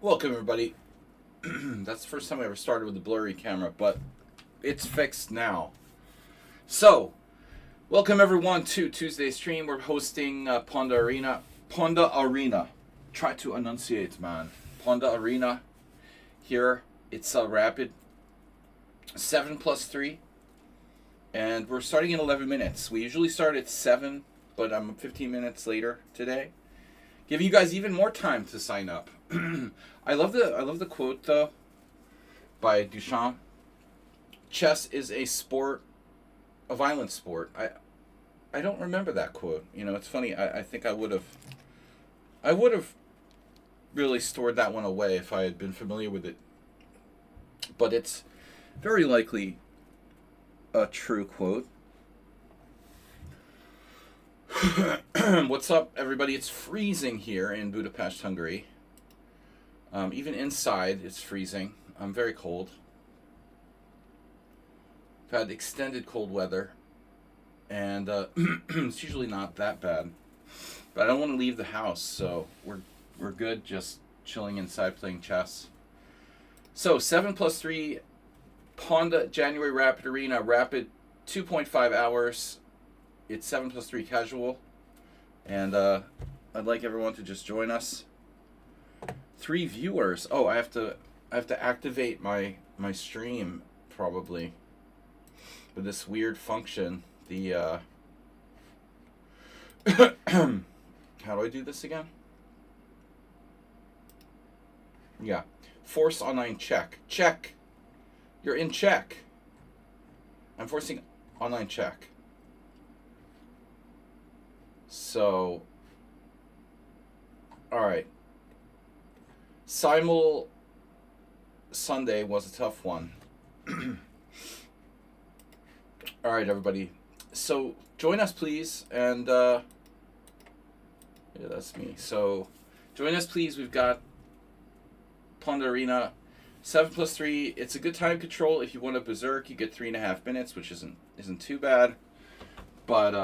Welcome, everybody. That's the first time I ever started with a blurry camera, but it's fixed now. So, welcome everyone to Tuesday's stream. We're hosting Pawnda Arena. Pawnda Arena. Try to enunciate, man. Pawnda Arena. Here, it's a rapid 7+3. And we're starting in 11 minutes. We usually start at 7, but I'm 15 minutes later today. Giving you guys even more time to sign up. I love the quote though by Duchamp. Chess is a sport, a violent sport. I don't remember that quote. You know, it's funny. I think I would have really stored that one away if I had been familiar with it. But it's very likely a true quote. What's up, everybody? It's freezing here in Budapest, Hungary. Even inside, it's freezing. I'm very cold. I've had extended cold weather, and it's usually not that bad. But I don't want to leave the house, so we're good just chilling inside playing chess. So 7+3, Pawnda January Rapid Arena, rapid 2.5 hours. It's 7+3 casual, and I'd like everyone to just join us. 3 viewers. Oh, I have to activate my stream probably with this weird function. The how do I do this again? Yeah, force online check. Check. You're in check. I'm forcing online check. So, all right. Simul Sunday was a tough one. All right, everybody. So join us, please, and yeah, that's me. So join us, please. We've got Pawnda Arena, 7+3. It's a good time control. If you want to berserk, you get 3.5 minutes, which isn't too bad. But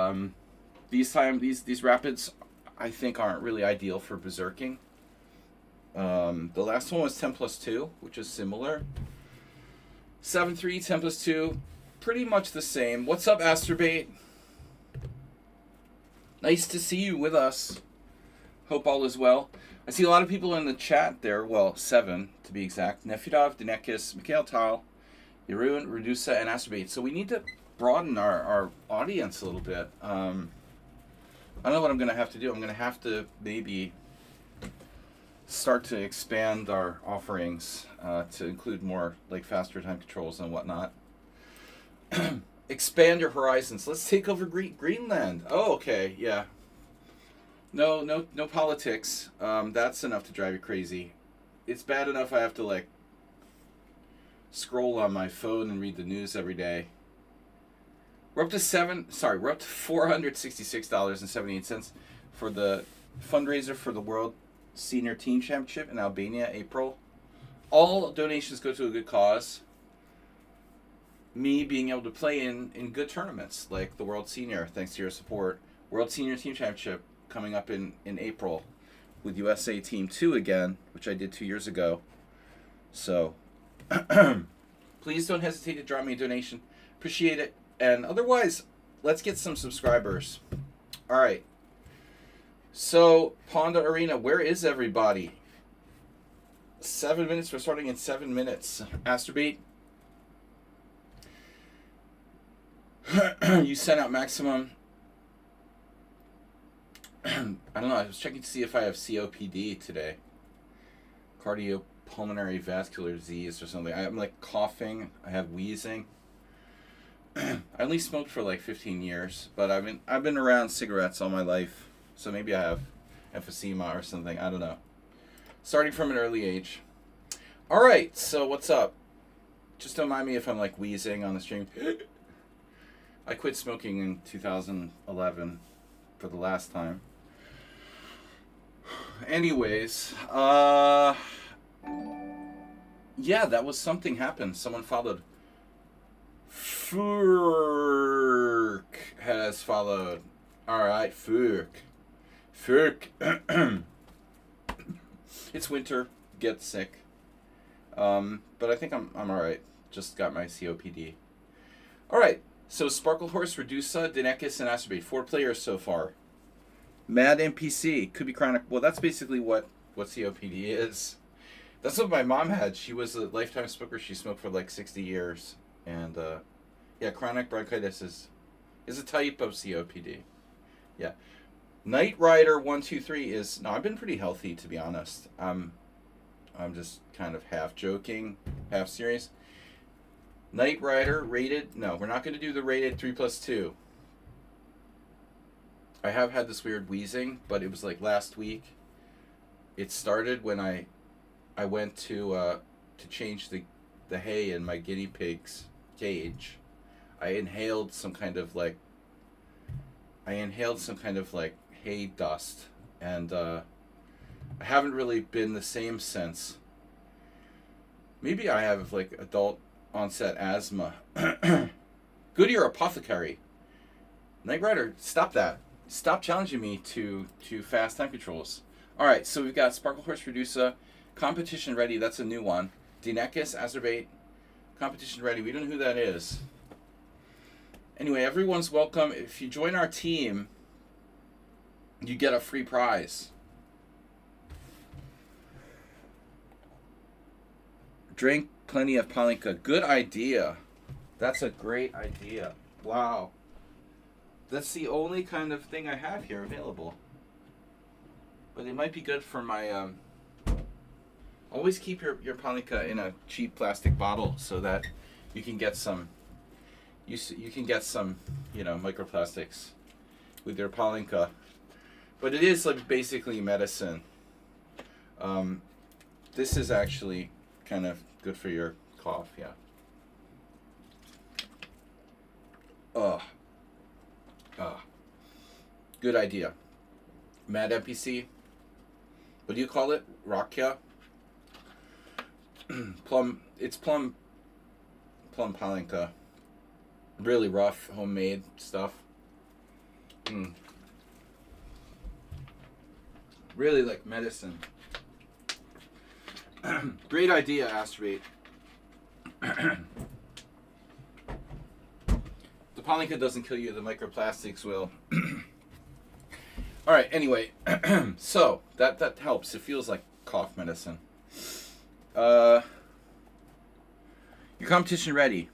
these rapids, I think, aren't really ideal for berserking. The last one was 10+2, which is similar. 7-3, 10+2, pretty much the same. What's up, Asterbait? Nice to see you with us. Hope all is well. I see a lot of people in the chat there. Well, 7 to be exact. Nefidov, Denekis, Mikhail Tal, Yerun, Redusa, and Asterbait. So we need to broaden our audience a little bit. I don't know what I'm going to have to do. I'm going to have to maybe start to expand our offerings to include more like faster time controls and whatnot. Expand your horizons. Let's take over Greenland. Oh, okay, yeah. No politics. That's enough to drive you crazy. It's bad enough I have to like scroll on my phone and read the news every day. We're up to $466.78 for the fundraiser for the World Senior Team Championship in Albania, April. All donations go to a good cause. Me being able to play in good tournaments like the World Senior, thanks to your support. World Senior Team Championship coming up in April with USA Team 2 again, which I did 2 years ago. So please don't hesitate to drop me a donation. Appreciate it. And otherwise, let's get some subscribers. All right. So, Pawnda Arena, where is everybody? 7 minutes. We're starting in 7 minutes. Asterbait. You sent out maximum. I don't know. I was checking to see if I have COPD today. Cardiopulmonary vascular disease or something. I'm like coughing. I have wheezing. I only smoked for like 15 years, but I've been around cigarettes all my life. So maybe I have emphysema or something. I don't know. Starting from an early age. All right. So what's up? Just don't mind me if I'm like wheezing on the stream. I quit smoking in 2011 for the last time. Anyways, yeah, that was something happened. Someone followed. Furk has followed. All right, Furk. It's winter. get sick. But I think I'm all right. Just got my COPD. All right. So Sparkle Horse, Redusa, Dinekis, and Acerbate. 4 players so far. Mad NPC could be chronic. Well, that's basically what COPD is. That's what my mom had. She was a lifetime smoker. She smoked for like 60 years, and yeah, chronic bronchitis is a type of COPD. Yeah. Knight Rider 123 is no. I've been pretty healthy, to be honest. I'm just kind of half joking, half serious. Knight Rider rated. No, we're not going to do the rated 3+2. I have had this weird wheezing, but it was like last week. It started when I went to change the hay in my guinea pig's cage. I inhaled some kind of like hay dust, and I haven't really been the same since. Maybe I have like adult onset asthma. Goodyear Apothecary. Knight Rider, stop that. Stop challenging me to fast time controls. Alright, so we've got Sparkle Horse Redusa, Competition Ready, that's a new one. Dinekis, Acerbate, Competition Ready, we don't know who that is. Anyway, everyone's welcome. If you join our team, you get a free prize. Drink plenty of Palinka. Good idea. That's a great idea. Wow. That's the only kind of thing I have here available. But it might be good for my... always keep your Palinka in a cheap plastic bottle so that you can get some... You can get some, microplastics with your Palinka. But it is like basically medicine. This is actually kind of good for your cough, yeah. Good idea. Mad NPC. What do you call it? Rakia? Plum. It's plum Palinka. Really rough, homemade stuff. Really like medicine. Great idea, Astrate. The Palinka doesn't kill you, the microplastics will. Alright, anyway. So, that helps. It feels like cough medicine. Your competition ready.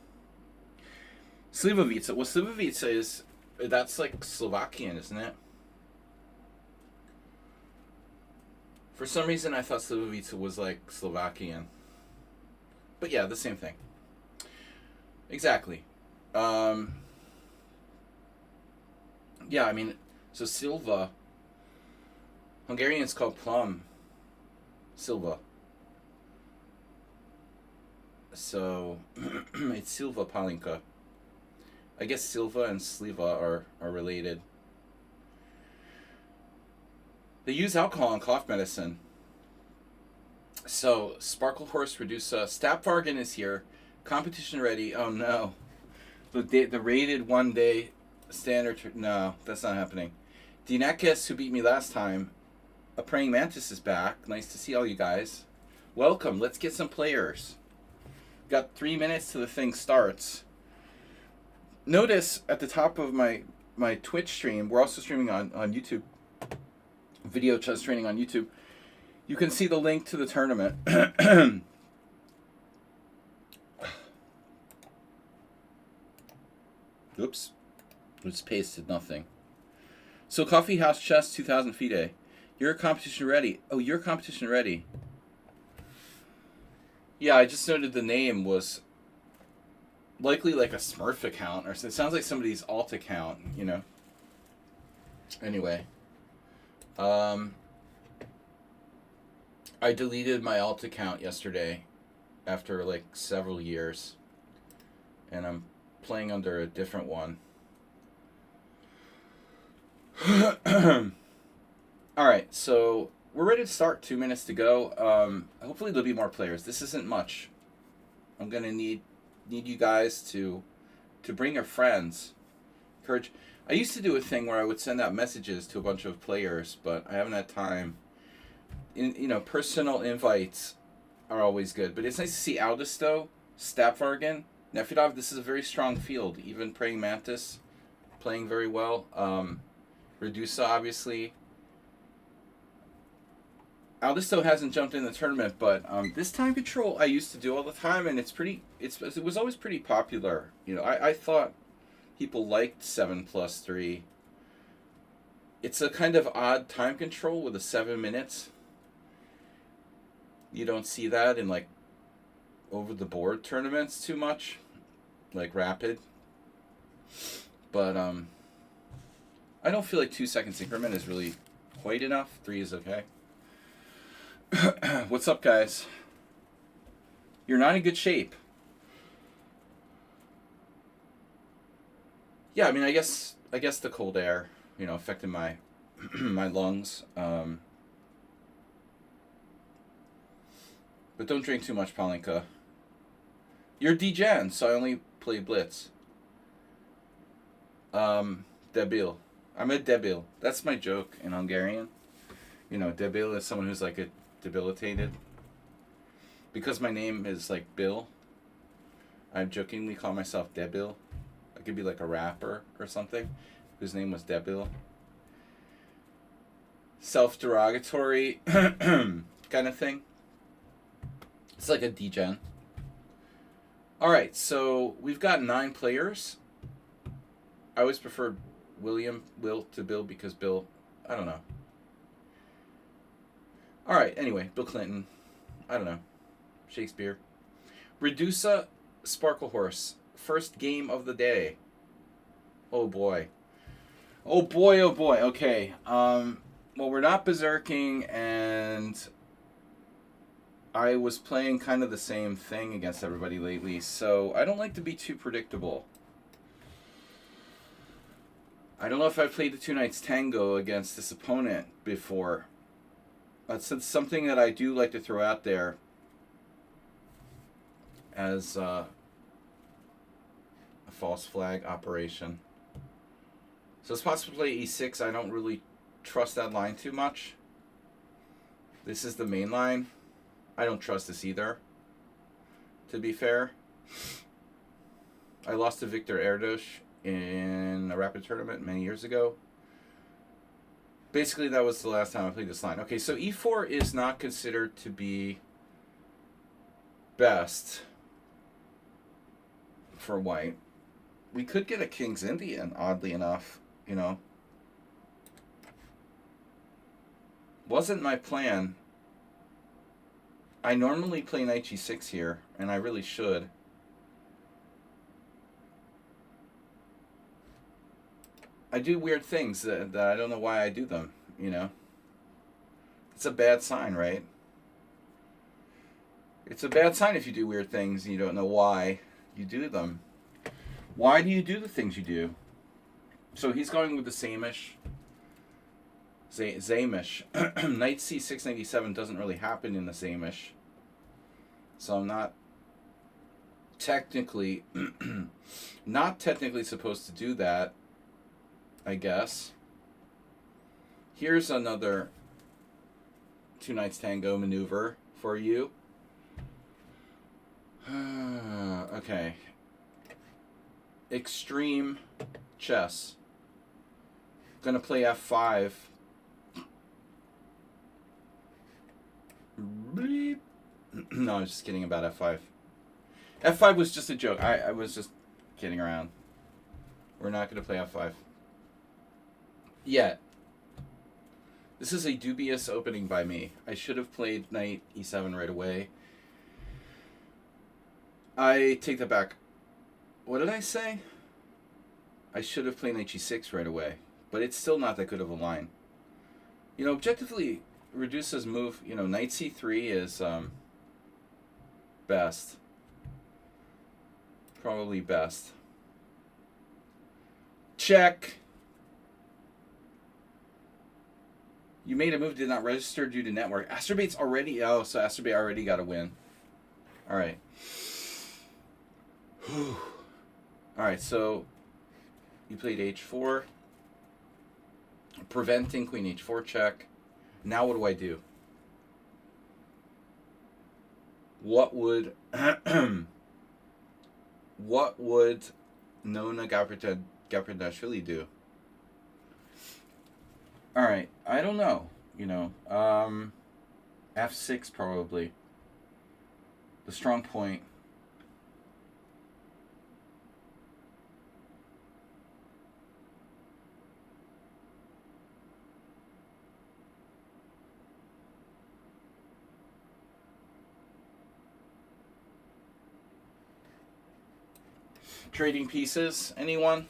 Slivovica. Well, Slivovica is... That's like Slovakian, isn't it? For some reason, I thought Slivovica was like Slovakian. But yeah, the same thing. Exactly. Yeah, I mean, so Silva. Hungarians call plum Silva. So, it's Silva Palinka. I guess Silva and Sliva are related. They use alcohol in cough medicine. So, Sparkle Horse Redusa. Stapvargan is here. Competition ready. Oh no. The rated 1 day standard. No, that's not happening. Dinekis, who beat me last time. A Praying Mantis is back. Nice to see all you guys. Welcome. Let's get some players. Got 3 minutes till the thing starts. Notice at the top of my Twitch stream, we're also streaming on YouTube. Video chess training on YouTube. You can see the link to the tournament. Oops. Just pasted nothing. So Coffee House Chess 2000 FIDE. You're competition ready. Oh, you're competition ready. Yeah, I just noted the name was likely like a Smurf account, or it sounds like somebody's alt account, Anyway. I deleted my alt account yesterday after like several years, and I'm playing under a different one. Alright, so we're ready to start. 2 minutes to go. Hopefully there'll be more players. This isn't much. I'm gonna need you guys to bring your friends. Encourage. I used to do a thing where I would send out messages to a bunch of players, but I haven't had time. personal invites are always good. But it's nice to see Aldisto, Stapvargan, Nefedov. This is a very strong field. Even Praying Mantis playing very well. Redusa, obviously. Aldisto hasn't jumped in the tournament, but this time control I used to do all the time, and it was always pretty popular. I thought people liked 7+3. It's a kind of odd time control with a 7 minutes. You don't see that in like over the board tournaments too much, like Rapid. But I don't feel like 2 seconds increment is really quite enough. 3 is okay. What's up, guys? You're not in good shape. Yeah, I mean, I guess the cold air, affected my my lungs. But don't drink too much, Palinka. You're degen, so I only play Blitz. Debil. I'm a debil. That's my joke in Hungarian. Debil is someone who's like a debilitated. Because my name is like Bill, I jokingly call myself Debil. I could be like a rapper or something whose name was Debil. Self-derogatory kind of thing. It's like a degen. Alright, so we've got 9 players. I always preferred Will to Bill because Bill, I don't know. Alright, anyway, Bill Clinton. I don't know. Shakespeare. Redusa Sparkle Horse. First game of the day. Oh boy. Oh boy, oh boy. Okay. Well, we're not berserking, and I was playing kind of the same thing against everybody lately, so I don't like to be too predictable. I don't know if I've played the 2 Nights Tango against this opponent before. That's something that I do like to throw out there as a false flag operation. So it's possible to play e6. I don't really trust that line too much. This is the main line. I don't trust this either, to be fair. I lost to Victor Erdos in a Rapid tournament many years ago. Basically, that was the last time I played this line. Okay, so e4 is not considered to be best for white. We could get a King's Indian, oddly enough, Wasn't my plan. I normally play knight g6 here, and I really should. I do weird things that I don't know why I do them, It's a bad sign, right? It's a bad sign if you do weird things and you don't know why you do them. Why do you do the things you do? So he's going with the Samish. Zamish. Knight c6, 97 doesn't really happen in the Samish. So I'm not technically supposed to do that, I guess. Here's another 2 Nights Tango maneuver for you. Okay. Extreme chess. Gonna play f5. No, I was just kidding about f5. f5 was just a joke. I was just kidding around. We're not gonna play f5 yet. This is a dubious opening by me. I should have played knight e7 right away. I take that back. What did I say? I should have played knight g6 right away. But it's still not that good of a line. Objectively, Redusa's move, knight c3 is best. Probably best. Check. You made a move, did not register due to network. Asturbate's already... Oh, so Asturbate already got a win. Alright. Alright, so... You played h4. Preventing queen h4 check. Now what do I do? What would what would Nona Gapardashvili do? All right, I don't know. F6 probably. The strong point. Trading pieces. Anyone?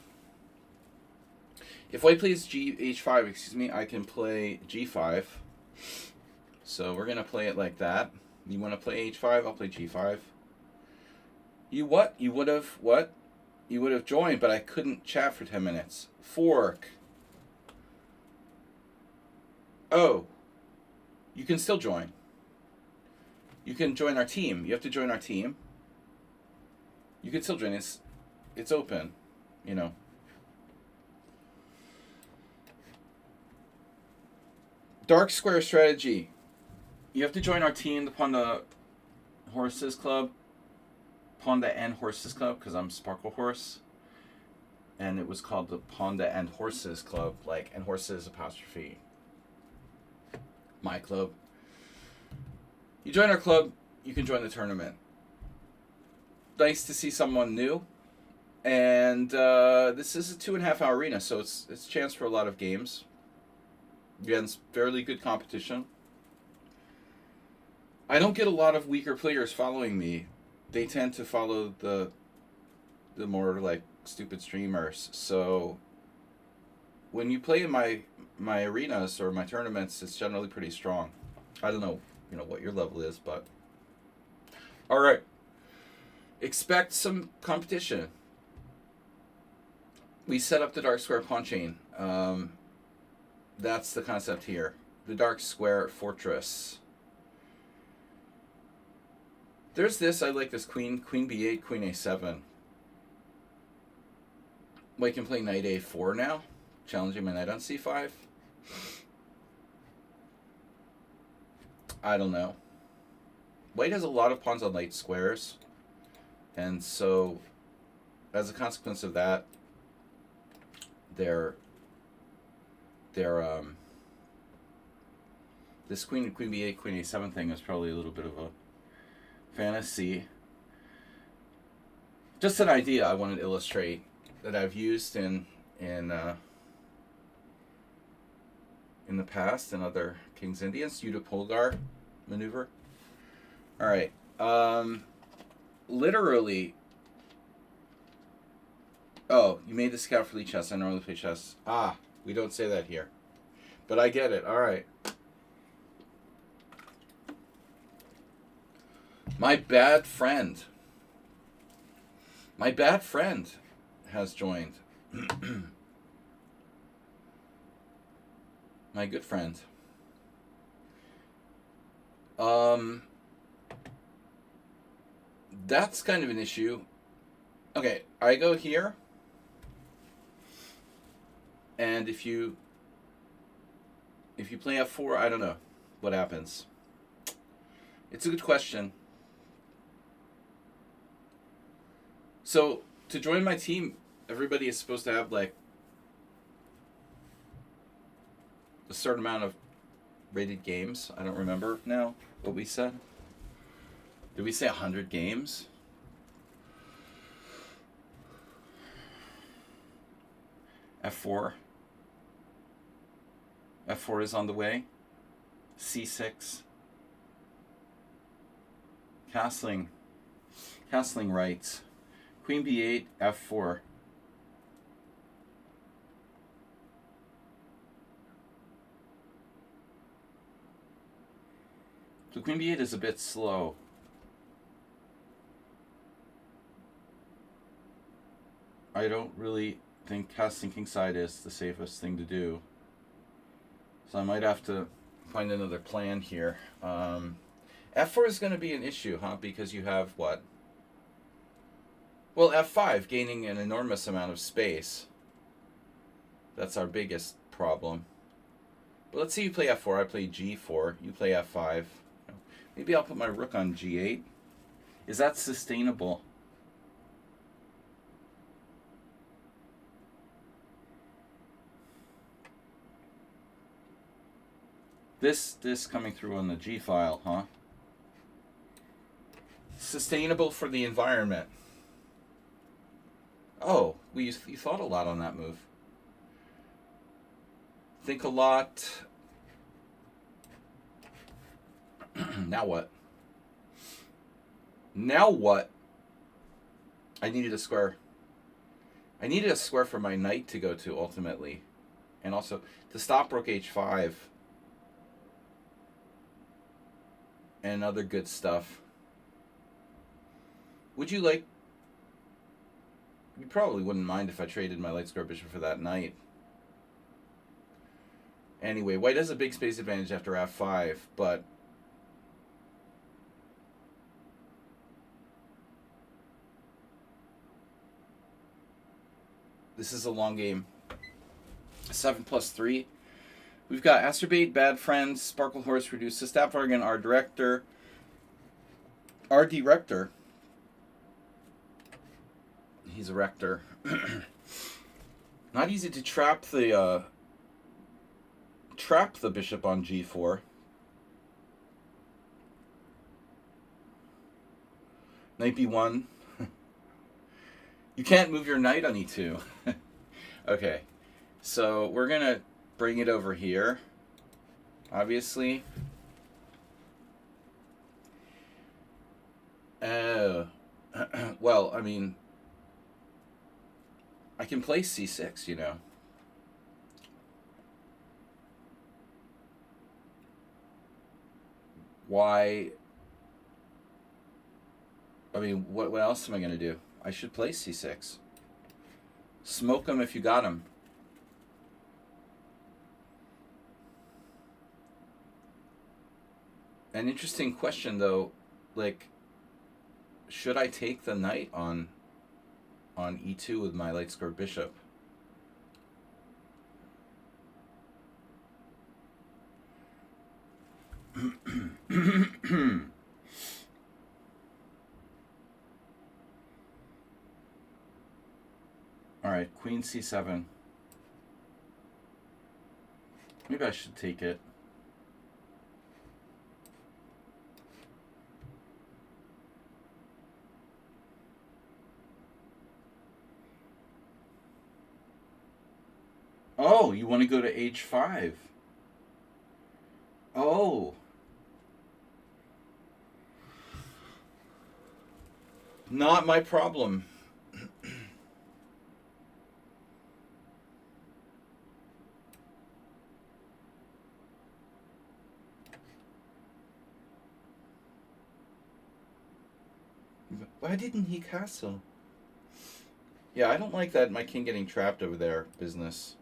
If white plays h5, excuse me, I can play g5. So we're going to play it like that. You want to play h5? I'll play g5. You what? You would have what? You would have joined, but I couldn't chat for 10 minutes. Fork. Oh. You can still join. You can join our team. You have to join our team. You can still join. It's open, Dark square strategy. You have to join our team, the Pawnda Horses Club. Pawnda and Horses Club, because I'm Sparkle Horse. And it was called the Pawnda and Horses Club, and horses apostrophe. My club. You join our club, you can join the tournament. Nice to see someone new. And this is a 2.5 hour arena, so it's a chance for a lot of games. Against fairly good competition. I don't get a lot of weaker players following me. They tend to follow the more stupid streamers. So when you play in my arenas or my tournaments, it's generally pretty strong. I don't know, what your level is, but all right. Expect some competition. We set up the dark square pawn chain. That's the concept here. The dark square fortress. There's this. I like this queen b8, queen a7. White can play knight a4 now, challenging my knight on c5. I don't know. White has a lot of pawns on light squares, and so as a consequence of that, this queen b8, queen a7 thing is probably a little bit of a fantasy. Just an idea I wanted to illustrate that I've used in the past in other King's Indians. Udapolgar maneuver. All right. Literally. Oh, you made the scout for Lee chess. I normally play chess. We don't say that here. But I get it. All right. My bad friend. My bad friend has joined. My good friend. That's kind of an issue. Okay, I go here. And if you play f4, I don't know what happens. It's a good question. So, to join my team, everybody is supposed to have a certain amount of rated games. I don't remember now what we said. Did we say 100 games? F4. F4 is on the way. C6. Castling right. Queen b8, f4. So queen b8 is a bit slow. I don't really think casting kingside is the safest thing to do. So I might have to find another plan here. F4 is going to be an issue, huh? Because you have what? Well, F5, gaining an enormous amount of space. That's our biggest problem. But let's see you play F4. I play G4. You play F5. Maybe I'll put my rook on G8. Is that sustainable? This coming through on the G file, huh? Sustainable for the environment. Oh, you thought a lot on that move. Think a lot. Now what? Now what? I needed a square. I needed a square for my knight to go to ultimately. And also to stop rook h5. And other good stuff. Would you like... You probably wouldn't mind if I traded my light square bishop for that knight. Anyway, white has a big space advantage after f5, but... This is a long game. 7+3. We've got Asterbait, Bad Friends, Sparkle Horse, Reduced to Staffvargan, our director. Our director. He's a rector. Not easy to trap the bishop on g4. Knight b1. You can't move your knight on e2. Okay, so we're gonna bring it over here, obviously. Well, I mean, I can play c6, you know. Why? I mean, what else am I going to do? I should play c6. Smoke him if you got him. An interesting question, though. Like, should I take the knight on e2 with my light square bishop? All right, queen c7. Maybe I should take it. Oh, you want to go to h5? Oh. Not my problem. Why didn't he castle? Yeah, I don't like that my king getting trapped over there business.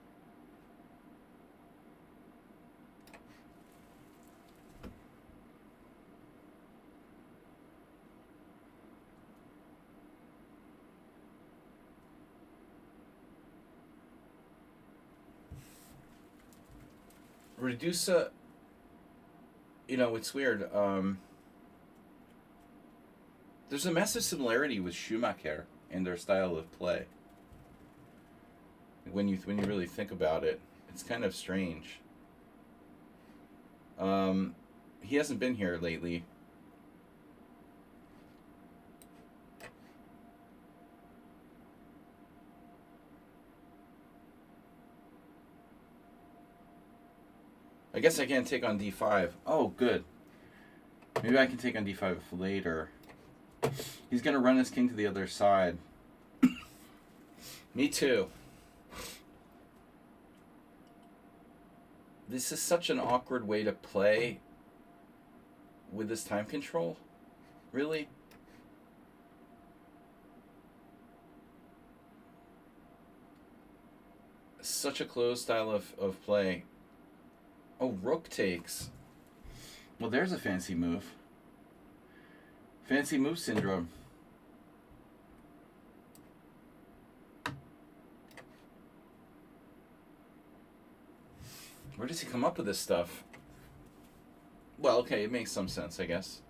Redusa, you know, it's weird. There's a massive similarity with Schumacher in their style of play. When you really think about it, it's kind of strange. He hasn't been here lately. I guess I can't take on d5. Oh, good. Maybe I can take on d5 later. He's going to run his king to the other side. Me too. This is such an awkward way to play with this time control. Really? Such a closed style of play. Oh, rook takes. Well, there's a fancy move. Fancy move syndrome. Where does he come up with this stuff? Well, okay, it makes some sense, I guess.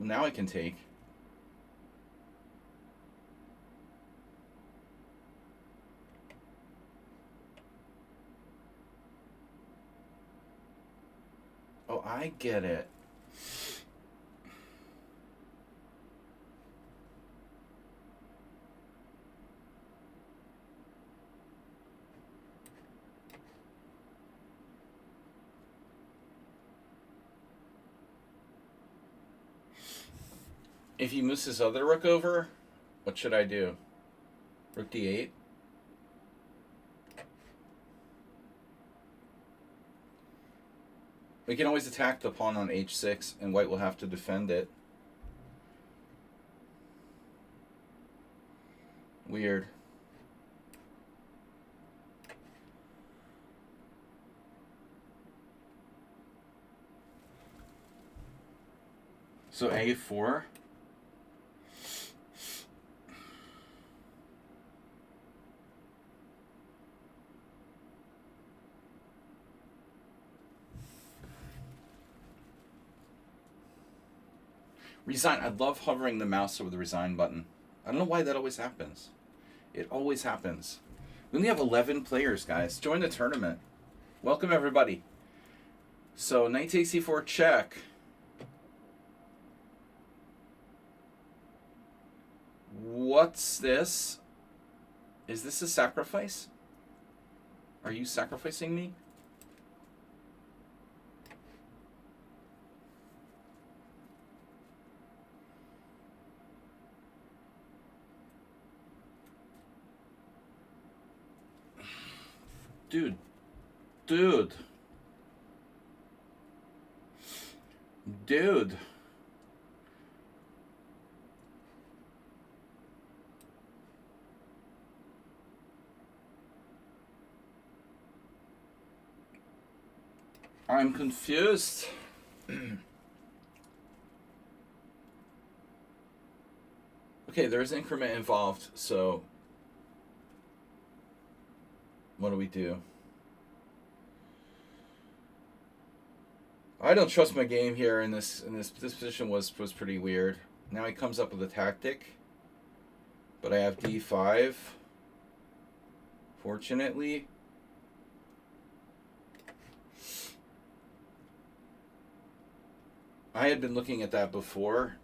Now I can take. Oh, I get it. If he moves his other rook over, what should I do? Rook d8? We can always attack the pawn on h6, and white will have to defend it. Weird. So a4. Resign. I love hovering the mouse over the resign button. I don't know why that always happens. It always happens. We only have 11 players, guys. Join the tournament. Welcome, everybody. So, knight takes c4 check. What's this? Is this a sacrifice? Are you sacrificing me? Dude. Dude. Dude. I'm confused. Okay, there's increment involved, so what do we do? I don't trust my game here in this position was pretty weird. Now he comes up with a tactic. But I have d5. Fortunately. I had been looking at that before.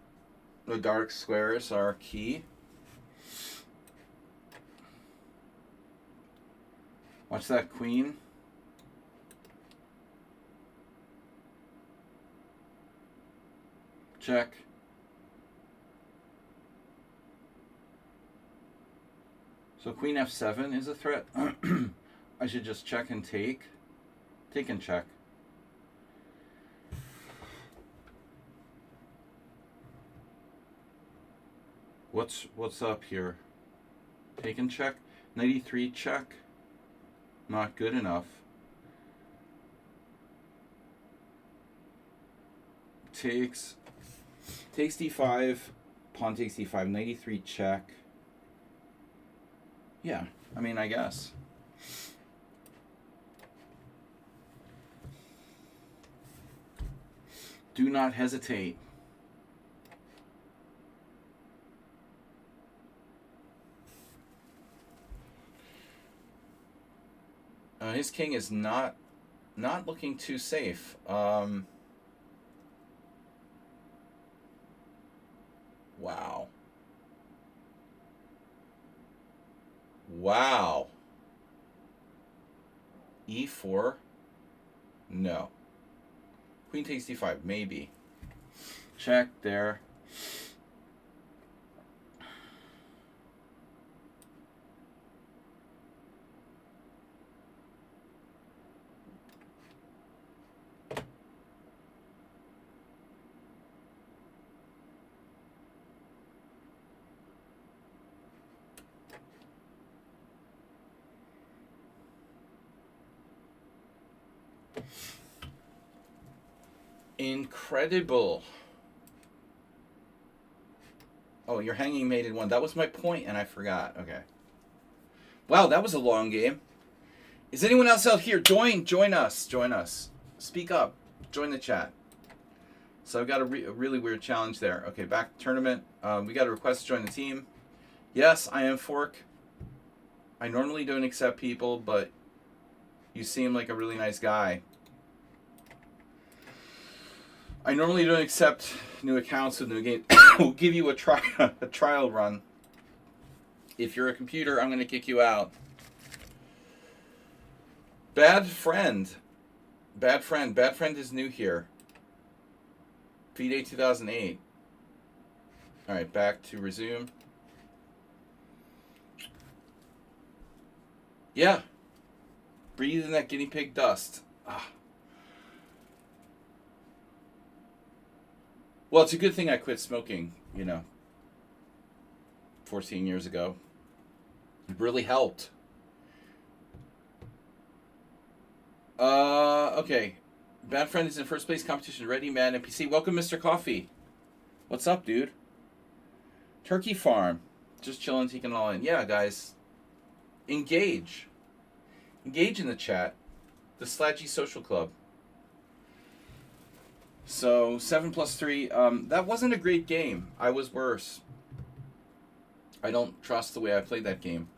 The dark squares are key. Watch that queen. Check. So queen f7 is a threat. I should just check and take. Take and check. What's up here? Take and check. Knight e3 check. Not good enough. Takes d5. Pawn takes d5. Knight e3 check. Yeah, I mean, I guess. Do not hesitate. His king is not looking too safe. Wow. Wow. e4. No. Queen takes d5. Maybe. Check there. Incredible. Oh, you're hanging mate in one. That was my point, and I forgot. Okay. Wow, that was a long game. Is anyone else out here? Join us. Join us. Speak up. Join the chat. So I've got a really weird challenge there. Okay, back to tournament. We got a request to join the team. Yes, I am Fork. I normally don't accept people, but you seem like a really nice guy. I normally don't accept new accounts with new games. We'll give you a trial run. If you're a computer, I'm going to kick you out. Bad friend. Bad friend is new here. V-Day 2008. Alright, back to resume. Yeah. Breathe in that guinea pig dust. Ah. Well, it's a good thing I quit smoking, 14 years ago. It really helped. Okay. Bad friend is in first place competition. Ready, man, NPC. Welcome, Mr. Coffee. What's up, dude? Turkey farm. Just chilling, taking it all in. Yeah, guys. Engage. Engage in the chat. The Sludgy Social Club. So, 7 plus 3. That wasn't a great game. I was worse. I don't trust the way I played that game.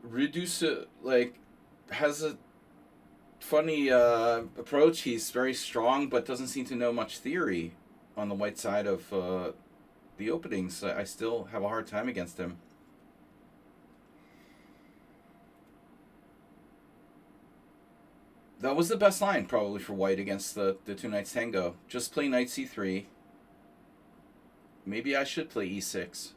Reduce has a funny approach. He's very strong, but doesn't seem to know much theory on the white side of the openings. I still have a hard time against him. That was the best line, probably, for white against the two knights tango. Just play knight c3. Maybe I should play e6.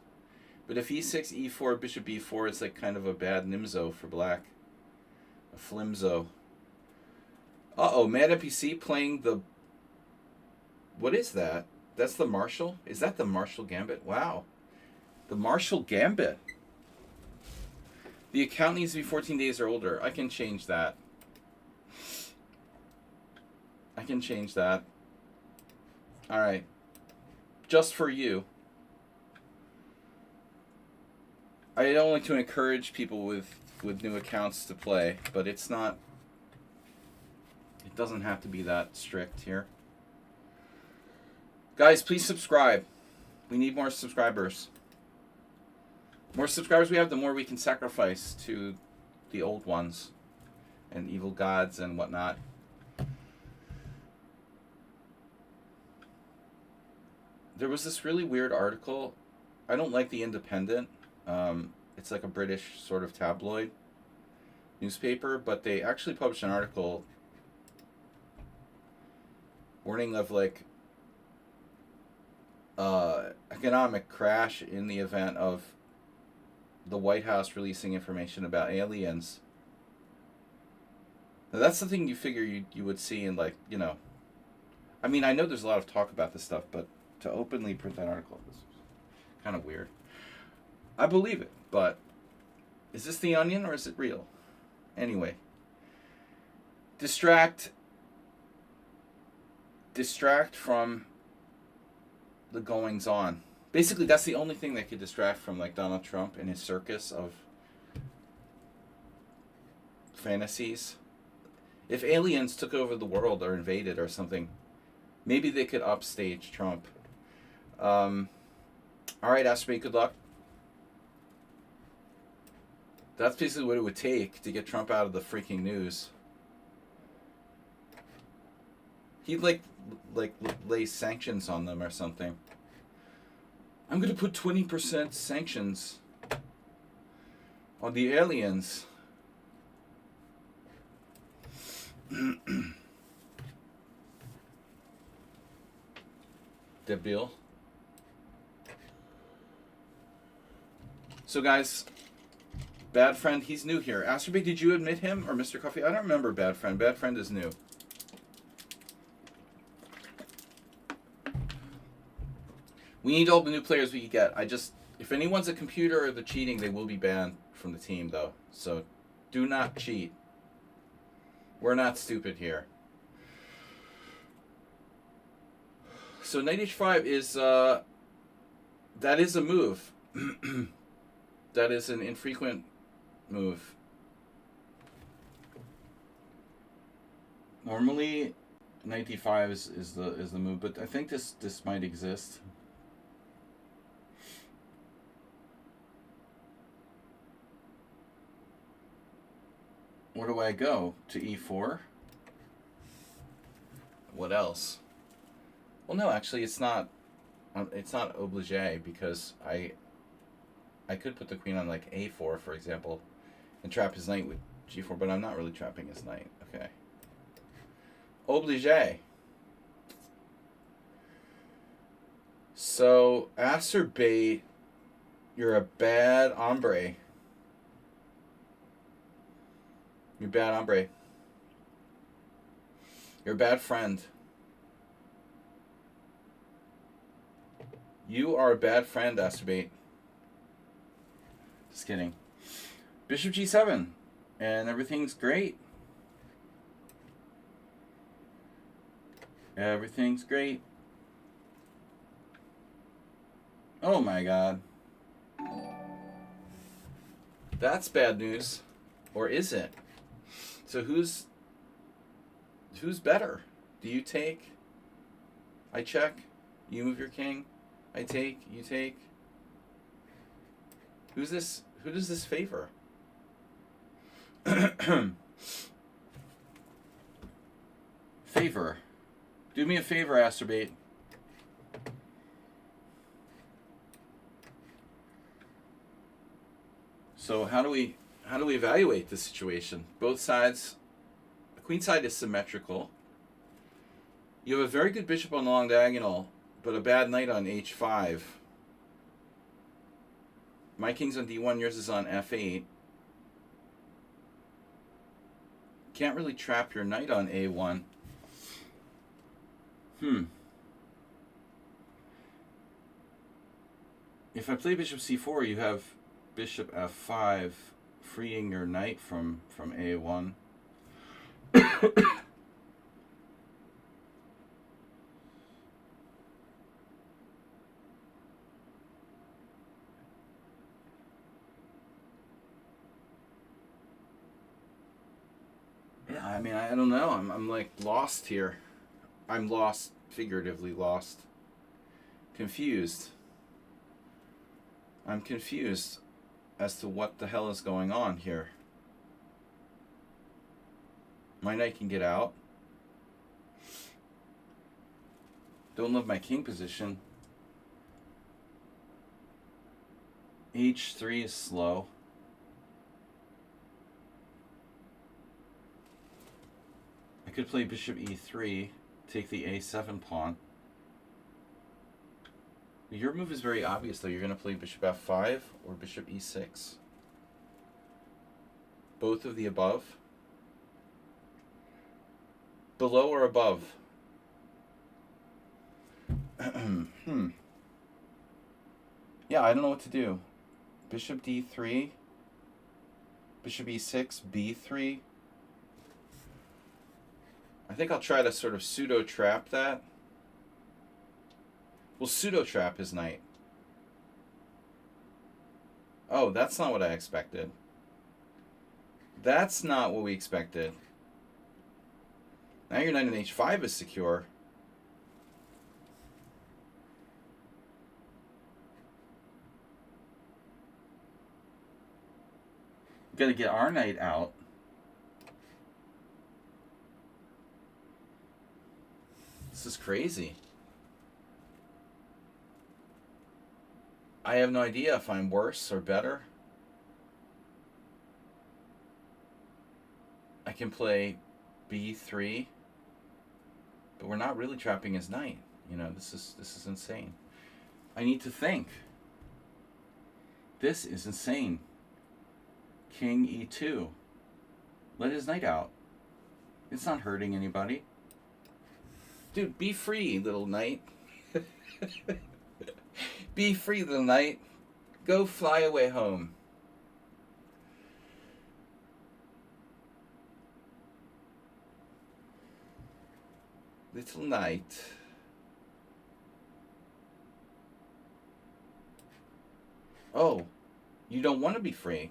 But if e6, e4, bishop b4, it's like kind of a bad nimzo for black. A flimzo. Uh-oh, Mad NPC playing the... What is that? That's the Marshall? Is that the Marshall Gambit? Wow. The Marshall Gambit. The account needs to be 14 days or older. I can change that. I can change that. Alright. Just for you. I don't like to encourage people with new accounts to play, but it's not... It doesn't have to be that strict here. Guys, please subscribe. We need more subscribers. The more subscribers we have, the more we can sacrifice to the old ones and evil gods and whatnot. There was this really weird article. I don't like The Independent. It's like a British sort of tabloid newspaper, but they actually published an article warning of like economic crash in the event of the White House releasing information about aliens. Now, that's something you figure you would see in, like, I mean, I know there's a lot of talk about this stuff, but to openly print that article is kind of weird. I believe it, but is this The Onion or is it real? Anyway. Distract from the goings on. Basically, that's the only thing that could distract from, like, Donald Trump and his circus of fantasies. If aliens took over the world or invaded or something, maybe they could upstage Trump. Alright, Aspie, good luck. That's basically what it would take to get Trump out of the freaking news. He'd like lay sanctions on them or something. I'm gonna put 20% sanctions on the aliens. Debil. So guys, Bad Friend, he's new here. Asterbig, did you admit him or Mr. Coffee? I don't remember Bad Friend. Bad Friend is new. We need all the new players we can get. If anyone's a computer or they're cheating, they will be banned from the team, though. So, do not cheat. We're not stupid here. So, Knight H5 is, that is a move. That is an infrequent move. Normally, knight d5 is the move, but I think this might exist. Where do I go? To e4? What else? Well, no, actually, it's not obligé, because I could put the queen on like a4, for example, and trap his knight with g4, but I'm not really trapping his knight. Okay. Obligé. So, acerbate, you're a bad hombre. You're a bad hombre. You're a bad friend. You are a bad friend, acerbate. Just kidding. Bishop g7. And everything's great. Everything's great. Oh my god. That's bad news. Or is it? So who's better? Do you take? I check. You move your king. I take. You take. Who's this? Who does this favor? Favor. Do me a favor, acerbate. So how do we evaluate this situation? Both sides, the queen side is symmetrical. You have a very good bishop on the long diagonal, but a bad knight on h5. My king's on d1, yours is on f8. Can't really trap your knight on a1. If I play bishop c4, you have bishop f5, freeing your knight from a1. Yeah, I mean, I don't know. I'm like lost here. I'm lost, figuratively lost. Confused. I'm confused as to what the hell is going on here. My knight can get out. Don't love my king position. h3 is slow. I could play bishop e3, take the a7 pawn. Your move is very obvious, though. You're going to play bishop f5 or bishop e6. Both of the above. Below or above? Yeah, I don't know what to do. Bishop d3, bishop e6, b3. I think I'll try to sort of pseudo-trap that. We'll pseudo-trap his knight. Oh, that's not what I expected. That's not what we expected. Now your knight on h5 is secure. We've got to get our knight out. This is crazy. I have no idea if I'm worse or better. I can play b3, but we're not really trapping his knight. You know, this is insane. I need to think. This is insane. King e2. Let his knight out. It's not hurting anybody. Dude, be free, little knight. Be free, little knight. Go fly away home. Little knight. Oh, you don't want to be free.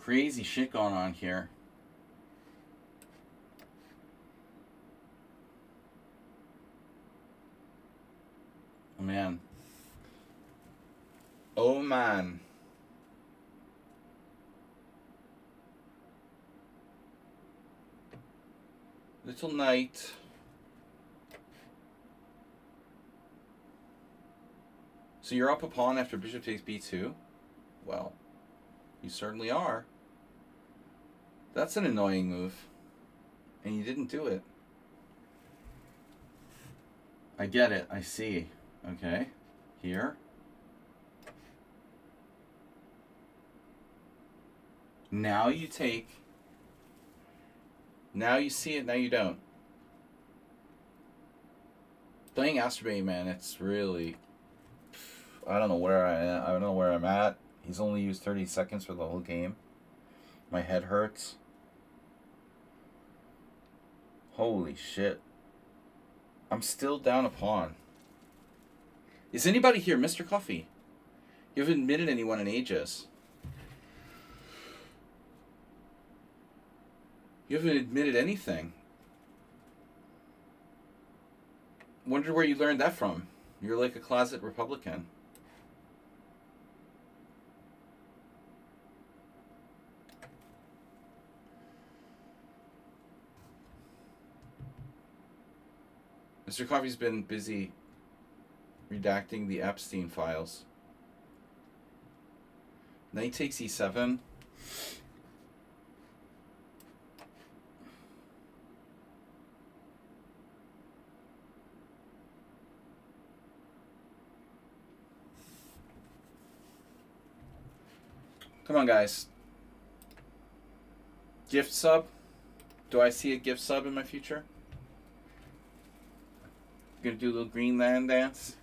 Crazy shit going on here. Oh, man. Oh, man. Little knight. So you're up a pawn after bishop takes b2? Well, you certainly are. That's an annoying move. And you didn't do it. I get it. I see. Okay. Here. Now you take. Now you see it, now you don't. Playing Astrobay, man, it's really... I don't know where I am. I don't know where I'm at. He's only used 30 seconds for the whole game. My head hurts. Holy shit. I'm still down a pawn. Is anybody here, Mr. Coffee? You haven't admitted anyone in ages. You haven't admitted anything. Wonder where you learned that from. You're like a closet Republican. Mr. Coffee's been busy redacting the Epstein files. Knight takes e7. Come on, guys. Gift sub? Do I see a gift sub in my future? Gonna do a little Greenland dance?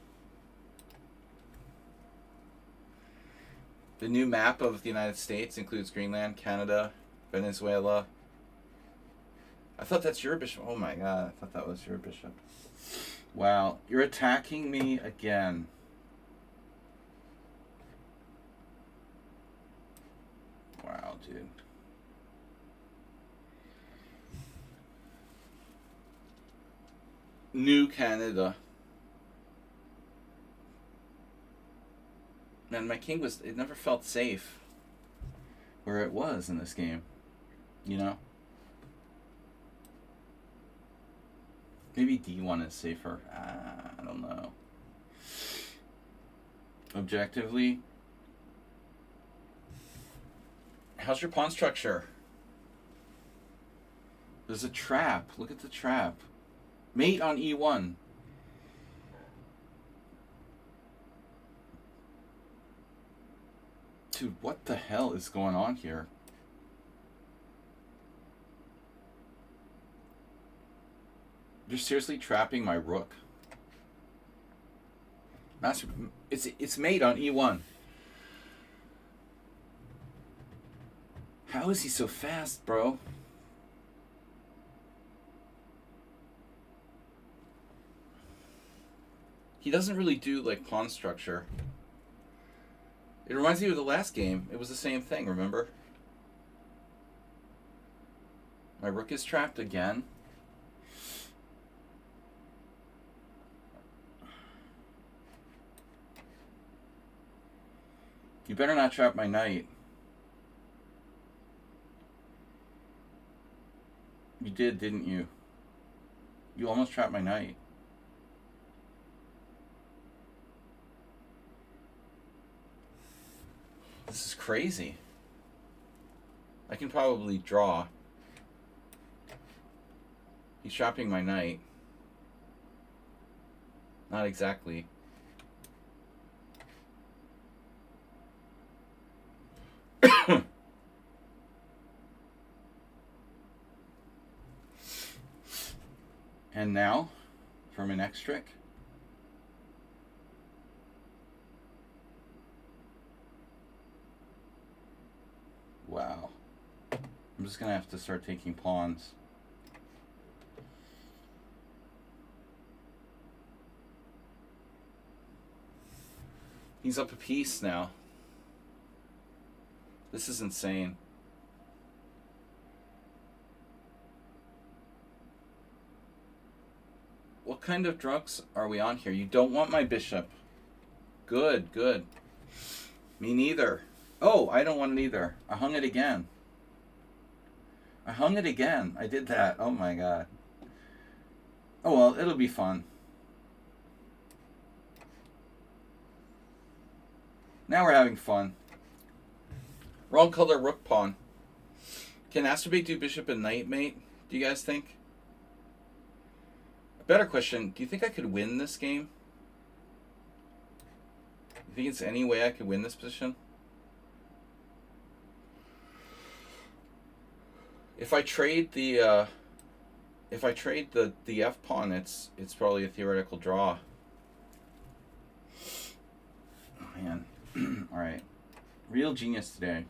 The new map of the United States includes Greenland, Canada, Venezuela. I thought that's your bishop. Oh my god, I thought that was your bishop. Wow, you're attacking me again. Wow, dude. New Canada. Man, my king was... It never felt safe where it was in this game. You know? Maybe D1 is safer. I don't know. Objectively... How's your pawn structure? There's a trap. Look at the trap. Mate on E1. Dude, what the hell is going on here? You're seriously trapping my rook. Master, it's mate on E1. How is he so fast, bro? He doesn't really do, like, pawn structure. It reminds me of the last game. It was the same thing, remember? My rook is trapped again. You better not trap my knight. You did, didn't you? You almost trapped my knight. This is crazy. I can probably draw. He's trapping my knight. Not exactly. And now, for my next trick. Wow. I'm just gonna have to start taking pawns. He's up a piece now. This is insane. kind of drugs are we on here? You don't want my bishop. Good, good. Me neither. Oh, I don't want it either. I hung it again. I hung it again. I did that. Oh my god. Oh well, it'll be fun. Now we're having fun. Wrong color rook pawn. Can Astrobate do bishop and knight mate? Do you guys think? A better question, do you think I could win this game? You think it's any way I could win this position? If I trade the F pawn, it's probably a theoretical draw. Oh man. All right. Real genius today.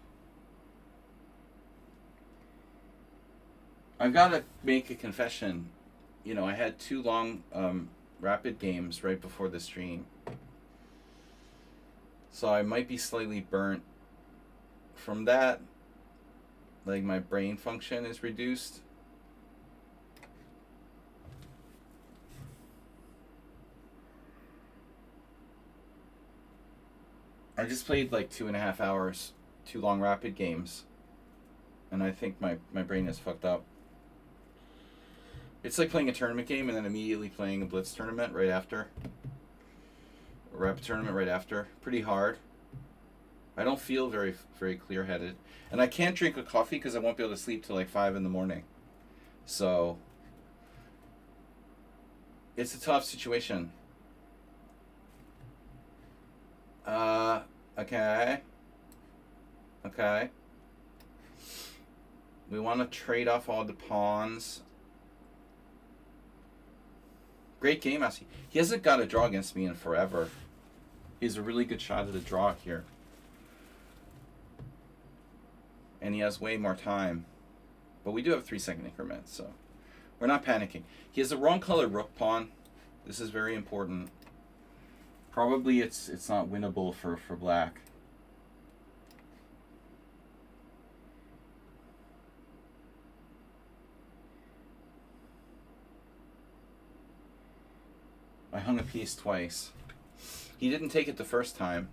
I've got to make a confession. You know, I had 2 long rapid games right before the stream. So I might be slightly burnt from that. Like my brain function is reduced. I just played like 2.5 hours, 2 long rapid games. And I think my brain is fucked up. It's like playing a tournament game and then immediately playing a blitz tournament right after. A rapid tournament right after. Pretty hard. I don't feel very clear-headed. And I can't drink a coffee because I won't be able to sleep till like 5 in the morning. So it's a tough situation. Okay. Okay. We want to trade off all the pawns. Great game, Asi. He hasn't got a draw against me in forever. He's a really good shot at a draw here. And he has way more time. But we do have 3-second increments, so we're not panicking. He has the wrong color rook pawn. This is very important. Probably it's not winnable for black. I hung a piece twice. He didn't take it the first time.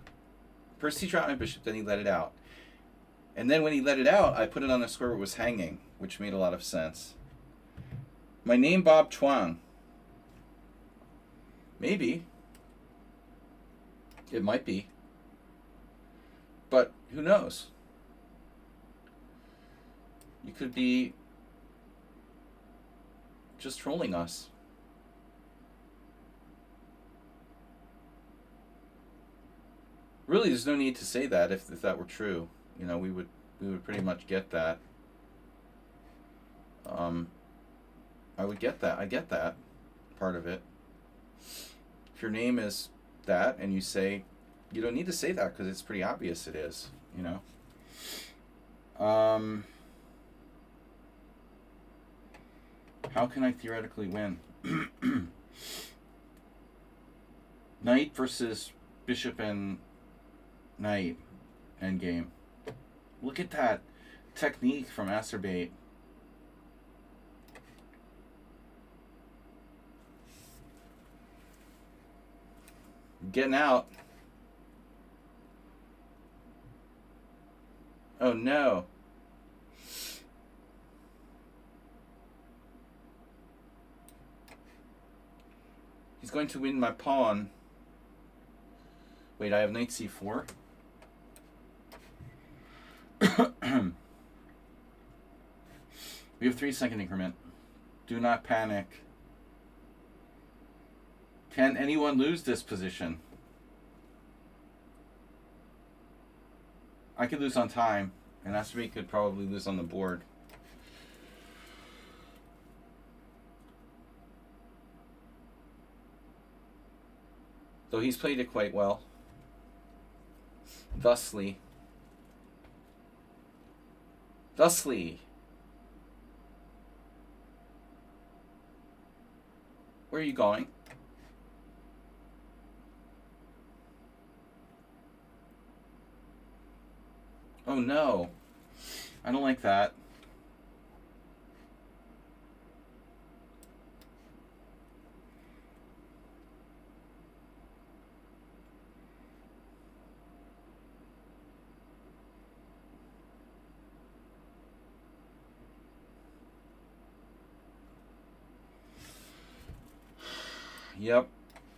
First he dropped my bishop, then he let it out. And then when he let it out, I put it on a square where it was hanging, which made a lot of sense. My name, Bob Chuang. Maybe. It might be. But who knows? You could be just trolling us. Really, there's no need to say that if that were true. You know, we would pretty much get that. I would get that. I get that part of it. If your name is that and you say, you don't need to say that because it's pretty obvious it is, you know. How can I theoretically win? Knight versus bishop and knight endgame. Look at that technique from Acerbate. Getting out. Oh no. He's going to win my pawn. Wait, I have knight c4. We have 3-second increment. Do not panic. Can anyone lose this position? I could lose on time, and Astrobate could probably lose on the board. Though he's played it quite well. Thusly. Where are you going? Oh no. I don't like that. Yep.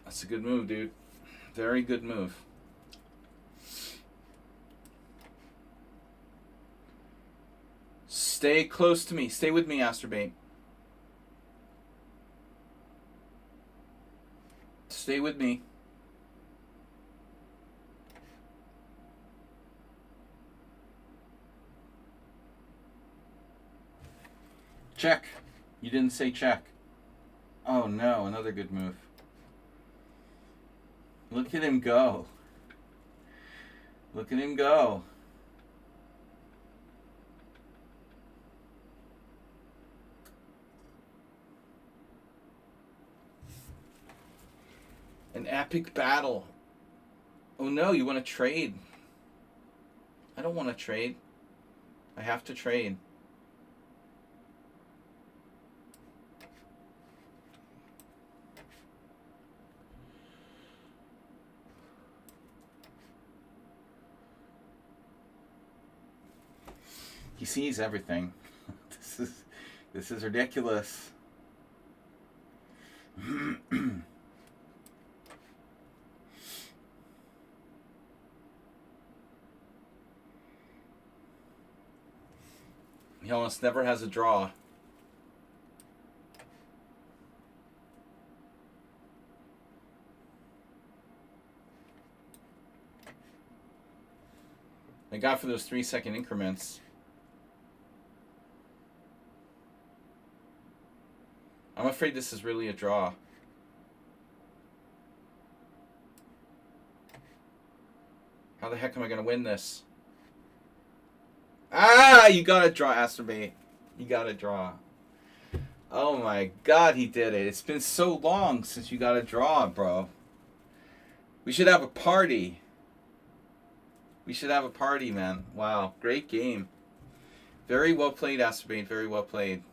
That's a good move, dude. Very good move. Stay close to me. Stay with me, Asterbait. Stay with me. Check. You didn't say check. Oh no, another good move. Look at him go. Look at him go. An epic battle. Oh no, you want to trade? I don't want to trade. I have to trade. He sees everything. This is ridiculous. He almost never has a draw. I got for those 3-second increments. I'm afraid this is really a draw. How the heck am I going to win this? Ah, you got to draw, Asterbait. You got to draw. Oh my god, he did it. It's been so long since you got to draw, bro. We should have a party. We should have a party, man. Wow, great game. Very well played, Asterbait. Very well played.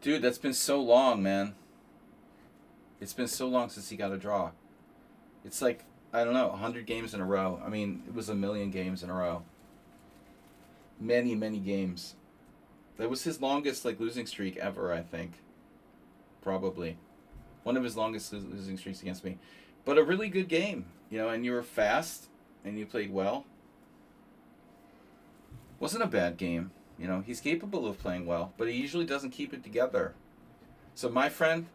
Dude, that's been so long, man. It's been so long since he got a draw. It's like, I don't know, 100 games in a row. I mean, it was 1,000,000 games in a row. Many, many games. That was his longest, like, losing streak ever, I think. Probably. One of his longest losing streaks against me. But a really good game, you know, and you were fast, and you played well. Wasn't a bad game. You know, he's capable of playing well, but he usually doesn't keep it together. So my friend,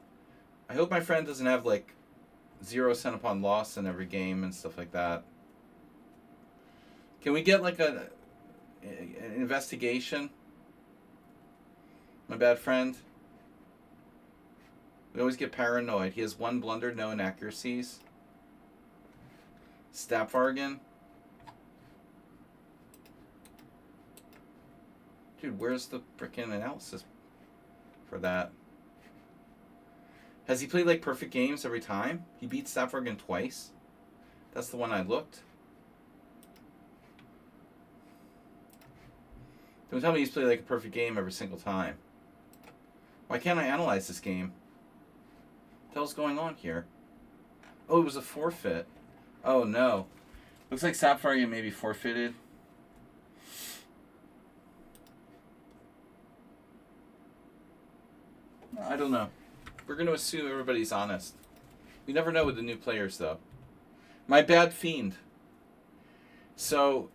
I hope my friend doesn't have like 0 cent upon loss in every game and stuff like that. Can we get like an investigation? My bad friend. We always get paranoid. He has 1 blunder, no inaccuracies. Stapvargan. Dude, where's the frickin' analysis for that? Has he played like perfect games every time? He beat Stapvargan twice. That's the one I looked. Don't tell me he's played like a perfect game every single time. Why can't I analyze this game? What the hell's going on here? Oh, it was a forfeit. Oh no. Looks like Stapvargan maybe forfeited. I don't know. We're going to assume everybody's honest. We never know with the new players, though. My bad, Fiend. So,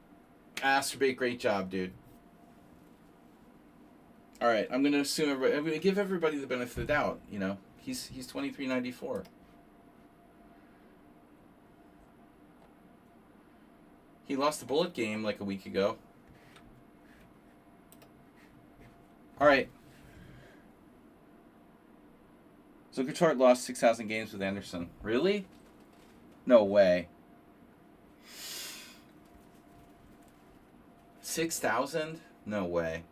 Asterbait, great job, dude. All right, I'm going to assume everybody. I'm going to give everybody the benefit of the doubt. You know, he's 2394. He lost the bullet game like a week ago. All right. Zuckerchart lost 6,000 games with Anderson. Really? No way. 6,000? No way.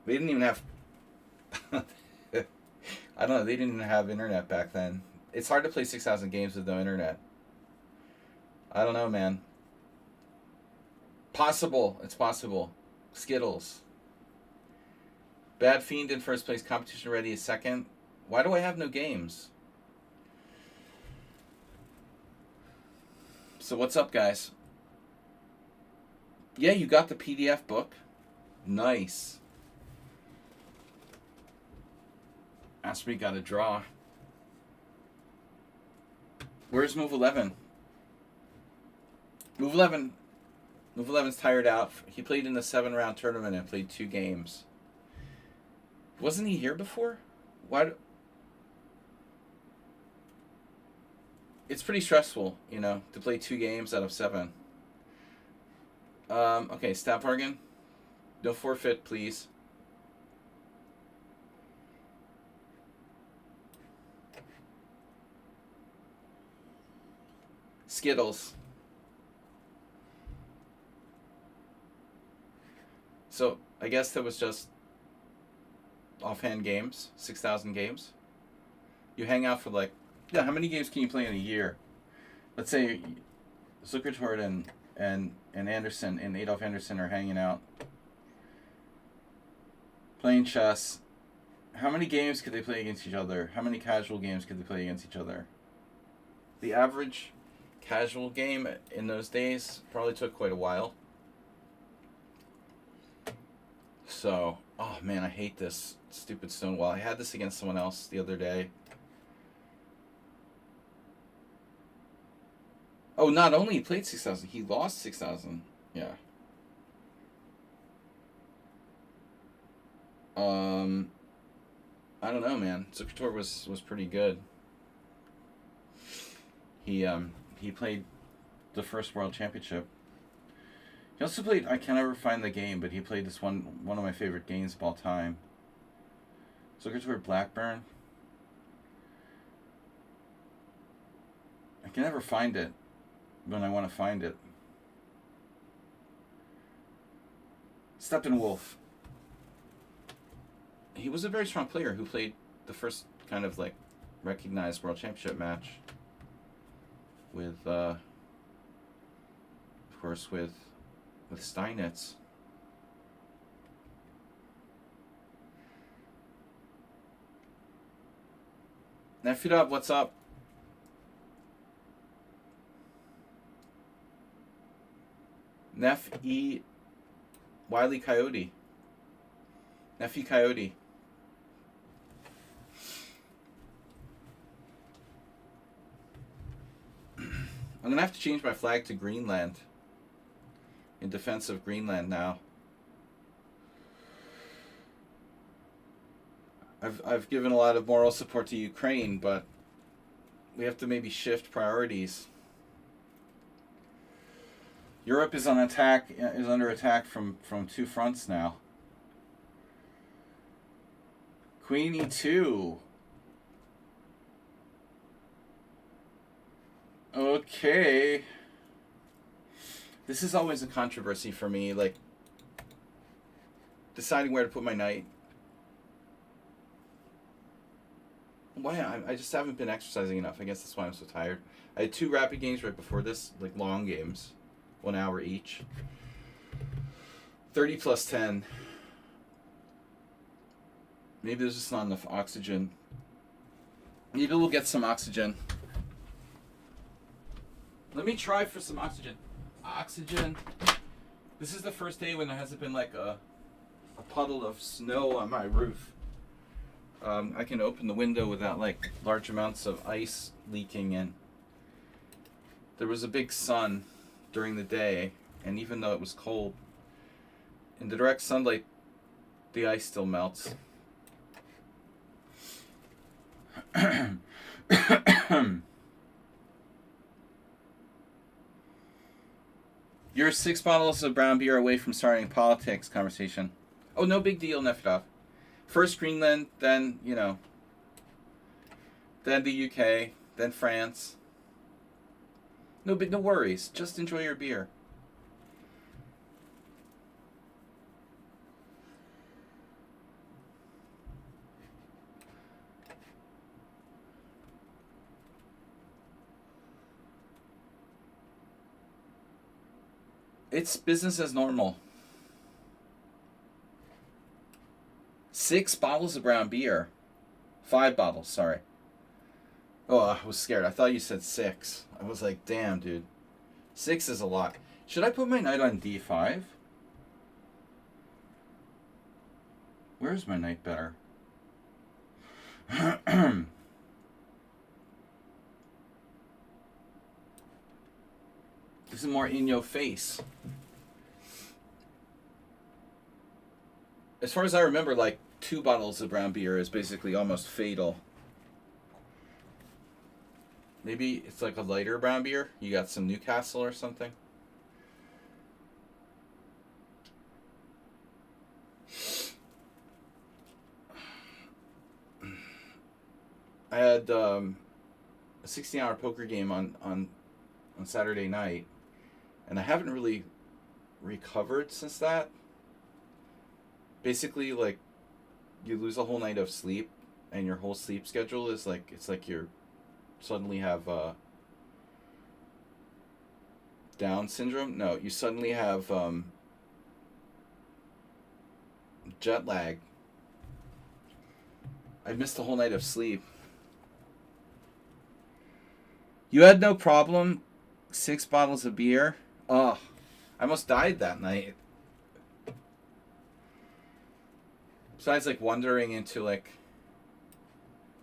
They didn't even have... I don't know. They didn't even have internet back then. It's hard to play 6,000 games with no internet. I don't know, man. Possible. It's possible. Skittles. Bad Fiend in first place. Competition Ready is second. Why do I have no games? So what's up, guys? Yeah, you got the PDF book. Nice. Asprey got a draw. Where's Move 11? Move 11's tired out. He played in the 7-round tournament and played 2 games. Wasn't he here before? Why? It's pretty stressful, you know, to play 2 games out of 7. Okay, stat bargain. No forfeit, please. Skittles. So, I guess that was just offhand games, 6,000 games. You hang out for like, yeah, how many games can you play in a year? Let's say Zuckertort and Anderson and Adolf Anderson are hanging out, playing chess. How many games could they play against each other? How many casual games could they play against each other? The average casual game in those days probably took quite a while. So, oh man, I hate this stupid Stonewall. I had this against someone else the other day. Oh, not only he played 6,000, he lost 6,000. Yeah. I don't know, man. Zuckertort was pretty good. He played the first World Championship. He also played, I can never find the game, but he played this one of my favorite games of all time. Zuckertort Blackburn. I can never find it when I want to find it. Steppenwolf. He was a very strong player who played the first kind of like recognized World Championship match with, of course, with Steinitz. Nefidov, what's up? Nef-E Wiley Coyote. Nephi Coyote. I'm gonna have to change my flag to Greenland. In defense of Greenland now. I've given a lot of moral support to Ukraine, but we have to maybe shift priorities. Europe is on attack, is under attack from 2 fronts now. Queen E2. Okay. This is always a controversy for me, like deciding where to put my knight. Why? I just haven't been exercising enough. I guess that's why I'm so tired. I had 2 rapid games right before this, like long games, 1 hour each. 30 plus 10. Maybe there's just not enough oxygen. Maybe we'll get some oxygen. Let me try for some oxygen. Oxygen. This is the first day when there hasn't been like a puddle of snow on my roof. I can open the window without like large amounts of ice leaking in. There was a big sun during the day, and even though it was cold, in the direct sunlight, the ice still melts. You're 6 bottles of brown beer away from starting a politics conversation. Oh, no big deal, Nefidov. First Greenland, then, you know, then the UK, then France. No worries. Just enjoy your beer. It's business as normal. 6 bottles of brown beer. 5 bottles, sorry. Oh, I was scared. I thought you said 6. I was like, damn, dude. 6 is a lot. Should I put my knight on d5? Where's my knight better? This is more in your face. As far as I remember, like 2 bottles of brown beer is basically almost fatal. Maybe it's like a lighter brown beer. You got some Newcastle or something. I had a 16-hour poker game on Saturday night, and I haven't really recovered since that. Basically, like, you lose a whole night of sleep, and your whole sleep schedule is like, it's like you're suddenly have Down syndrome. No, you suddenly have jet lag. I missed a whole night of sleep. You had no problem. 6 bottles of beer. Oh, I almost died that night. Besides, like, wandering into, like,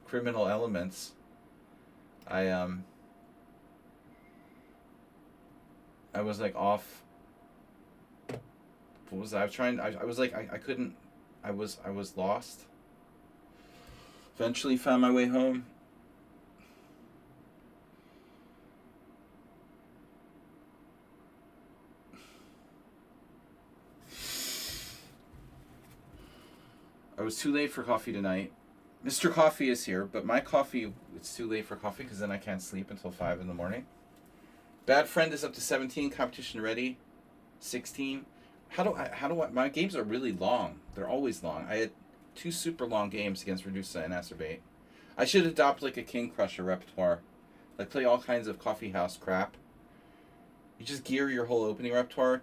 criminal elements, I was, like, off. What was that? I was trying. I was like, I couldn't. I was lost. Eventually, found my way home. I was too late for coffee tonight. Mr. Coffee is here, but my coffee, it's too late for coffee because then I can't sleep until 5 in the morning. Bad Friend is up to 17, competition ready, 16. How do I, my games are really long. They're always long. I had 2 super long games against Redusa and Acerbate. I should adopt like a King Crusher repertoire. Like play all kinds of coffee house crap. You just gear your whole opening repertoire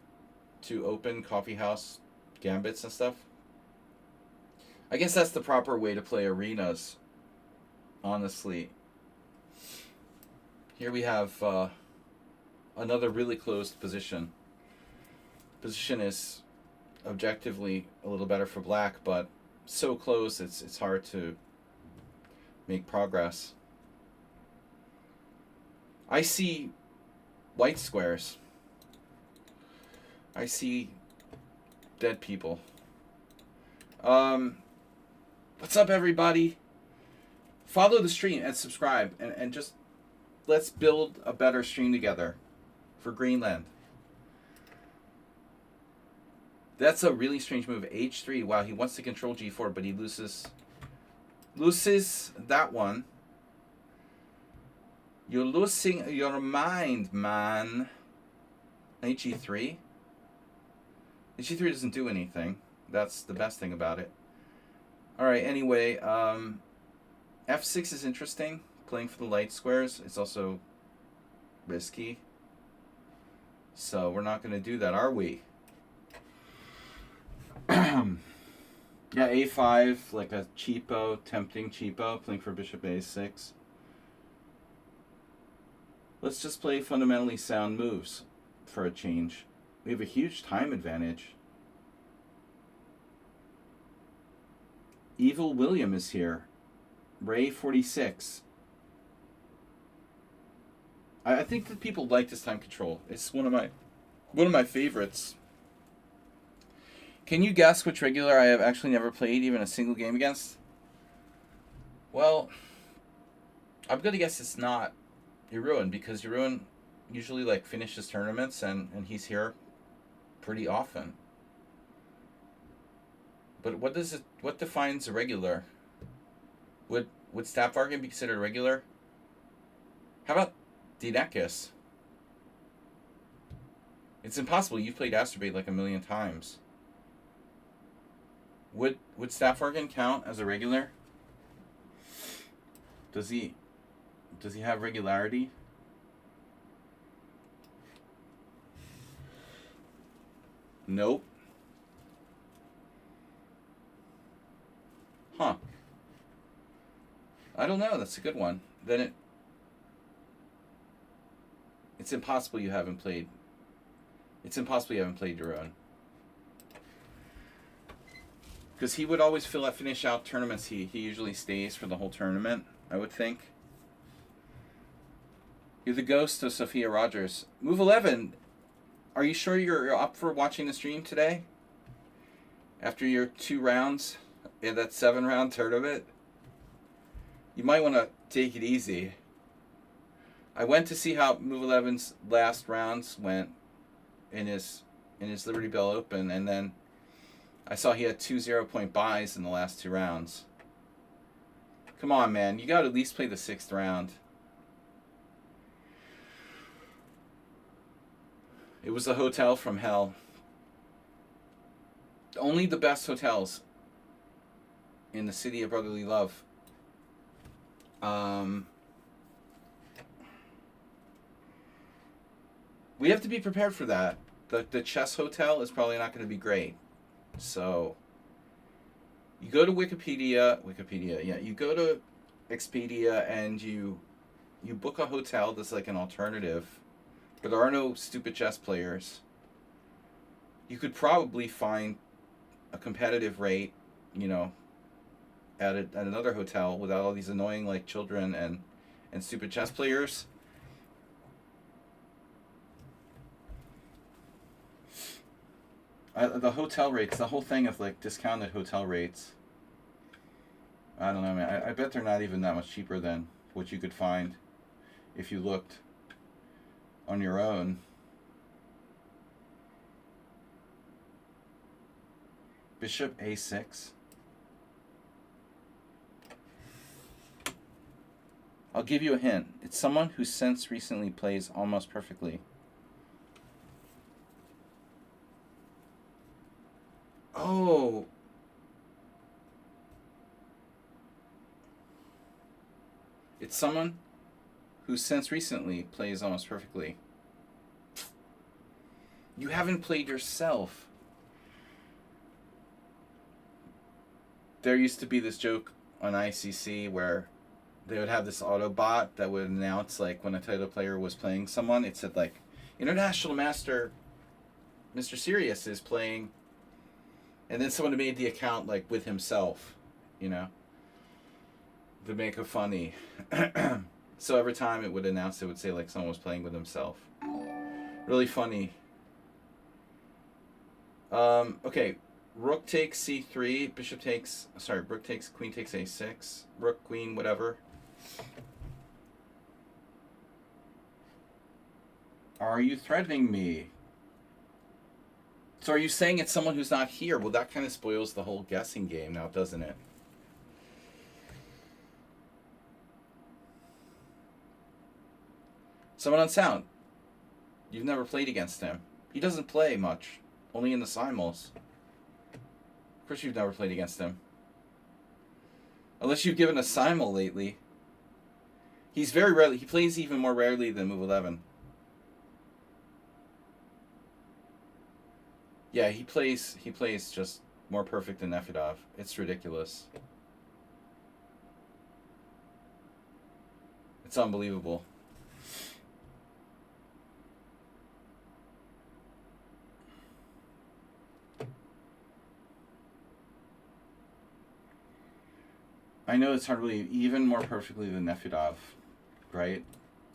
to open coffee house gambits and stuff. I guess that's the proper way to play arenas, honestly. Here we have another really closed position. Position is objectively a little better for black, but so close it's hard to make progress. I see white squares. I see dead people. What's up, everybody? Follow the stream and subscribe, and just let's build a better stream together for Greenland. That's a really strange move. H3. Wow, he wants to control G4, but he loses that one. You're losing your mind, man. Knight G3. Knight G3 doesn't do anything. That's the best thing about it. Alright, anyway, F6 is interesting. Playing for the light squares. It's also risky. So we're not going to do that, are we? Yeah, A5, like a cheapo, tempting cheapo, playing for bishop A6. Let's just play fundamentally sound moves for a change. We have a huge time advantage. Evil William is here. Ray 46. I think that people like this time control. It's one of my favorites. Can you guess which regular I have actually never played even a single game against? Well, I'm gonna guess it's not Jeroen, because Jeroen usually like finishes tournaments and he's here pretty often. But what defines a regular? Would Staffvargan be considered a regular? How about Dinekis? It's impossible. You've played Acerbate like a million times. Would Staffvargan count as a regular? Does he have regularity? Nope. Huh. I don't know. That's a good one. Then It's impossible you haven't played. It's impossible you haven't played your own. Because he would always finish out tournaments. He usually stays for the whole tournament, I would think. You're the ghost of Sophia Rogers. Move 11. Are you sure you're up for watching the stream today? After your 2 rounds in that 7-round tournament? You might want to take it easy. I went to see how Move 11's last rounds went in his Liberty Bell Open, and then I saw he had 2 0-point buys in the last 2 rounds. Come on, man. You got to at least play the 6th round. It was a hotel from hell. Only the best hotels in the city of brotherly love. We have to be prepared for that. The chess hotel is probably not going to be great. So, you go to Wikipedia, yeah. You go to Expedia and you book a hotel that's like an alternative. But there are no stupid chess players. You could probably find a competitive rate, you know, at another hotel without all these annoying like children and stupid chess players. The hotel rates, the whole thing of like discounted hotel rates. I don't know, man. I bet they're not even that much cheaper than what you could find if you looked on your own. Bishop A6. I'll give you a hint. It's someone who since recently plays almost perfectly. Oh. It's someone who since recently plays almost perfectly. You haven't played yourself. There used to be this joke on ICC where they would have this Autobot that would announce, like, when a title player was playing someone, it said, like, International Master Mr. Sirius is playing, and then someone made the account, like, with himself, you know, to make it funny. So every time it would announce, it would say, like, someone was playing with himself. Really funny. Okay. Rook takes c3, rook takes, queen takes a6, rook, queen, whatever. Are you threatening me? So are you saying it's someone who's not here? Well, that kind of spoils the whole guessing game now, doesn't it? Someone on sound. You've never played against him. He doesn't play much, only in the simuls. Of course you've never played against him. Unless you've given a simul lately. He's very rarely, he plays even more rarely than Move 11. Yeah, he plays just more perfect than Nefedov. It's ridiculous. It's unbelievable. I know it's hard to believe, even more perfectly than Nefedov, right?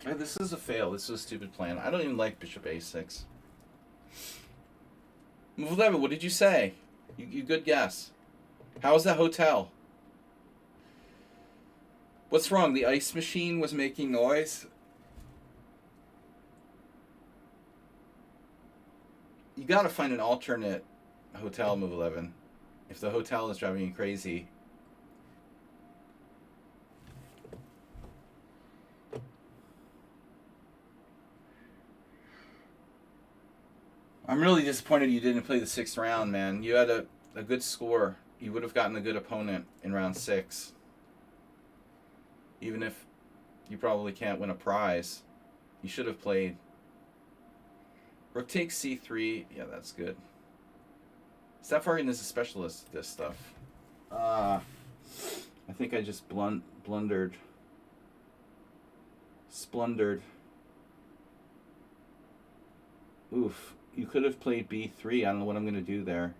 This is a fail. This is a stupid plan. I don't even like Bishop A6. Move 11, what did you say? You good guess. How was that hotel? What's wrong? The ice machine was making noise? You gotta find an alternate hotel, Move 11. If the hotel is driving you crazy. I'm really disappointed you didn't play the 6th round, man. You had a good score. You would have gotten a good opponent in round 6. Even if you probably can't win a prize. You should have played. Rook takes c3. Yeah, that's good. Safarian is a specialist at this stuff. I think I just splundered. Oof. You could have played b3. I don't know what I'm going to do there.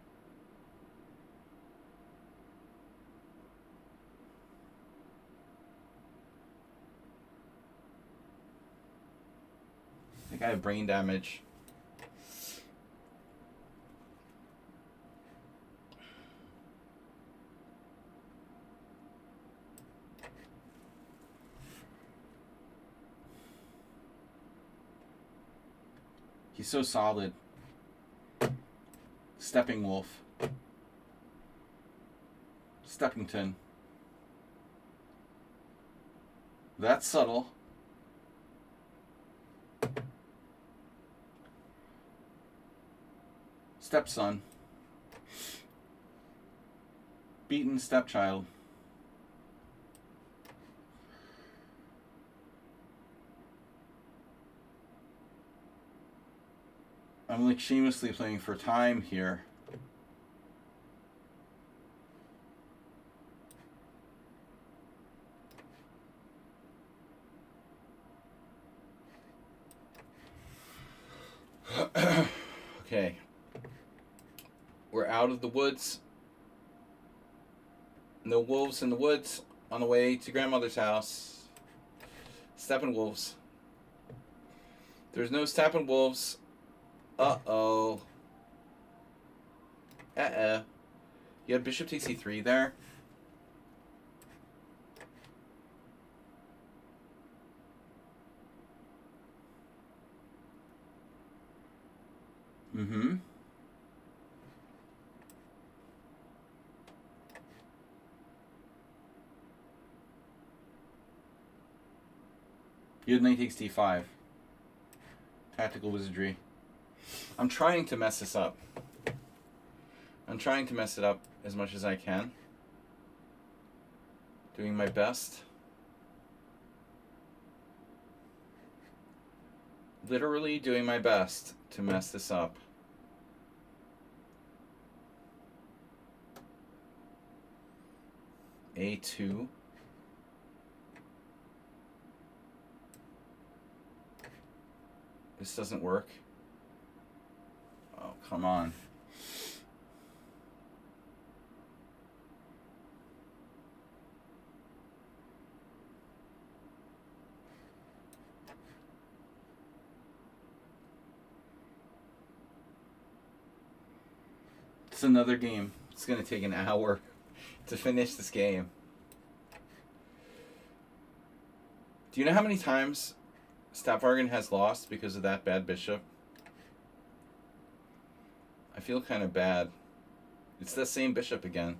I think I have brain damage. He's so solid. Stepping Wolf. Steppington. That's subtle. Stepson. Beaten stepchild. I'm like shamelessly playing for time here. Okay. We're out of the woods. No wolves in the woods. On the way to grandmother's house. Stepping wolves. There's no stepping wolves. Uh-oh. Uh-oh. You had bishop takes e3 there. Mm-hmm. You had knight takes d5. Tactical wizardry. I'm trying to mess this up. I'm trying to mess it up as much as I can. Doing my best. Literally doing my best to mess this up. A2. This doesn't work. Oh, come on. It's another game. It's going to take an hour to finish this game. Do you know how many times Stapvargan has lost because of that bad bishop? I feel kind of bad. It's the same bishop again.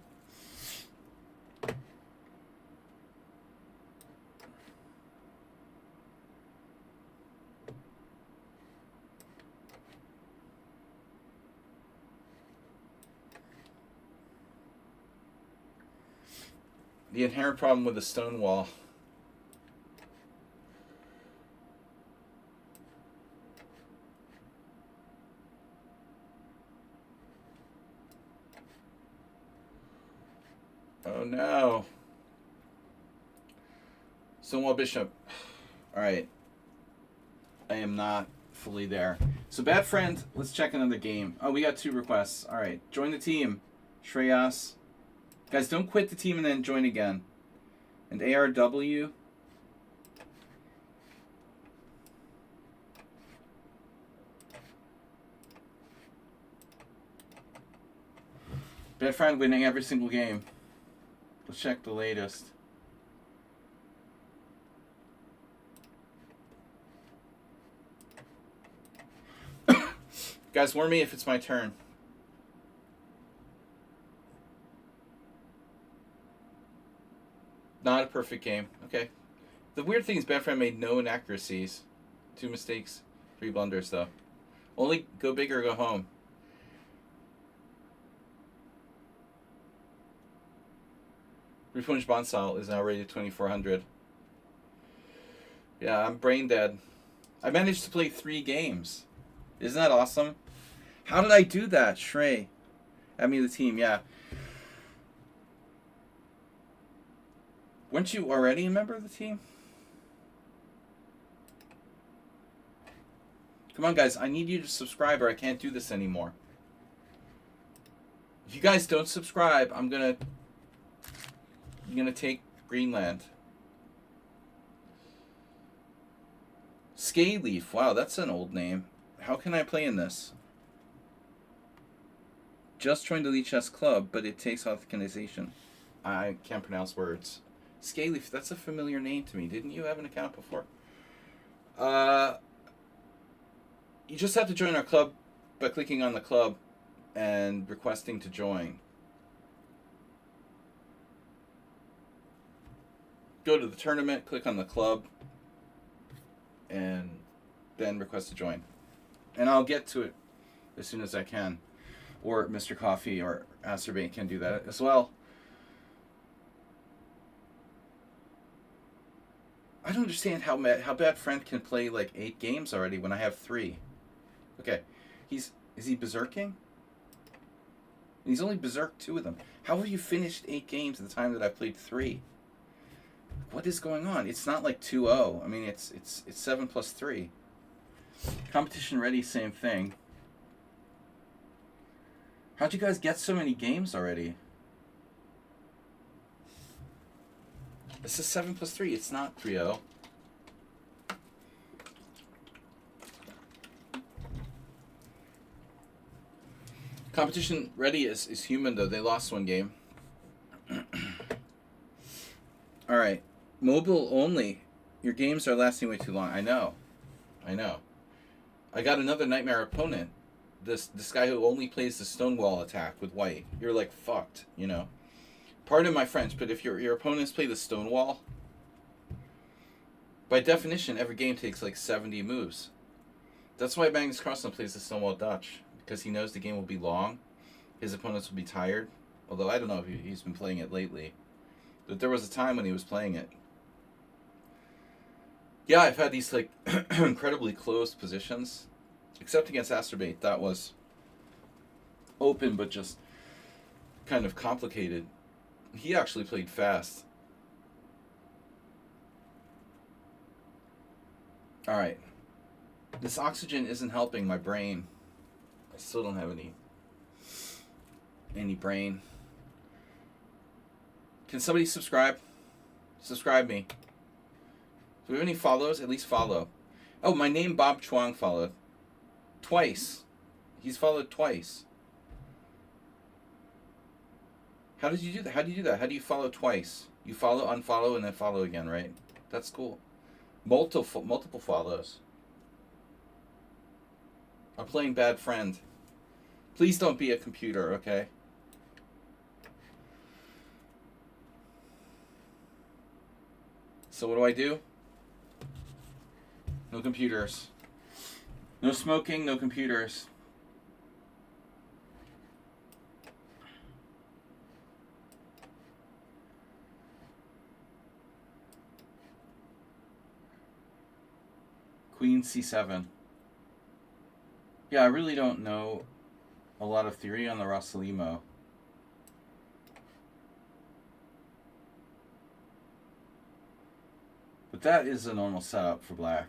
The inherent problem with the stone wall. Oh no. Stonewall bishop. Alright. I am not fully there. So bad friend, let's check another game. Oh, we got 2 requests. Alright. Join the team. Shreyas. Guys, don't quit the team and then join again. And ARW. Bad friend winning every single game. Let's check the latest. Guys, warn me if it's my turn. Not a perfect game. Okay. The weird thing is bad friend made no inaccuracies. 2 mistakes, 3 blunders though. Only go big or go home. Repunch Bonsal is now rated 2400. Yeah, I'm brain dead. I managed to play 3 games. Isn't that awesome? How did I do that, Shrey? I mean the team, yeah. Weren't you already a member of the team? Come on, guys. I need you to subscribe or I can't do this anymore. If you guys don't subscribe, I'm gonna take Greenland. Scalyleaf. Wow, that's an old name. How can I play in this? Just joined the Elite Chess Club, but it takes authentication. I can't pronounce words. Scalyleaf, that's a familiar name to me. Didn't you have an account before? You just have to join our club by clicking on the club and requesting to join. Go to the tournament, click on the club, and then request to join. And I'll get to it as soon as I can. Or Mr. Coffee or Asterbait can do that as well. I don't understand how bad Friend can play like 8 games already when I have 3. Okay, is he berserking? He's only berserked 2 of them. How have you finished 8 games at the time that I played 3? What is going on? It's not like 2-0. I mean, it's 7 plus 3. Competition ready, same thing. How'd you guys get so many games already? This is 7 plus 3. It's not 3-0. Competition ready is human, though. They lost 1 game. Alright. Mobile only. Your games are lasting way too long. I know. I got another nightmare opponent. This guy who only plays the Stonewall attack with white. You're like fucked, you know. Pardon my French, but if your opponents play the Stonewall, by definition, every game takes like 70 moves. That's why Magnus Carlsen plays the Stonewall Dutch, because he knows the game will be long. His opponents will be tired. Although I don't know if he's been playing it lately. But there was a time when he was playing it. Yeah, I've had these like incredibly closed positions. Except against Asterbait. That was open but just kind of complicated. He actually played fast. Alright. This oxygen isn't helping my brain. I still don't have any brain. Can somebody subscribe? Subscribe me. Do we have any follows? At least follow. Oh, my name Bob Chuang followed. Twice. He's followed twice. How did you do that? How do you do that? How do you follow twice? You follow, unfollow, and then follow again, right? That's cool. Multiple follows. I'm playing bad friend. Please don't be a computer, okay? So what do? No computers. No smoking, no computers. Queen c7. Yeah, I really don't know a lot of theory on the Rossalimo. But that is a normal setup for black.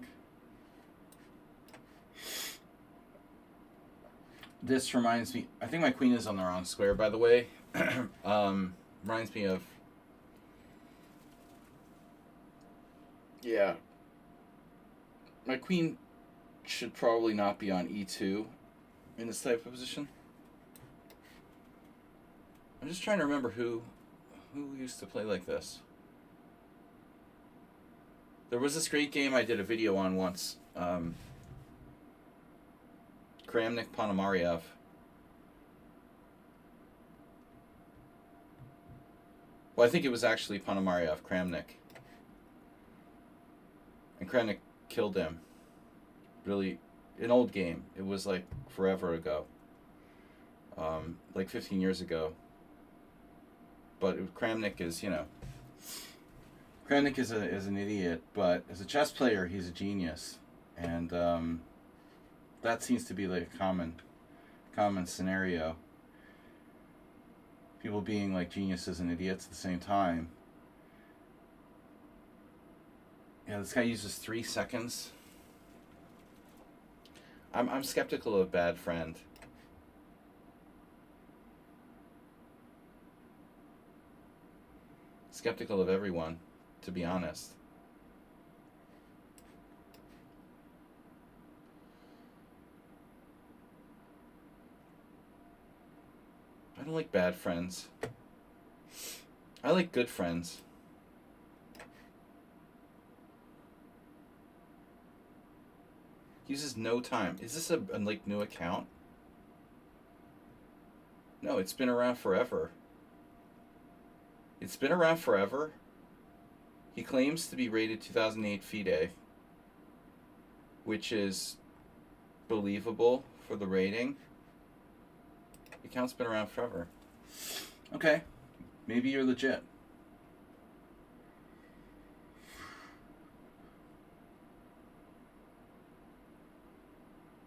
This reminds me, I think my queen is on the wrong square, by the way. Reminds me of, yeah, my queen should probably not be on e2 in this type of position. I'm just trying to remember who used to play like this. There was this great game I did a video on once. Kramnik Ponomarev. Well, I think it was actually Ponomarev, Kramnik. And Kramnik killed him. Really, an old game. It was like forever ago. Like 15 years ago. But Kramnik is, you know... Kramnik is an idiot, but as a chess player, he's a genius. And that seems to be like a common scenario. People being like geniuses and idiots at the same time. Yeah, this guy uses 3 seconds. I'm skeptical of bad friend. Skeptical of everyone, to be honest. I don't like bad friends. I like good friends. Uses no time. Is this a like new account? No, it's been around forever. It's been around forever. He claims to be rated 2008 FIDE, which is believable for the rating. The account's been around forever. Okay, maybe you're legit.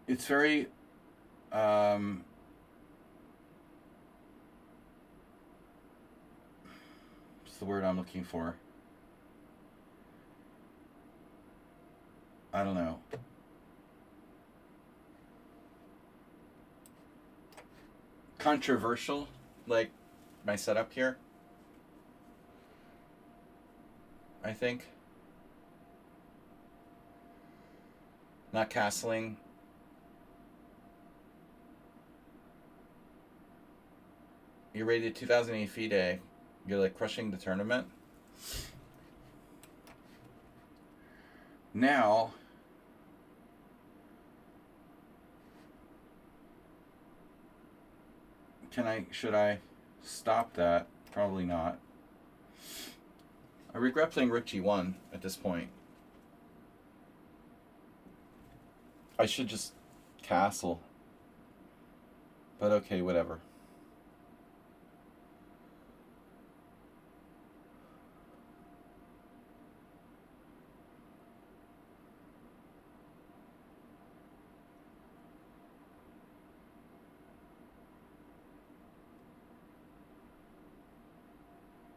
It's very what's the word I'm looking for? I don't know. Controversial, like my setup here. I think. Not castling. You're rated 2008 FIDE. You're like crushing the tournament. Now, should I stop that? Probably not. I regret playing Rook G1 at this point. I should just castle. But okay, whatever.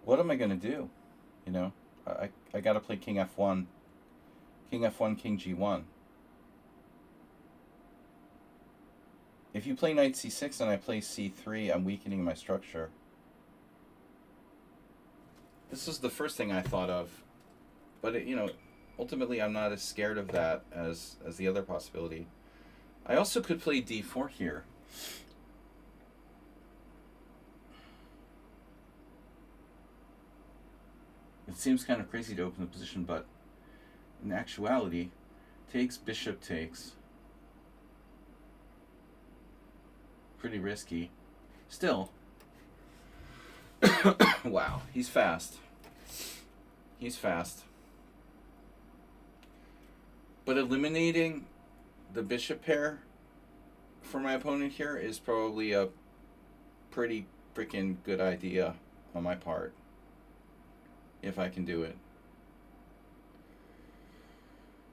What am I going to do? You know, I got to play King F1. King F1, King G1. If you play Knight C6 and I play C3, I'm weakening my structure. This was the first thing I thought of. But, it, you know, ultimately I'm not as scared of that as the other possibility. I also could play D4 here. It seems kind of crazy to open the position, but in actuality, takes, bishop takes. Pretty risky. Still. Wow, he's fast. He's fast. But eliminating the bishop pair for my opponent here is probably a pretty freaking good idea on my part. If I can do it.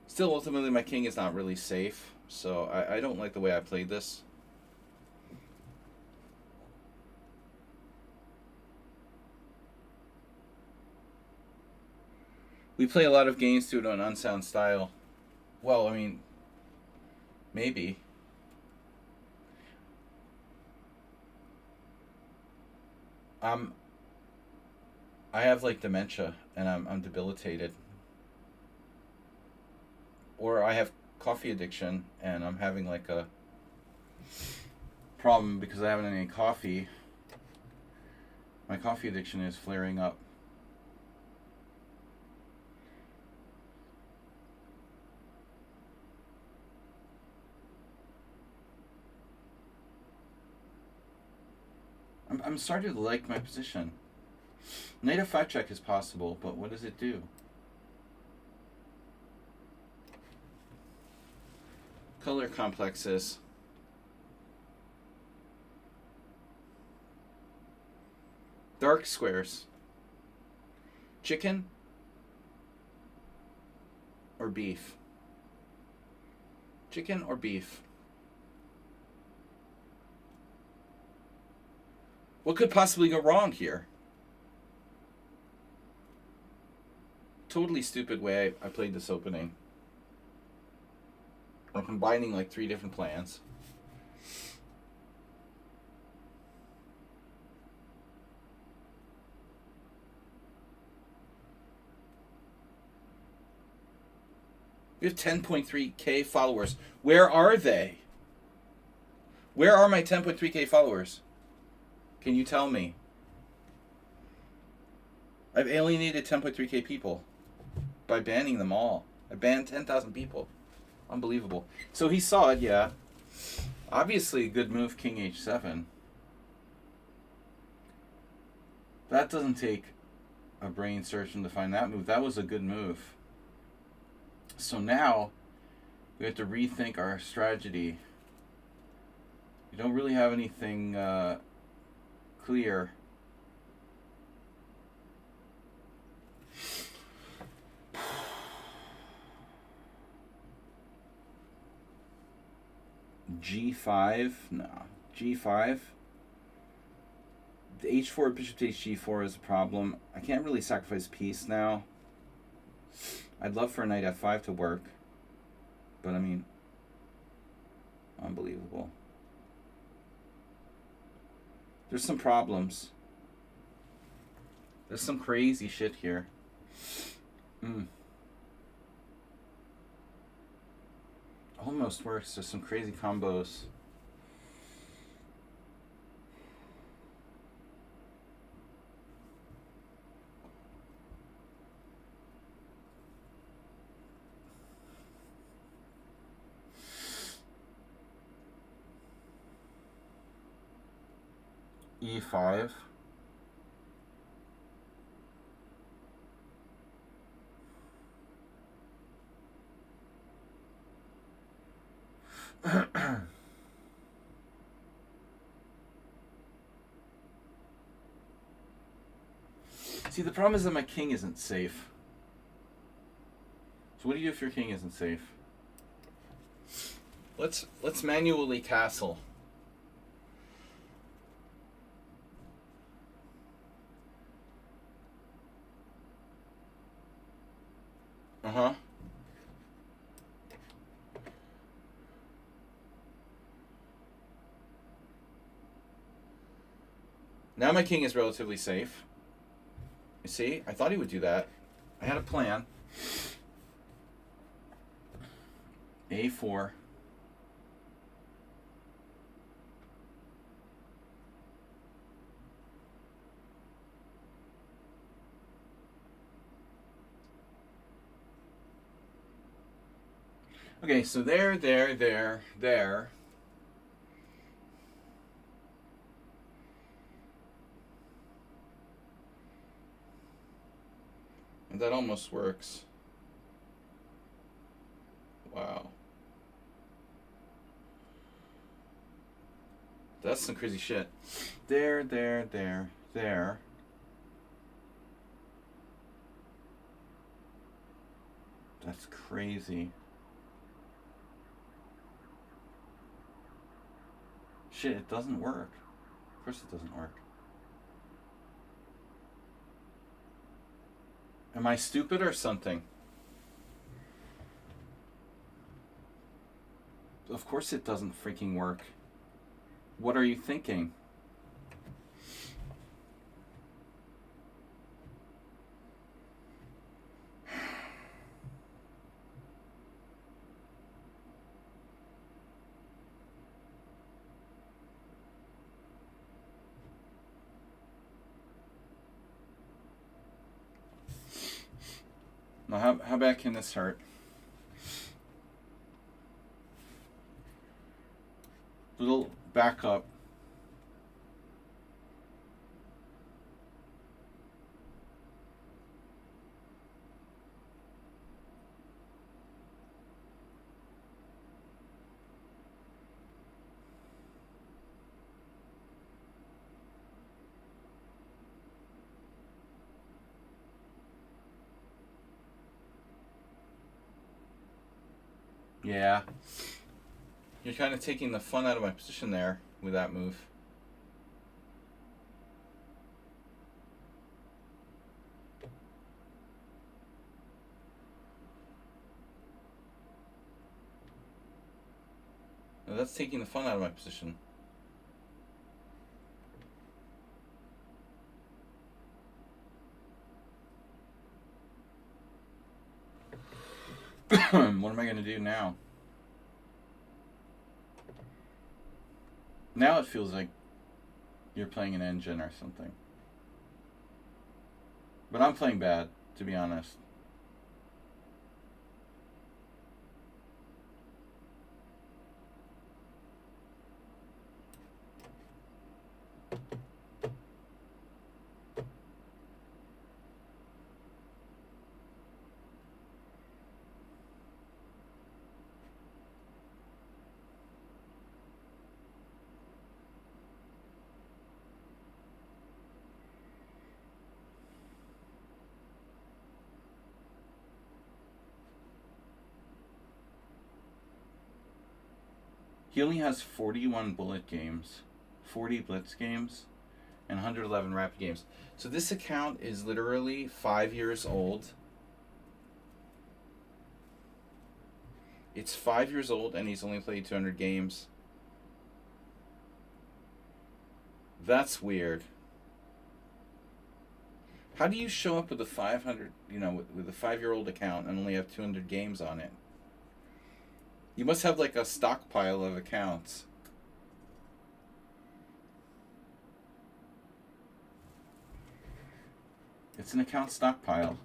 Still, ultimately, my king is not really safe, so I don't like the way I played this. We play a lot of games due to an unsound style. Well, I mean, maybe. I have like dementia and I'm debilitated. Or I have coffee addiction and I'm having like a problem because I haven't had any coffee. My coffee addiction is flaring up. I'm starting to like my position. Knight f5 check is possible, but what does it do? Color complexes. Dark squares. Chicken or beef? Chicken or beef? What could possibly go wrong here? Totally stupid way I played this opening. I'm combining like 3 different plans. We have 10.3K followers. Where are they? Where are my 10.3K followers? Can you tell me? I've alienated 10.3K people by banning them all. I banned 10,000 people. Unbelievable. So he saw it, yeah. Obviously a good move, King H7. That doesn't take a brain surgeon to find that move. That was a good move. So now we have to rethink our strategy. We don't really have anything clear. G5? No. G5? The H4, bishop takes G4 is a problem. I can't really sacrifice piece now. I'd love for knight F5 to work. But I mean, unbelievable. There's some problems. There's some crazy shit here. Almost works. There's some crazy combos. E5. See, the problem is that my king isn't safe. So what do you do if your king isn't safe? Let's manually castle. Uh-huh. Now my king is relatively safe. You see? I thought he would do that. I had a plan. A4. Okay, so there. And that almost works. Wow. That's some crazy shit. There. That's crazy. Shit, it doesn't work. Of course it doesn't work. Am I stupid or something? Of course it doesn't freaking work. What are you thinking? Now, how bad can this hurt? Little backup. Yeah. You're kind of taking the fun out of my position there with that move. Now that's taking the fun out of my position. What am I going to do now? Now it feels like you're playing an engine or something. But I'm playing bad, to be honest. He only has 41 bullet games, 40 blitz games, and 111 rapid games. So this account is literally 5 years old. It's 5 years old and he's only played 200 games. That's weird. How do you show up with a 500, with a 5-year-old account and only have 200 games on it? You must have like a stockpile of accounts. It's an account stockpile.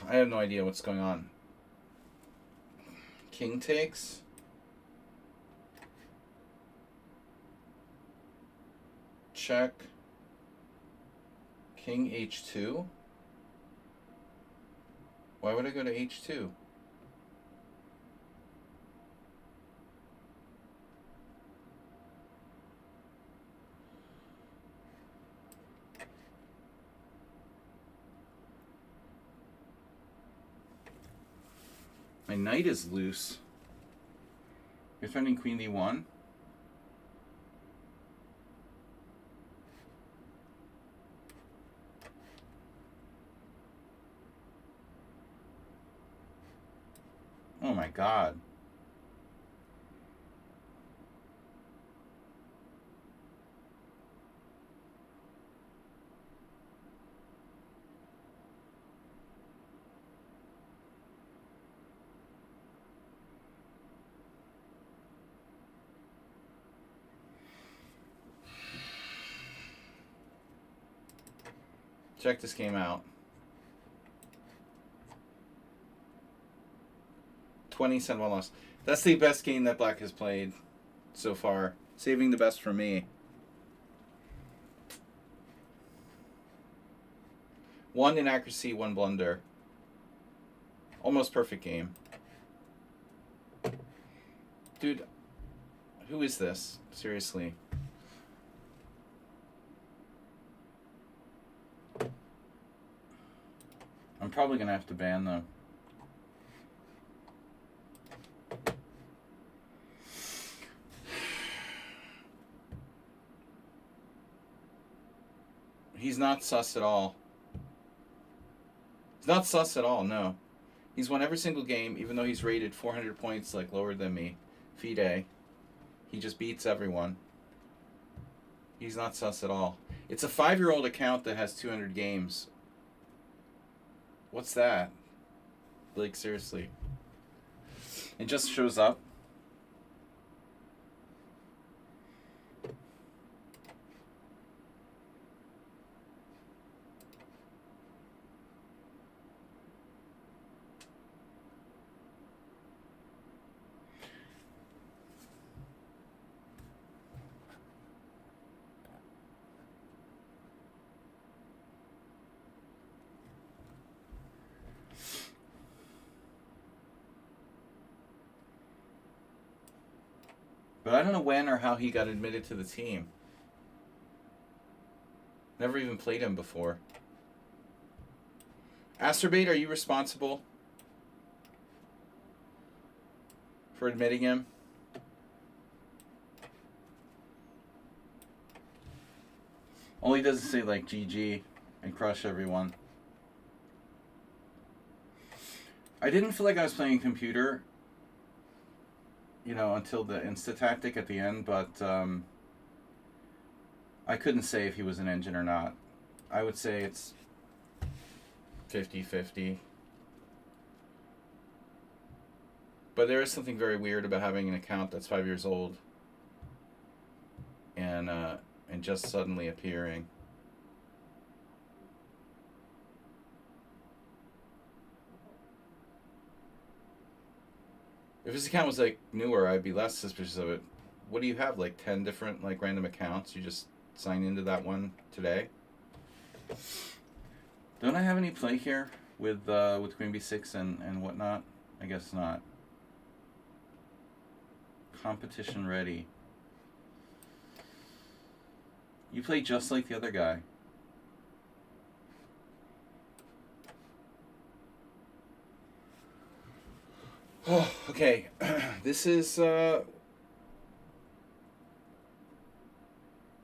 I have no idea what's going on. King takes. Check. King h2. Why would I go to h2? My knight is loose. You're threatening queen d1. Oh my god. Check this game out. 20-1 loss. That's the best game that Black has played so far. Saving the best for me. 1 inaccuracy, 1 blunder. Almost perfect game. Dude, who is this? Seriously. I'm probably going to have to ban them. He's not sus at all. He's not sus at all, no. He's won every single game, even though he's rated 400 points, like, lower than me. FIDE. He just beats everyone. He's not sus at all. It's a 5-year-old account that has 200 games. What's that? Like, seriously. It just shows up. But I don't know when or how he got admitted to the team. Never even played him before. Asterbate, are you responsible for admitting him? Only doesn't say like GG and crush everyone. I didn't feel like I was playing a computer, until the insta tactic at the end, but I couldn't say if he was an engine or not. I would say it's 50-50. But there is something very weird about having an account that's 5 years old and just suddenly appearing. If his account was like newer, I'd be less suspicious of it. What do you have? Like 10 different like random accounts? You just sign into that one today? Don't I have any play here with Queen B6 and whatnot? I guess not. Competition ready. You play just like the other guy. Oh, okay. This is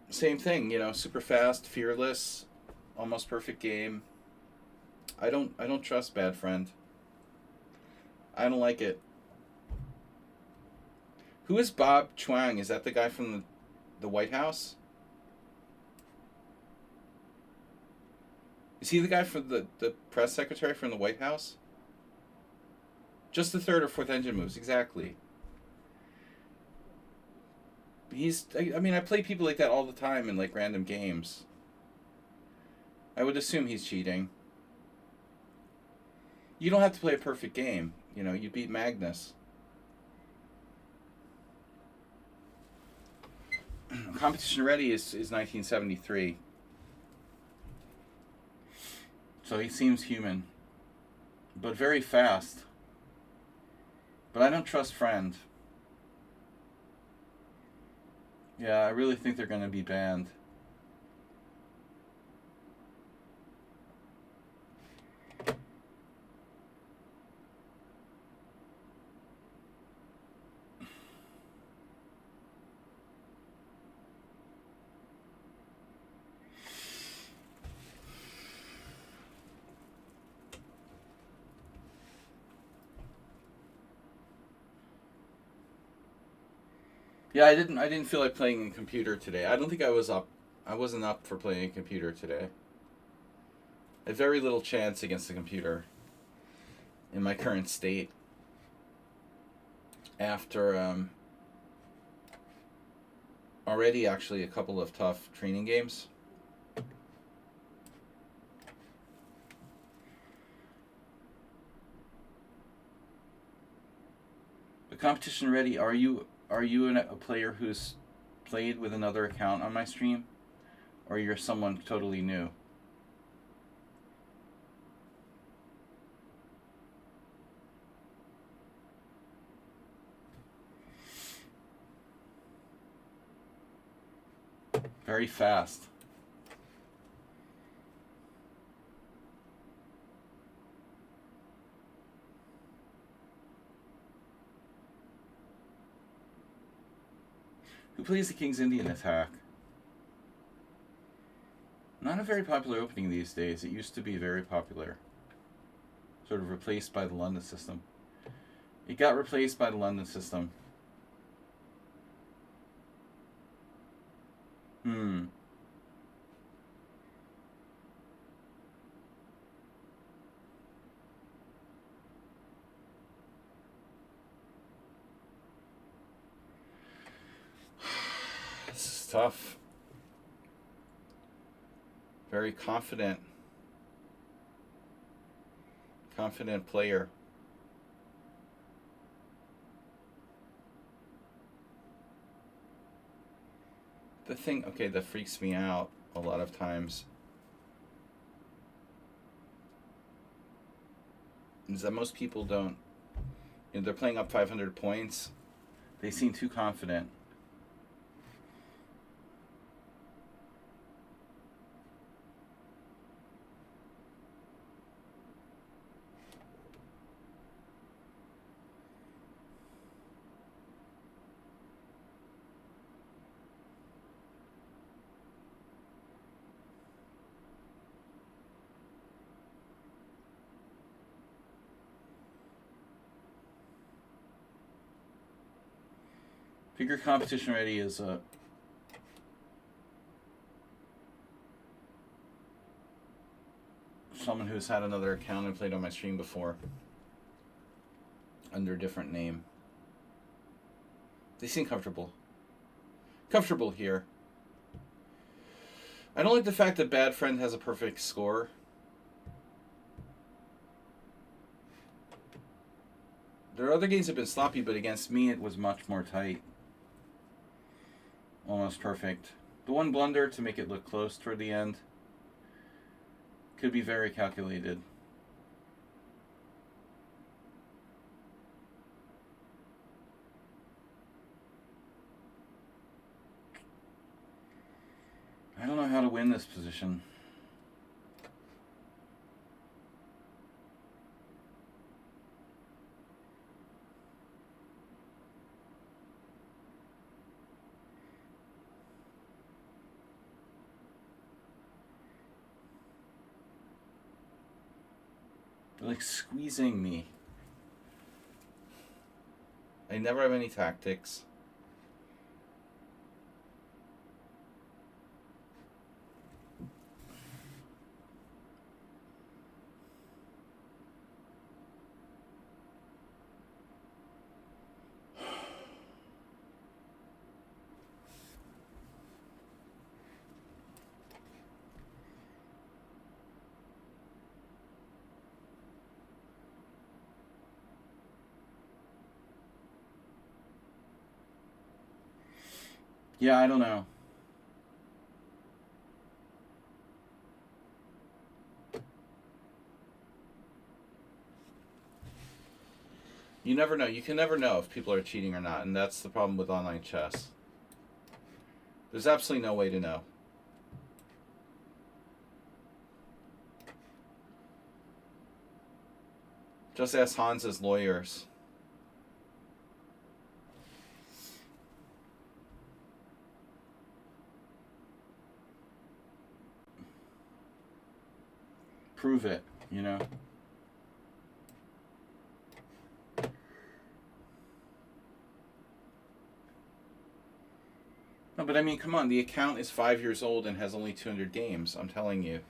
same thing, super fast, fearless, almost perfect game. I don't trust Bad Friend. I don't like it. Who is Bob Chuang? Is that the guy from the White House? Is he the guy from the press secretary from the White House? Just the third or fourth engine moves, exactly. I play people like that all the time in like random games. I would assume he's cheating. You don't have to play a perfect game. You beat Magnus. Competition ready is 1973. So he seems human. But very fast. But I don't trust Friend. Yeah, I really think they're going to be banned. Yeah, I didn't feel like playing a computer today. I don't think I was up. I wasn't up for playing a computer today. I had very little chance against the computer in my current state. After already actually a couple of tough training games. The competition ready, are you a player who's played with another account on my stream? Or you're someone totally new? Very fast. Who plays the King's Indian attack? Not a very popular opening these days. It used to be very popular. Sort of replaced by the London system. It got replaced by the London system. This is tough. Very confident player. The thing, okay, that freaks me out a lot of times is that most people don't, they're playing up 500 points. They seem too confident. Figure competition ready is someone who's had another account and played on my stream before under a different name. They seem comfortable. Comfortable here. I don't like the fact that Bad Friend has a perfect score. Their other games have been sloppy, but against me it was much more tight. Almost perfect. The one blunder to make it look close toward the end could be very calculated. I don't know how to win this position. They're like squeezing me. I never have any tactics. Yeah, I don't know. You never know. You can never know if people are cheating or not, and that's the problem with online chess. There's absolutely no way to know. Just ask Hans's lawyers. Prove it, you know? No, but I mean, come on. The account is 5 years old and has only 200 games. I'm telling you.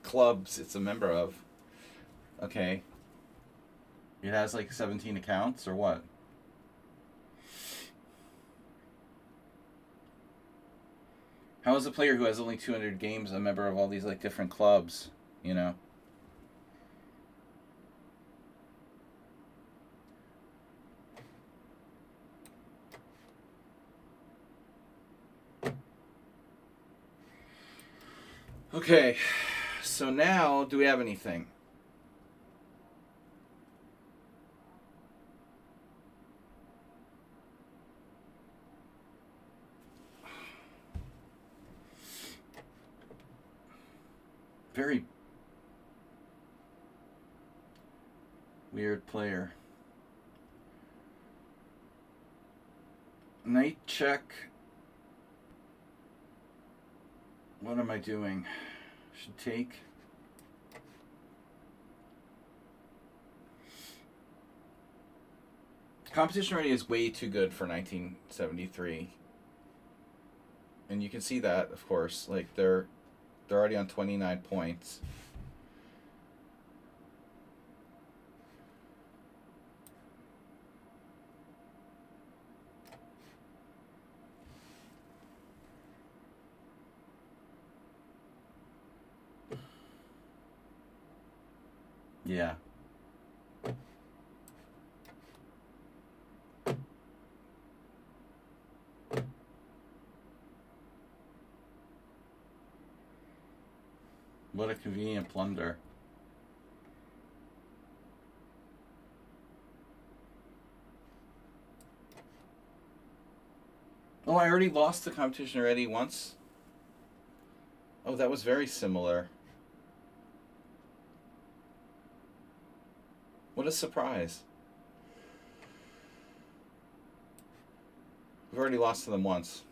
Clubs it's a member of. Okay. It has like 17 accounts or what? How is a player who has only 200 games a member of all these like different clubs, you know? Okay, so now, do we have anything? Very weird player. Knight check. What am I doing? Should take. Competition ready is way too good for 1973. And you can see that, of course. Like they're already on 29 points. Yeah. What a convenient plunder. Oh, I already lost the competition already once. Oh, that was very similar. What a surprise. We've already lost to them once.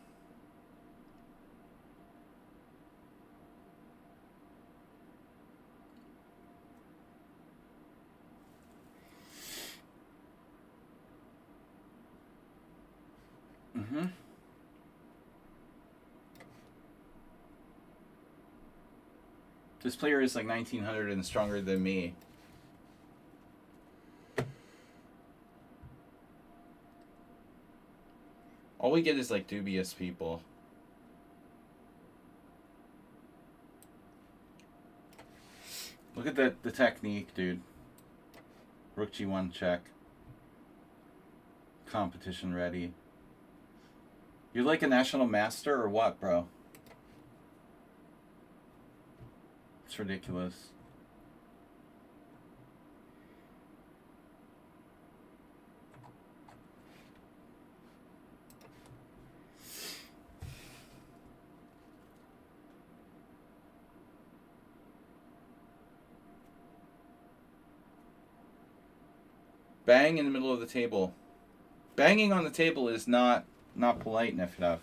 Mm-hmm. This player is like 1900 and stronger than me. All we get is like dubious people. Look at the technique, dude. Rook G1 check. Competition ready. You're like a national master or what, bro? It's ridiculous. Bang in the middle of the table. Banging on the table is not polite, Nefidov.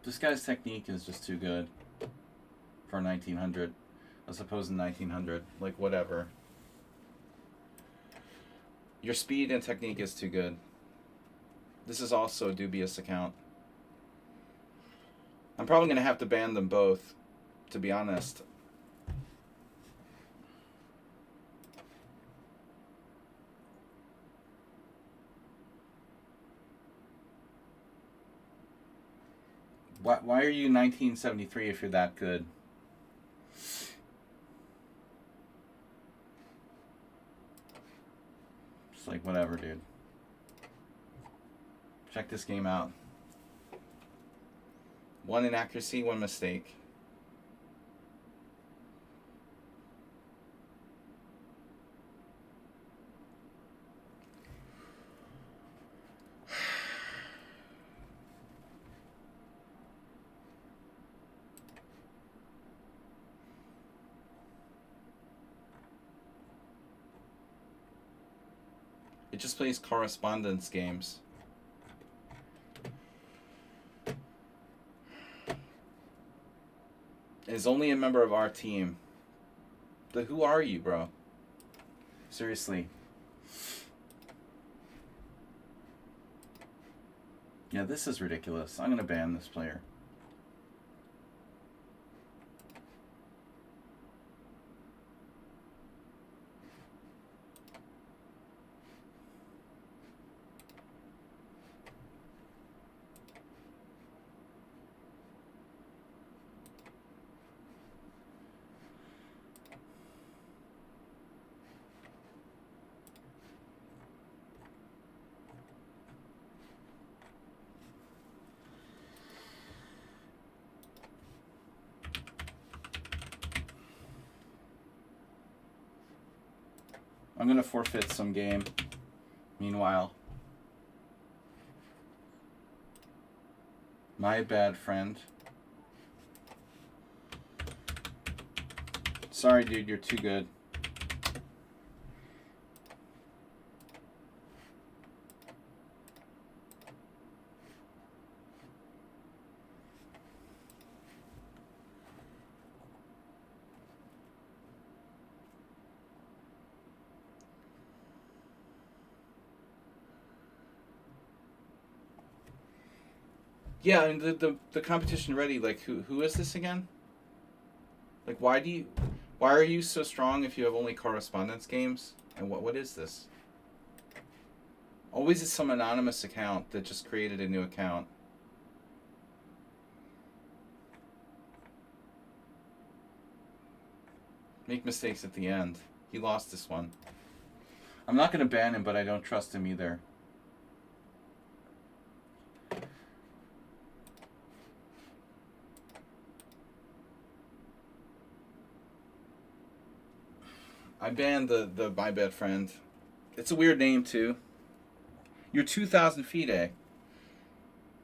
This guy's technique is just too good for 1900, as opposed to 1900. Like, whatever. Your speed and technique is too good. This is also a dubious account. I'm probably going to have to ban them both, to be honest. Why are you 1973 if you're that good? It's like, whatever, dude. Check this game out. 1 inaccuracy, 1 mistake. It just plays correspondence games. Is only a member of our team. Who are you, bro? Seriously. Yeah, this is ridiculous. I'm gonna ban this player. I'm gonna forfeit some game. Meanwhile, my bad, friend. Sorry, dude, you're too good. Yeah, I mean, the competition ready, like, who is this again? Like, why are you so strong if you have only correspondence games? And what is this? Always is some anonymous account that just created a new account. Make mistakes at the end. He lost this one. I'm not going to ban him, but I don't trust him either. I banned the my bad friend. It's a weird name too. You're 2,000 FIDE.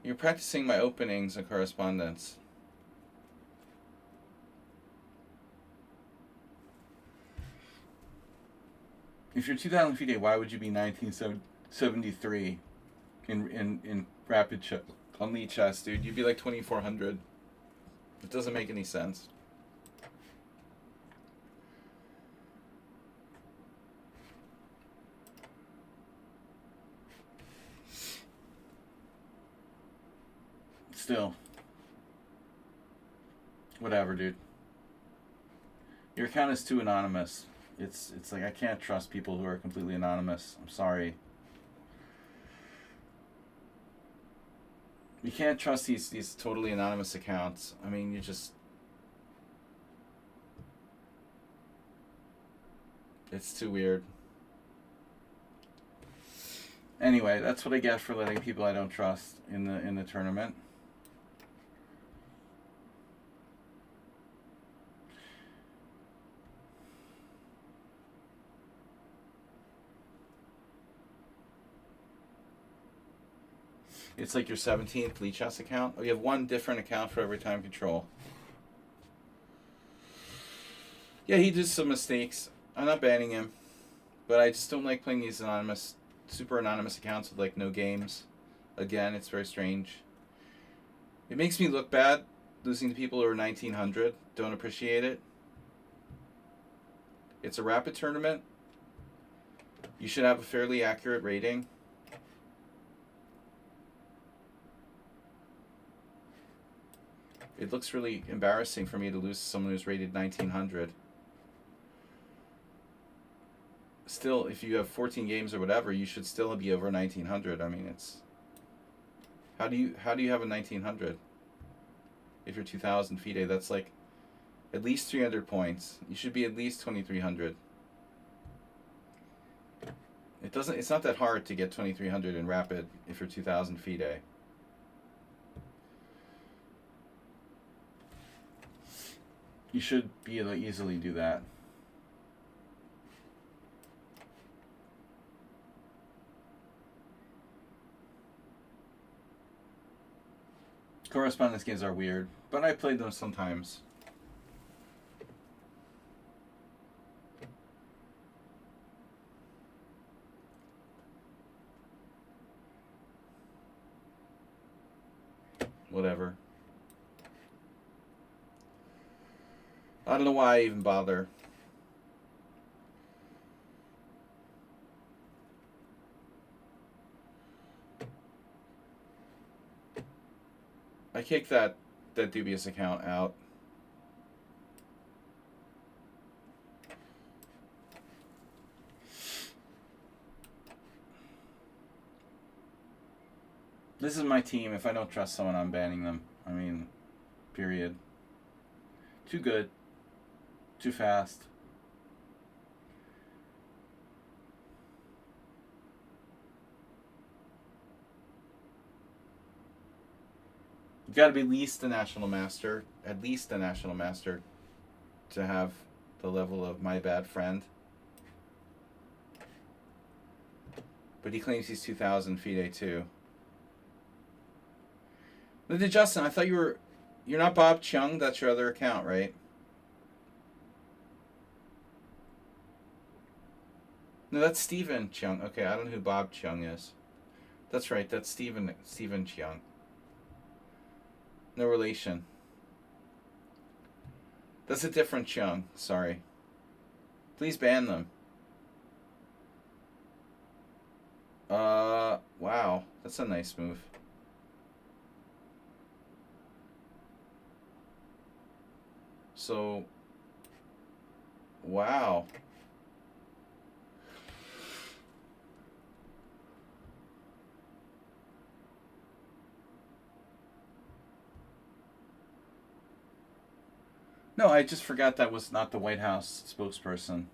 You're practicing my openings and correspondence. If you're 2,000 FIDE, why would you be 1973 in rapid on lead chess, dude? You'd be like 2,400. It doesn't make any sense. Still. Whatever, dude. Your account is too anonymous. It's like I can't trust people who are completely anonymous. I'm sorry. You can't trust these totally anonymous accounts. I mean, you just... It's too weird. Anyway, that's what I get for letting people I don't trust in the tournament. It's like your 17th Leech House account. Oh, you have one different account for every time control. Yeah, he did some mistakes. I'm not banning him. But I just don't like playing these anonymous, super anonymous accounts with like no games. Again, it's very strange. It makes me look bad losing to people who are 1900. Don't appreciate it. It's a rapid tournament. You should have a fairly accurate rating. It looks really embarrassing for me to lose to someone who's rated 1900. Still, if you have 14 games or whatever, you should still be over 1900. I mean, it's... How do you have a 1900? If you're 2000 FIDE, that's like at least 300 points. You should be at least 2300. It's not that hard to get 2300 in rapid if you're 2000 FIDE. You should be able to easily do that. Correspondence games are weird, but I played them sometimes. Whatever. I don't know why I even bother. I kicked that dubious account out. This is my team. If I don't trust someone, I'm banning them. I mean, period. Too good. Too fast. You've got to be at least a national master, to have the level of my bad friend. But he claims he's 2000 FIDE too. Linda Justin, I thought you're not Bob Chung. That's your other account, right? No, that's Stephen Chung. Okay, I don't know who Bob Chung is. That's right, that's Stephen Chung. No relation. That's a different Chung. Sorry. Please ban them. Wow. That's a nice move. So, wow. No, I just forgot that was not the White House spokesperson.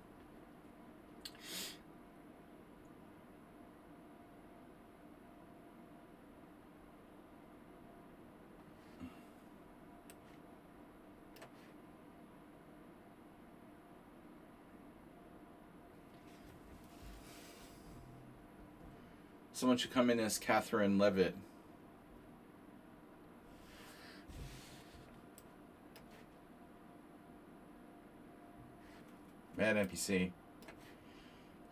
Someone should come in as Catherine Levitt. Bad NPC.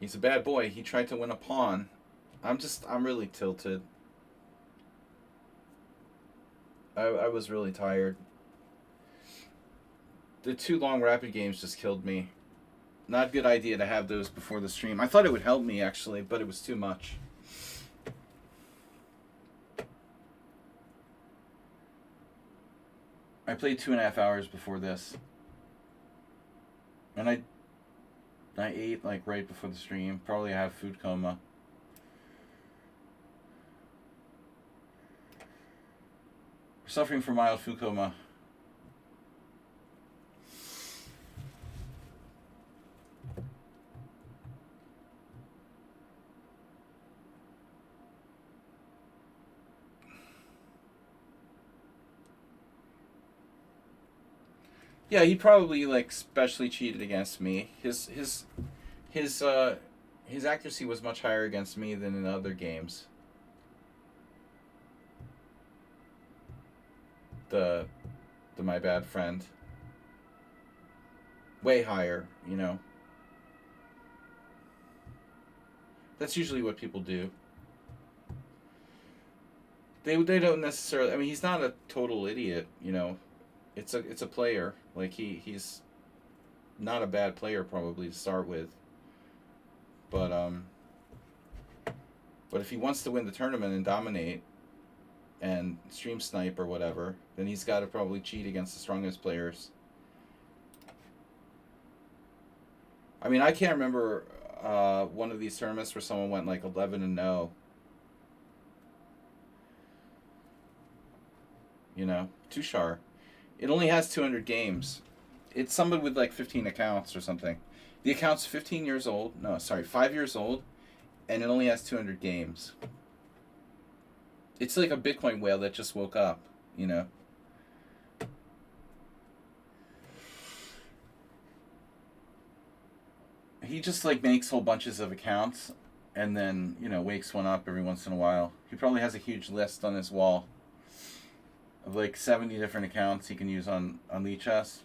He's a bad boy. He tried to win a pawn. I'm really tilted. I was really tired. The 2 long rapid games just killed me. Not a good idea to have those before the stream. I thought it would help me, actually, but it was too much. I played 2.5 hours before this. And I ate like right before the stream. Probably have food coma. Suffering from mild food coma. Yeah, he probably like specially cheated against me. His accuracy was much higher against me than in other games. The my bad friend. Way higher, you know. That's usually what people do. They don't necessarily. I mean, he's not a total idiot, you know. It's a player. Like he's not a bad player probably to start with. But if he wants to win the tournament and dominate and stream snipe or whatever, then he's got to probably cheat against the strongest players. I mean, I can't remember one of these tournaments where someone went like 11-0. You know, Tushar. It only has 200 games. It's somebody with like 15 accounts or something. The account's 15 years old. No, sorry, 5 years old, and it only has 200 games. It's like a Bitcoin whale that just woke up, you know. He just like makes whole bunches of accounts and then, you know, wakes one up every once in a while. He probably has a huge list on his wall of like 70 different accounts he can use on Lichess.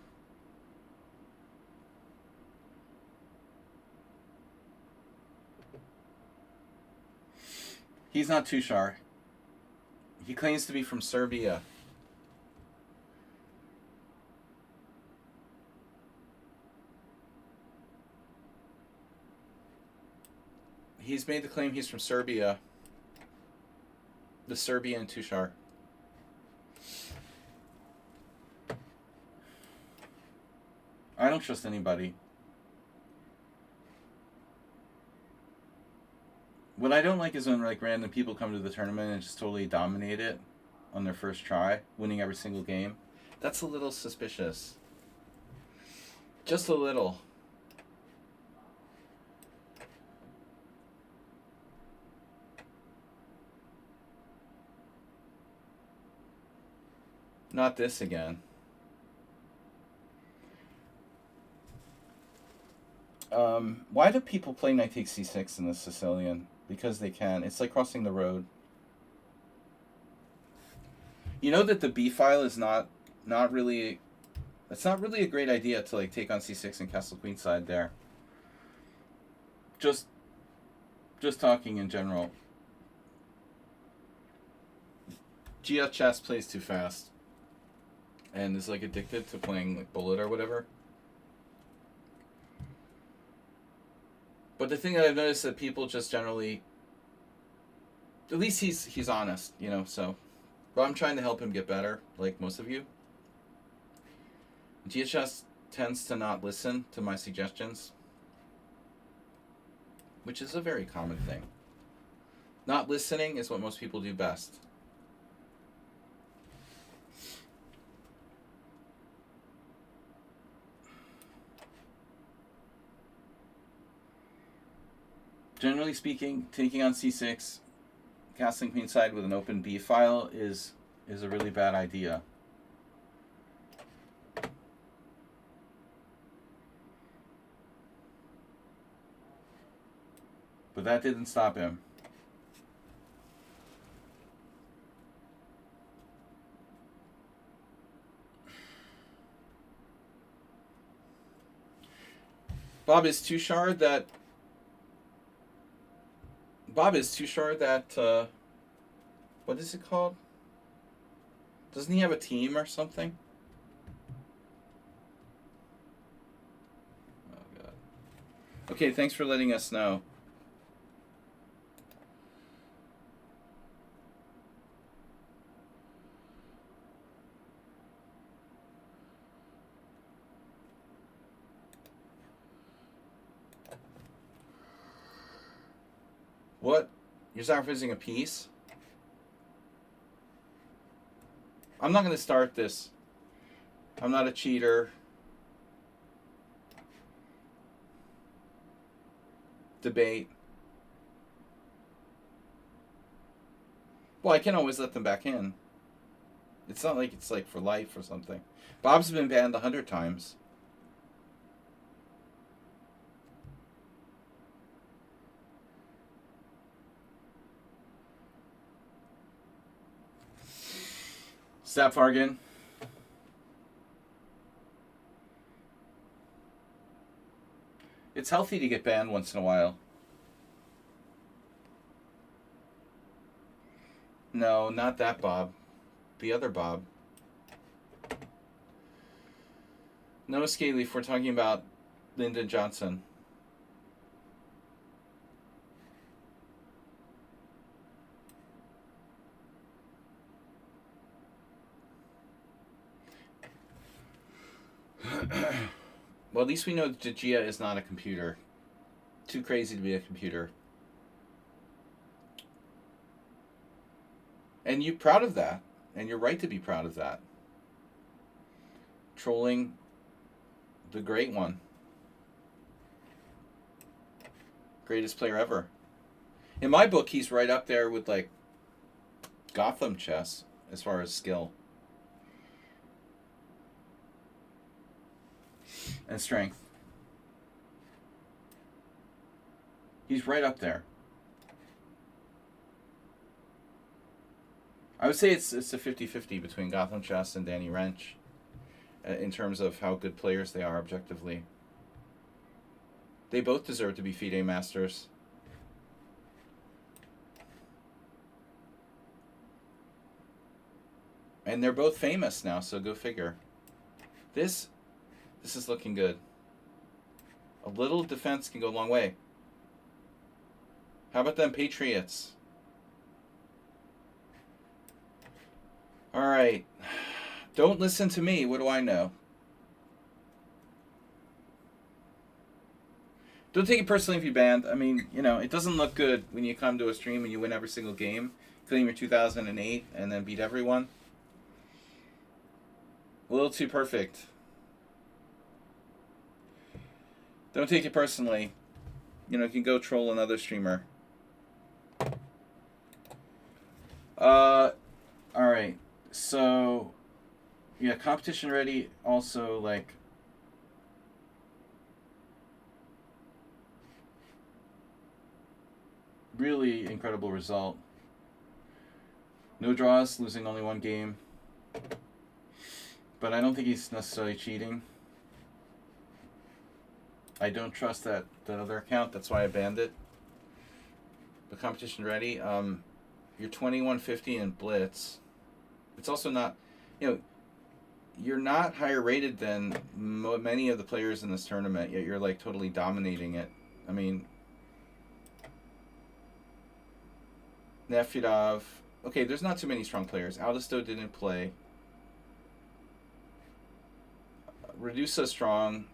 He's not Tushar. He claims to be from Serbia. He's made the claim he's from Serbia. The Serbian Tushar. I don't trust anybody. What I don't like is when like random people come to the tournament and just totally dominate it on their first try, winning every single game. That's a little suspicious. Just a little. Not this again. Why do people play knight takes c6 in the Sicilian? Because they can. It's like crossing the road. You know that the b file is not really. It's not really a great idea to like take on c6 and castle queenside there. Just talking in general. GF chess plays too fast, and is like addicted to playing like bullet or whatever. But the thing that I've noticed that people just generally, at least he's honest, you know, so. But I'm trying to help him get better, like most of you. GHS tends to not listen to my suggestions, which is a very common thing. Not listening is what most people do best. Generally speaking, taking on c6, castling queenside with an open b file is a really bad idea. But that didn't stop him. Bob is Tushar that what is it called? Doesn't he have a team or something? Oh god. Okay, thanks for letting us know. What? You're sacrificing a piece? I'm not going to start this. I'm not a cheater. Debate. Well, I can always let them back in. It's not like it's like for life or something. Bob's been banned 100 times. Stop Fargan. It's healthy to get banned once in a while. No, not that Bob. The other Bob. No, Scaly, if we're talking about Lyndon Johnson. Well, at least we know that Gia is not a computer. Too crazy to be a computer. And you're proud of that. And you're right to be proud of that. Trolling the great one. Greatest player ever. In my book, he's right up there with, like, Gotham chess as far as skill. And strength. He's right up there. I would say it's a 50-50 between Gotham Chess and Danny Wrench in terms of how good players they are objectively. They both deserve to be FIDE masters. And they're both famous now, so go figure. This is looking good. A little defense can go a long way. How about them Patriots? All right. Don't listen to me. What do I know? Don't take it personally if you banned. I mean, you know, it doesn't look good when you come to a stream and you win every single game, claim your 2008, and then beat everyone. A little too perfect. Don't take it personally. You know, you can go troll another streamer. Alright. So, yeah, competition ready. Also, like, really incredible result. No draws, losing only one game. But I don't think he's necessarily cheating. I don't trust that other account. That's why I banned it. The competition ready. You're 2150 in Blitz. It's also not, you know, you're not higher rated than many of the players in this tournament, yet you're like totally dominating it. I mean, Nefedov. Okay, there's not too many strong players. Aldisto didn't play. Redusa strong.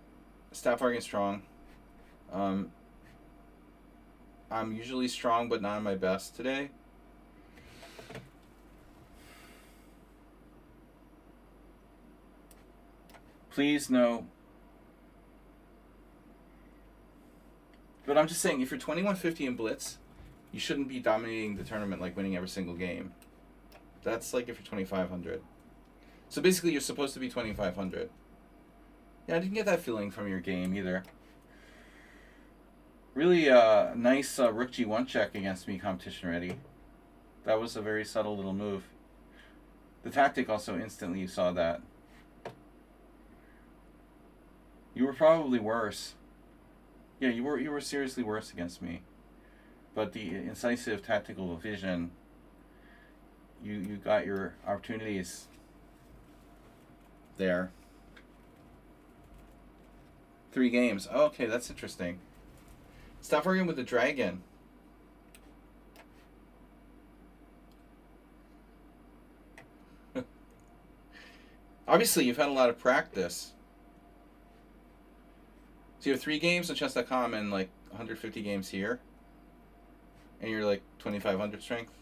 Staffvargan strong. I'm usually strong, but not at my best today. Please, no. But I'm just saying, if you're 2150 in Blitz, you shouldn't be dominating the tournament, like winning every single game. That's like if you're 2500. So basically, you're supposed to be 2500. Yeah, I didn't get that feeling from your game either. Really nice Rook G1 check against me, competition ready. That was a very subtle little move. The tactic also, instantly you saw that. You were probably worse. Yeah, you were seriously worse against me. But the incisive tactical vision, you got your opportunities there. 3 games. Oh, okay, that's interesting. Stop working with the dragon. Obviously, you've had a lot of practice. So you have 3 games on chess.com and like 150 games here. And you're like 2,500 strength.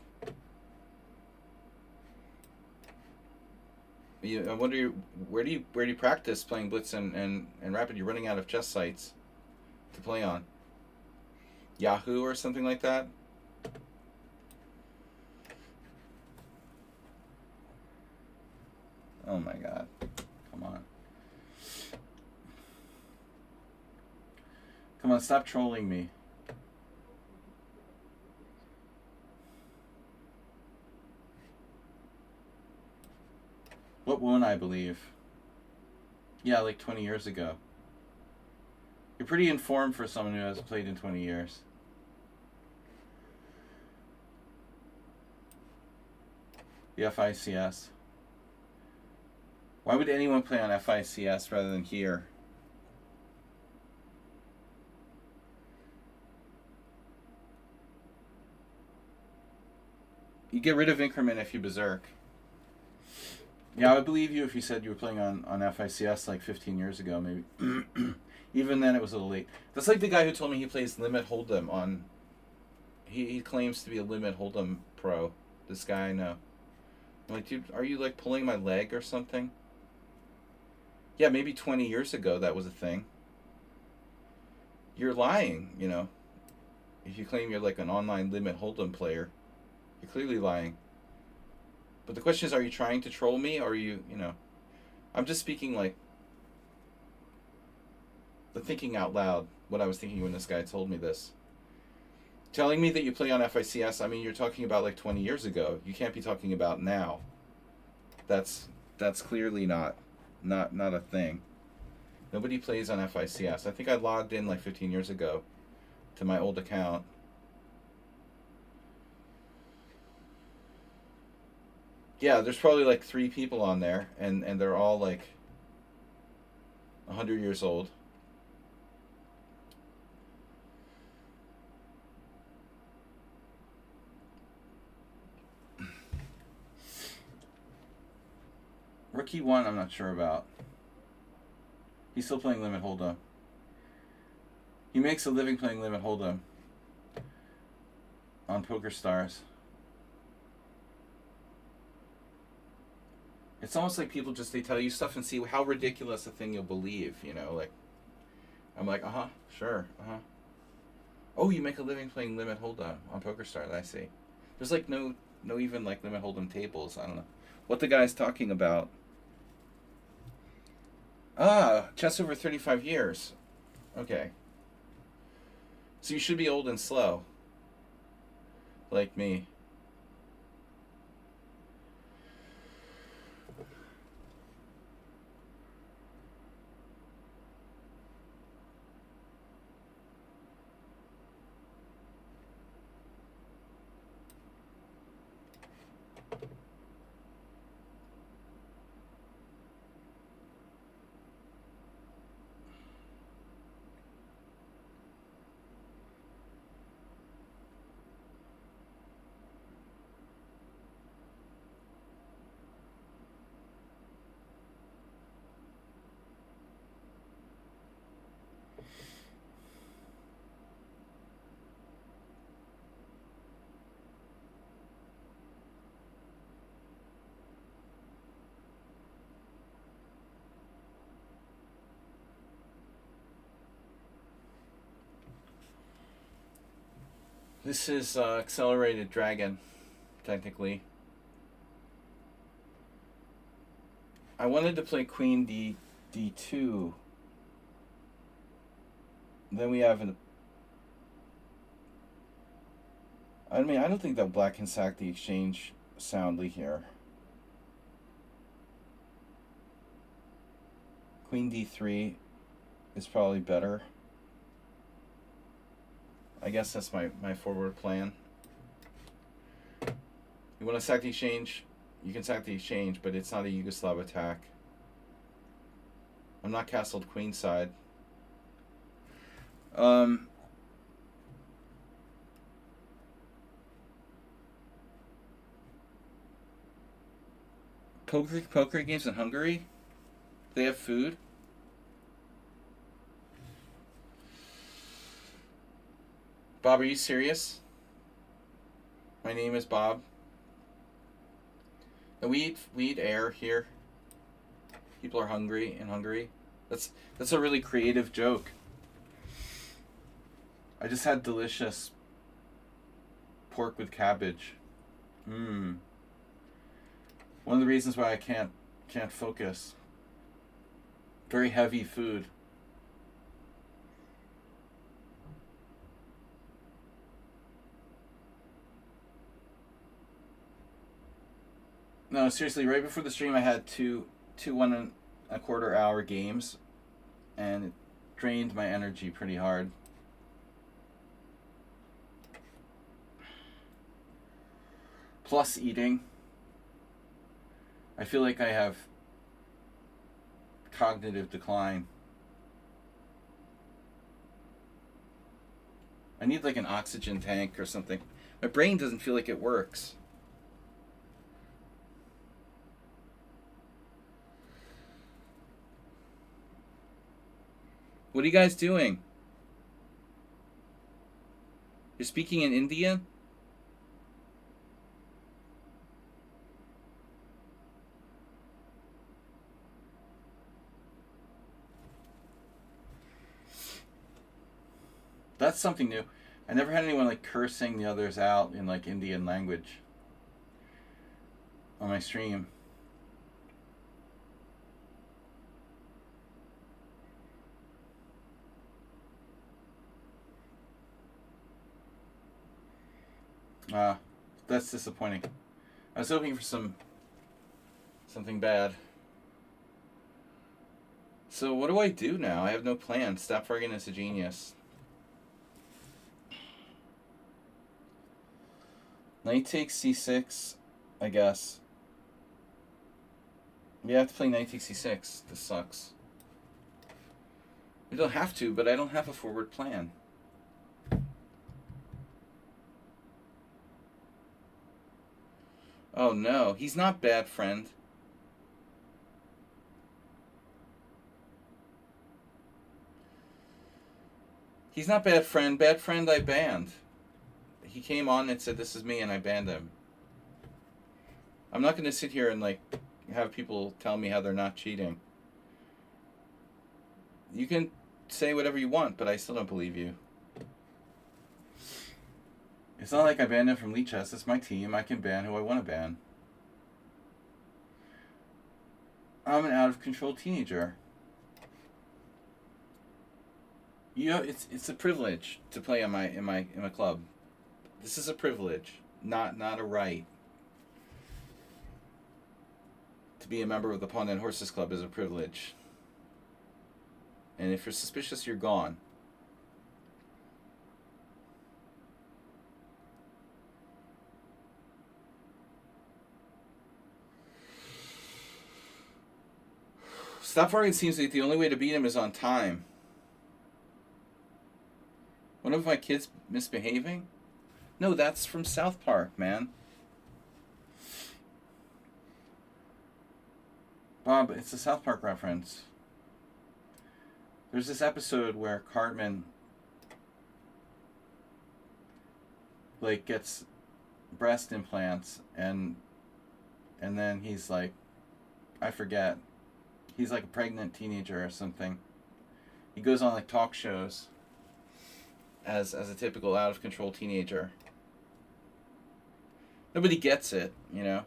I wonder where do you practice playing Blitz and Rapid? You're running out of chess sites to play on. Yahoo or something like that. Oh my god. Come on. Come on, stop trolling me. What won, I believe? Yeah, like 20 years ago. You're pretty informed for someone who hasn't played in 20 years. The FICS. Why would anyone play on FICS rather than here? You get rid of increment if you berserk. Yeah, I would believe you if you said you were playing on FICS like 15 years ago, maybe. Even then, it was a little late. That's like the guy who told me he plays Limit Hold'em on... He claims to be a Limit Hold'em pro. This guy I know. I'm like, dude, are you like pulling my leg or something? Yeah, maybe 20 years ago that was a thing. You're lying, you know. If you claim you're like an online Limit Hold'em player, you're clearly lying. But the question is, are you trying to troll me, or are you, you know... I'm just speaking like... the thinking out loud, what I was thinking when this guy told me this. Telling me that you play on FICS, I mean, you're talking about like 20 years ago. You can't be talking about now. That's clearly not a thing. Nobody plays on FICS. I think I logged in like 15 years ago to my old account. Yeah, there's probably like 3 people on there, and they're all like 100 years old. Rookie 1, I'm not sure about. He's still playing Limit Hold'em. He makes a living playing Limit Hold'em on Poker Stars. It's almost like people just, they tell you stuff and see how ridiculous a thing you'll believe, you know, like, I'm like, sure, Oh, you make a living playing Limit Hold'em on Poker Stars, I see. There's like no even like Limit Hold'em tables, I don't know what the guy's talking about. Chess over 35 years. Okay. So you should be old and slow. Like me. This is Accelerated Dragon, technically. I wanted to play Queen D2. Then we have an... I mean, I don't think that black can sack the exchange soundly here. Queen D3 is probably better. I guess that's my forward plan. You want to sack the exchange? You can sack the exchange, but it's not a Yugoslav attack. I'm not castled queenside. Poker games in Hungary? They have food? Bob, are you serious? My name is Bob. And we eat air here. People are hungry in Hungary. That's a really creative joke. I just had delicious pork with cabbage. Mmm. One of the reasons why I can't focus. Very heavy food. No, seriously, right before the stream I had two 1.25 hour games, and it drained my energy pretty hard. Plus eating. I feel like I have cognitive decline. I need like an oxygen tank or something. My brain doesn't feel like it works. What are you guys doing? You're speaking in Indian? That's something new. I never had anyone like cursing the others out in like Indian language on my stream. That's disappointing. I was hoping for something bad. So what do I do now? I have no plan. Stop friggin' is a genius. Knight takes c6, I guess. We have to play knight takes c6. This sucks. We don't have to, but I don't have a forward plan. Oh no, he's not bad, friend. He's not bad, friend. Bad friend I banned. He came on and said this is me and I banned him. I'm not going to sit here and like have people tell me how they're not cheating. You can say whatever you want, but I still don't believe you. It's not like I banned him from Lead Chess. It's my team. I can ban who I want to ban. I'm an out-of-control teenager. You know, it's a privilege to play in my club. This is a privilege, not a right. To be a member of the Pawnda and Horses Club is a privilege. And if you're suspicious, you're gone. Stopfargan seems like the only way to beat him is on time. One of my kids misbehaving? No, that's from South Park, man. Bob, it's a South Park reference. There's this episode where Cartman like gets breast implants and then he's like, I forget. He's like a pregnant teenager or something. He goes on like talk shows as a typical out of control teenager. Nobody gets it, you know.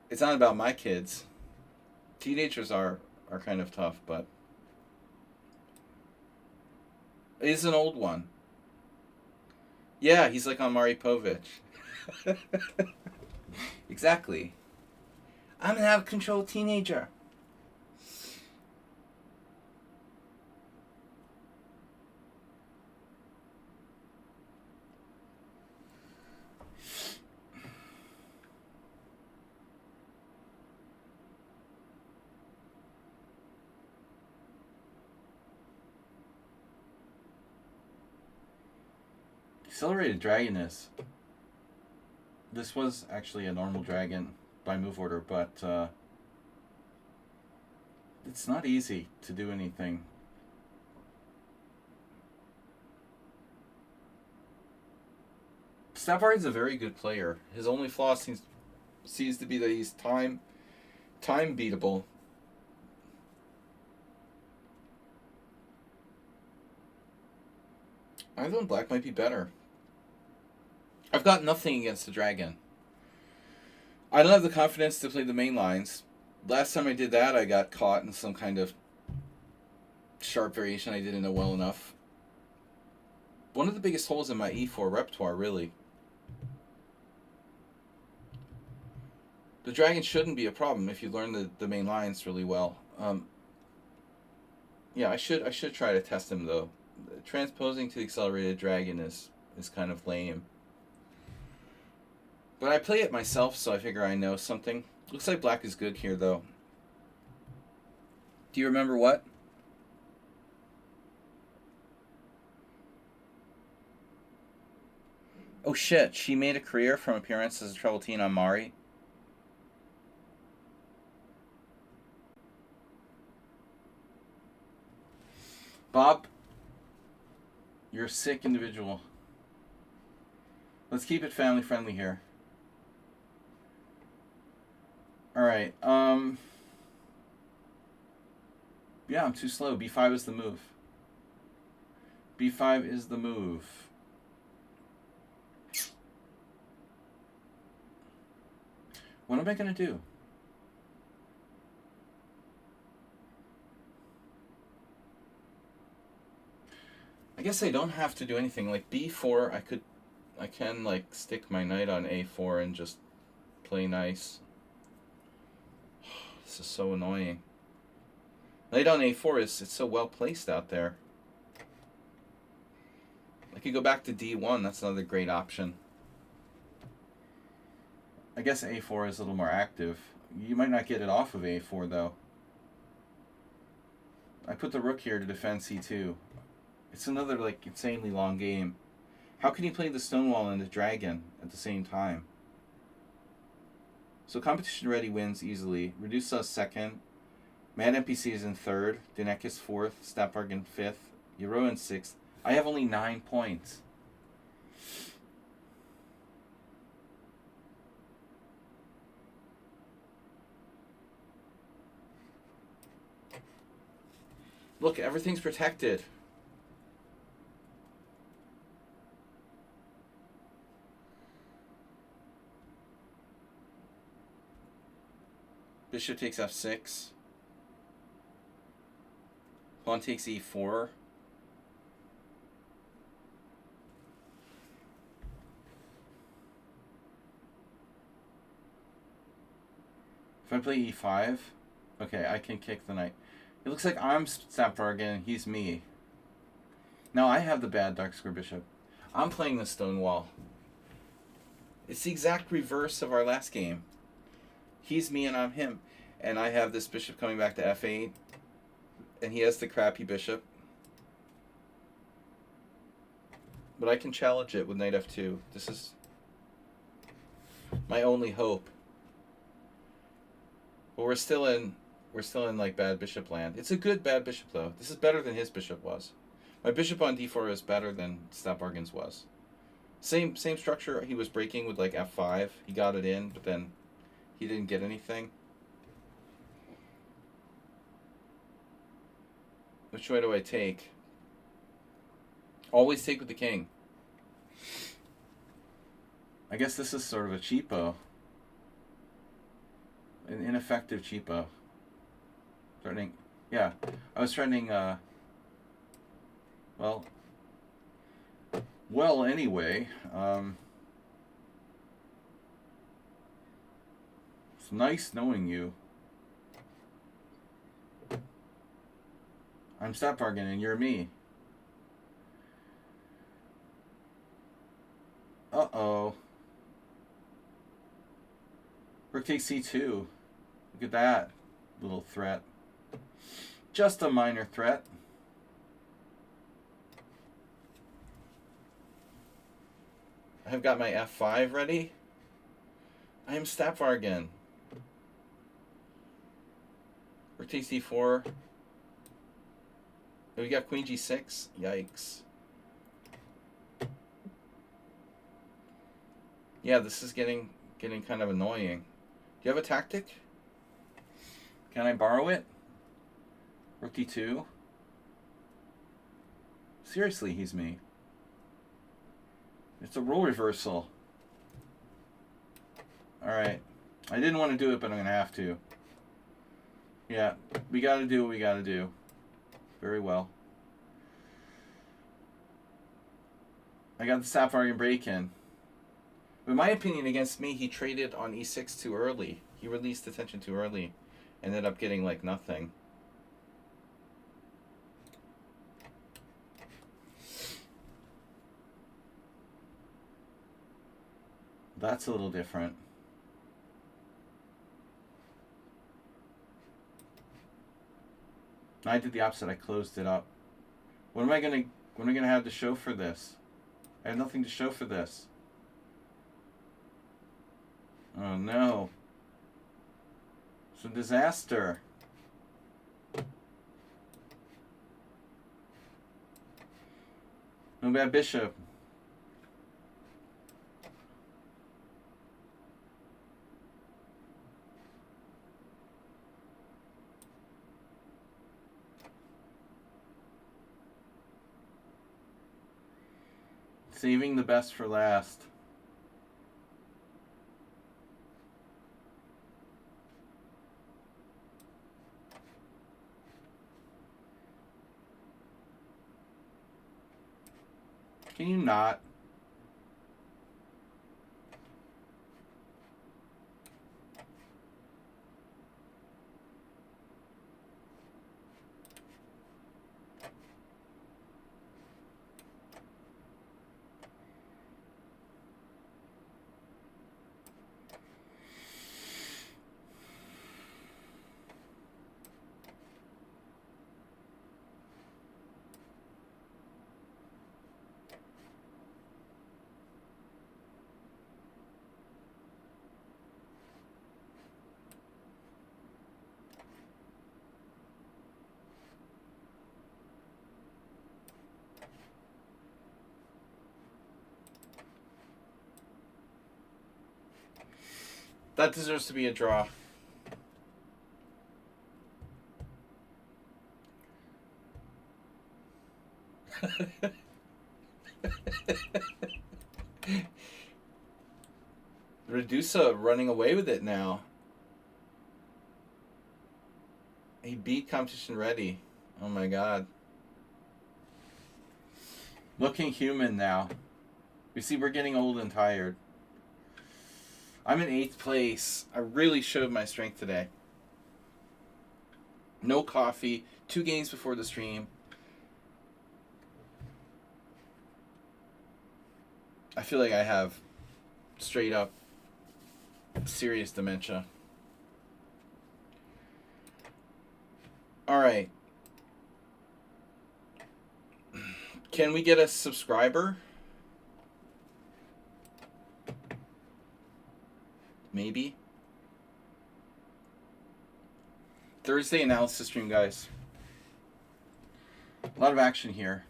It's not about my kids. Teenagers are kind of tough, but he's an old one. Yeah, he's like on Maury Povich. Exactly. I'm an out-of-control teenager. Accelerated Dragon is... This was actually a normal dragon by move order, but it's not easy to do anything. Stafford's a very good player. His only flaw seems to be that he's time beatable. Either one black might be better. I've got nothing against the dragon. I don't have the confidence to play the main lines. Last time I did that, I got caught in some kind of sharp variation I didn't know well enough. One of the biggest holes in my E4 repertoire, really. The dragon shouldn't be a problem if you learn the main lines really well. Yeah, I should try to test him though. Transposing to the accelerated dragon is kind of lame. But I play it myself, so I figure I know something. Looks like black is good here, though. Do you remember what? Oh shit, she made a career from appearance as a treble teen on Mari. Bob, you're a sick individual. Let's keep it family friendly here. Alright, yeah, I'm too slow. B5 is the move. B5 is the move. What am I going to do? I guess I don't have to do anything. Like B4, I can like stick my knight on A4 and just play nice. This is so annoying. Knight on A4 it's so well placed out there. I could go back to D1. That's another great option. I guess A4 is a little more active. You might not get it off of A4 though. I put the rook here to defend C2. It's another like insanely long game. How can you play the Stonewall and the Dragon at the same time? So competition ready wins easily. Redusa second. Mad NPC is in third. Dinek is fourth. Stapvarg in fifth. Euro in sixth. I have only 9 points. Look, everything's protected. Bishop takes f6. Pawn takes e4. If I play e5, okay, I can kick the knight. It looks like I'm Stapvarg and he's me. Now I have the bad dark square bishop. I'm playing the Stonewall. It's the exact reverse of our last game. He's me and I'm him. And I have this bishop coming back to f8. And he has the crappy bishop. But I can challenge it with knight f2. This is my only hope. But we're still in like bad bishop land. It's a good bad bishop though. This is better than his bishop was. My bishop on d4 is better than Stapvarg's was. Same structure he was breaking with like f5. He got it in, but then he didn't get anything. Which way do I take? Always take with the king. I guess this is sort of a cheapo. An ineffective cheapo. Threatening. Yeah. I was threatening, well, anyway. It's nice knowing you. I'm Stapvarg and you're me. Uh-oh. Rook takes c2. Look at that little threat. Just a minor threat. I've got my f5 ready. I am Stapvarg. Rook takes c4. We got queen g6. Yikes. Yeah, this is getting kind of annoying. Do you have a tactic? Can I borrow it? Rook d2. Seriously, he's me. It's a role reversal. Alright. I didn't want to do it, but I'm going to have to. Yeah, we got to do what we got to do. Very well. I got the Sapphire break-in. In my opinion, against me, he traded on e6 too early. He released attention too early. Ended up getting, like, nothing. That's a little different. I did the opposite. I closed it up. What am I gonna have to show for this? I have nothing to show for this. Oh no. It's a disaster. No bad bishop. Saving the best for last. Can you not? That deserves to be a draw. Redusa running away with it now. He beat competition ready. Oh my god. Looking human now. You see, we're getting old and tired. I'm in 8th place. I really showed my strength today. No coffee. 2 games before the stream. I feel like I have straight up serious dementia. Alright. Can we get a subscriber? Maybe. Thursday analysis stream, guys. A lot of action here.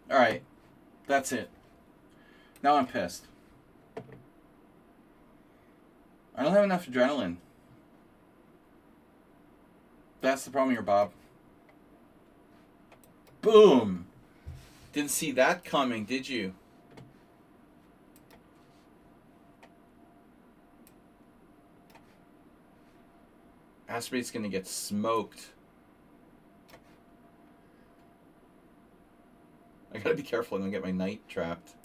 Alright. That's it. Now I'm pissed. I don't have enough adrenaline. That's the problem here, Bob. Boom! Didn't see that coming, did you? Aspirate's gonna get smoked. I gotta be careful I don't get my knight trapped.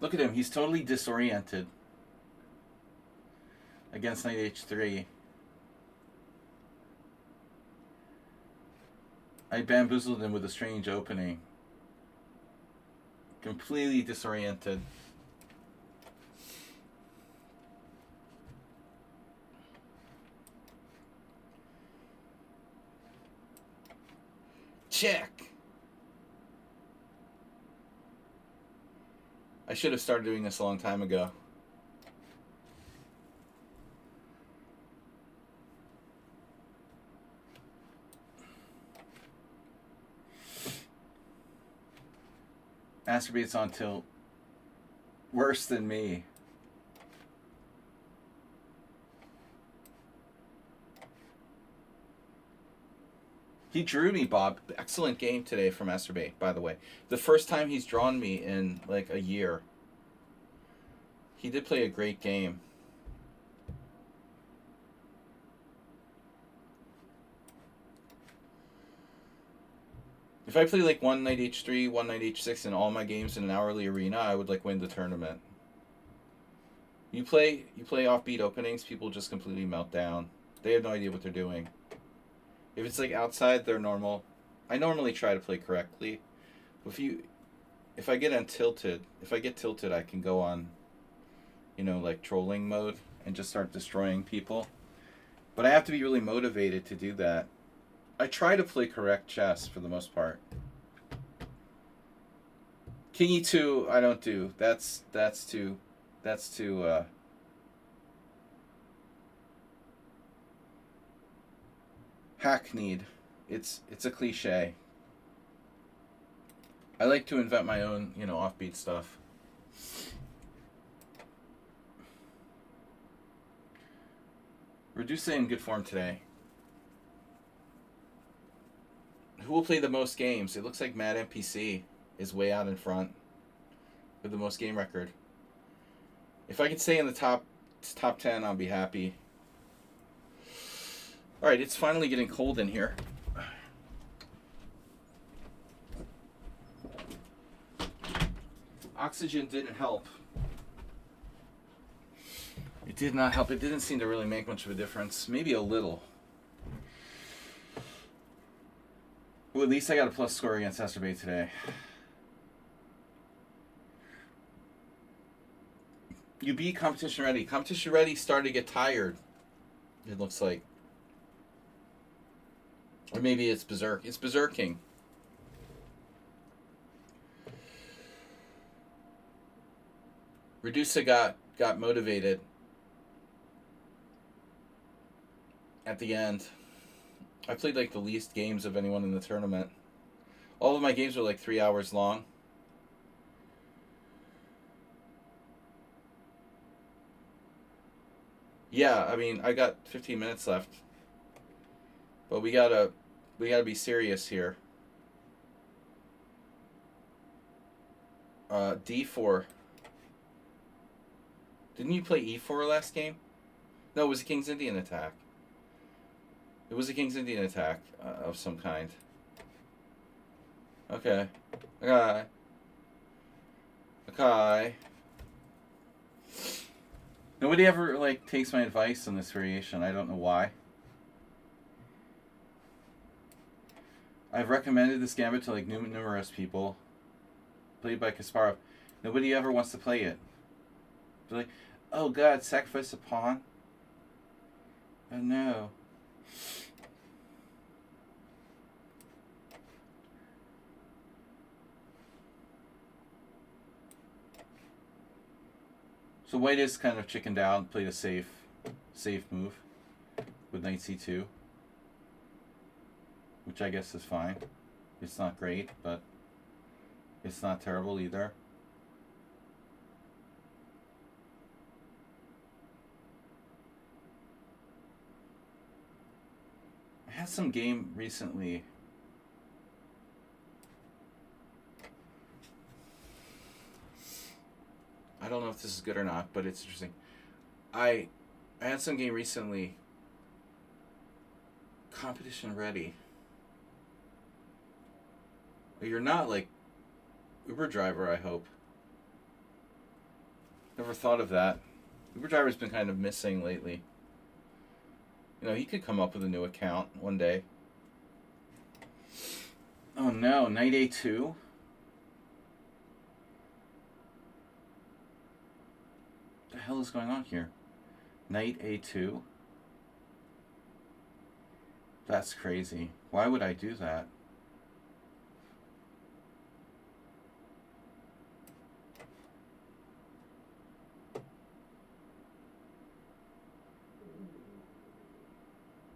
Look at him, he's totally disoriented. Against knight h3. I bamboozled him with a strange opening. Completely disoriented. Check! I should have started doing this a long time ago. Masturbates on tilt. Worse than me. He drew me, Bob. Excellent game today for Masturbate, by the way. The first time he's drawn me in like a year. He did play a great game. If I play like one night H3, one night H6 in all my games in an hourly arena, I would like win the tournament. You play offbeat openings, people just completely melt down. They have no idea what they're doing. If it's like outside, they're normal. I normally try to play correctly. If I get tilted, I can go on, like trolling mode and just start destroying people. But I have to be really motivated to do that. I try to play correct chess for the most part. King E2, I don't do. That's too hackneyed. It's a cliche. I like to invent my own, offbeat stuff. Reduce in good form today. Who will play the most games? It looks like Mad NPC is way out in front with the most game record. If I can stay in the top 10, I'll be happy. All right, it's finally getting cold in here. Oxygen didn't help. It did not help. It didn't seem to really make much of a difference. Maybe a little. Well, at least I got a plus score against Esterbay today. You beat Competition Ready. Competition Ready started to get tired, it looks like. Or maybe it's Berserk. It's Berserking. Redusa got motivated at the end. I played like the least games of anyone in the tournament. All of my games were like 3 hours long. Yeah, I mean, I got 15 minutes left. But we gotta be serious here. D4. Didn't you play E4 last game? No, it was a King's Indian attack. It was a King's Indian attack of some kind. Okay. Okay. Nobody ever, like, takes my advice on this variation. I don't know why. I've recommended this gambit to, like, numerous people. Played by Kasparov. Nobody ever wants to play it. They're like, oh god, sacrifice a pawn? Oh no. So white is kind of chickened out, played a safe move with knight c2, which I guess is fine. It's not great, but it's not terrible either. I had some game recently. I don't know if this is good or not, but it's interesting. I had some game recently. Competition Ready. You're not like Uber driver, I hope. Never thought of that. Uber driver's been kind of missing lately. He could come up with a new account one day. Oh no, knight a2. What the hell is going on here? Knight a2. That's crazy. Why would I do that?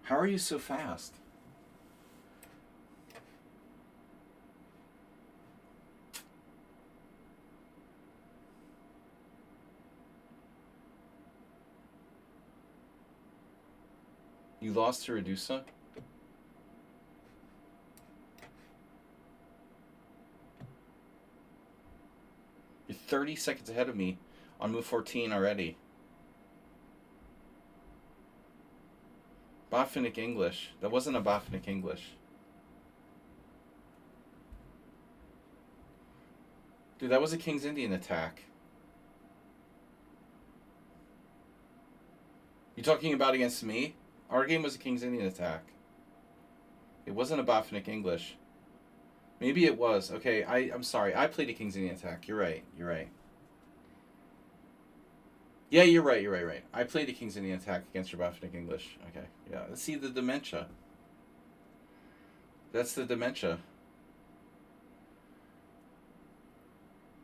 How are you so fast? You lost to Redusa? You're 30 seconds ahead of me on move 14 already. Botfinic English. That wasn't a Botfinic English. Dude, that was a King's Indian attack. You talking about against me? Our game was a King's Indian attack. It wasn't a Botfinic English. Maybe it was. Okay, I'm sorry. I played a King's Indian attack. You're right. You're right. Yeah, you're right. You're right. I played a King's Indian attack against your Botfinic English. Okay. Yeah. Let's see the dementia. That's the dementia.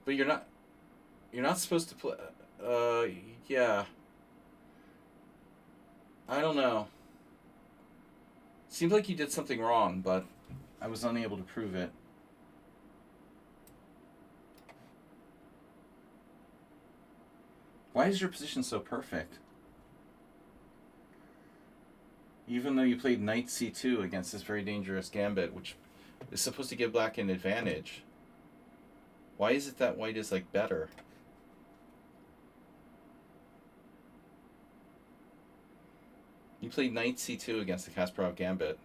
But you're not supposed to play. Yeah. I don't know. Seems like you did something wrong, but I was unable to prove it. Why is your position so perfect? Even though you played knight c2 against this very dangerous gambit, which is supposed to give black an advantage. Why is it that white is, like, better? You played knight c2 against the Kasparov gambit.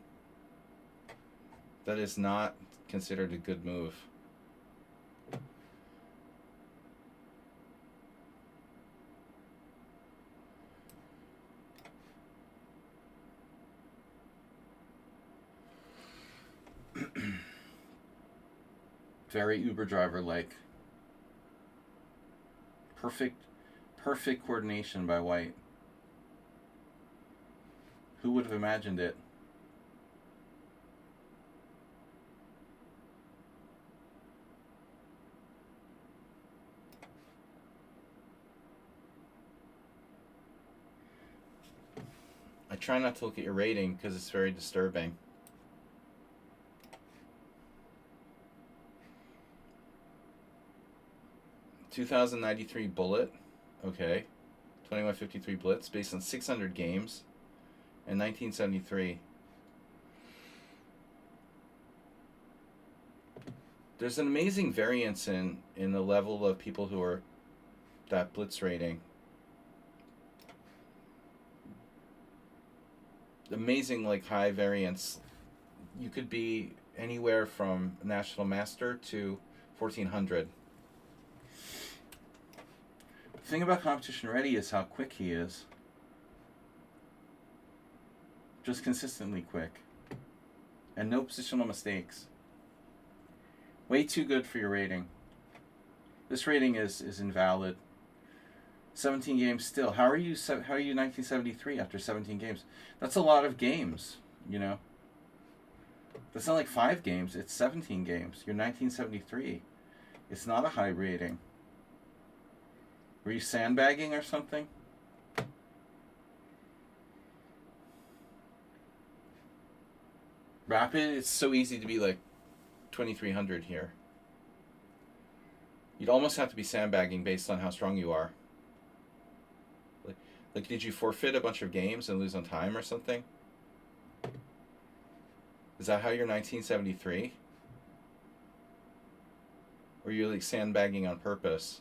That is not considered a good move. Very Uber driver like. Perfect coordination by white. Who would have imagined it? I try not to look at your rating because it's very disturbing. $2,093 bullet, okay. 2153 blitz based on 600 games in 1973. There's an amazing variance in the level of people who are that blitz rating. Amazing, like, high variance. You could be anywhere from National Master to 1400. The thing about Competition Ready is how quick he is. Just consistently quick. And no positional mistakes. Way too good for your rating. This rating is invalid. 17 games still. How are you 1973 after 17 games? That's a lot of games, you know. That's not like 5 games, it's 17 games. You're 1973. It's not a high rating. Were you sandbagging or something? Rapid, it's so easy to be like 2300 here. You'd almost have to be sandbagging based on how strong you are. Like, did you forfeit a bunch of games and lose on time or something? Is that how you're 1973? Or you're like sandbagging on purpose?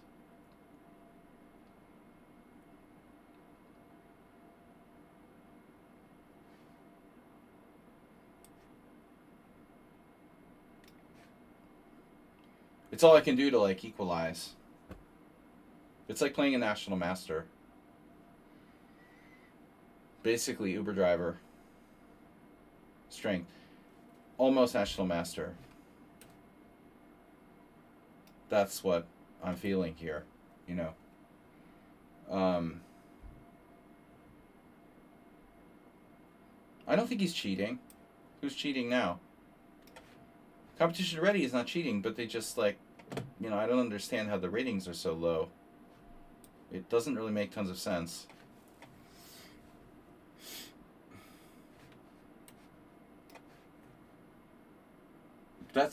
It's all I can do to, like, equalize. It's like playing a National Master. Basically, Uber driver. Strength. Almost National Master. That's what I'm feeling here, you know. I don't think he's cheating. Who's cheating now? Competition Ready is not cheating, but they just, like, you know, I don't understand how the ratings are so low. It doesn't really make tons of sense.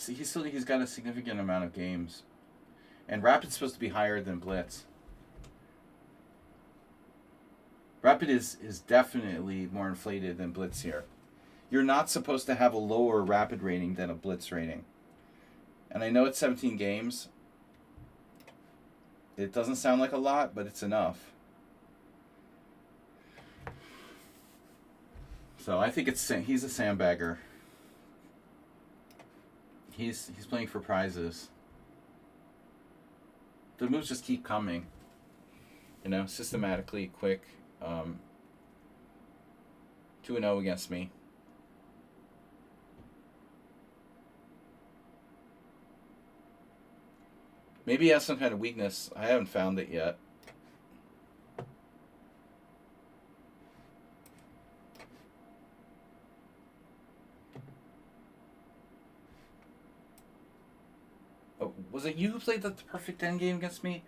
He's got a significant amount of games. And Rapid's supposed to be higher than Blitz. Rapid is definitely more inflated than Blitz here. You're not supposed to have a lower Rapid rating than a Blitz rating. And I know it's 17 games. It doesn't sound like a lot, but it's enough. So I think he's a sandbagger. He's playing for prizes. The moves just keep coming. You know, systematically, quick. 2-0 against me. Maybe he has some kind of weakness. I haven't found it yet. Oh, was it you who played the perfect endgame against me?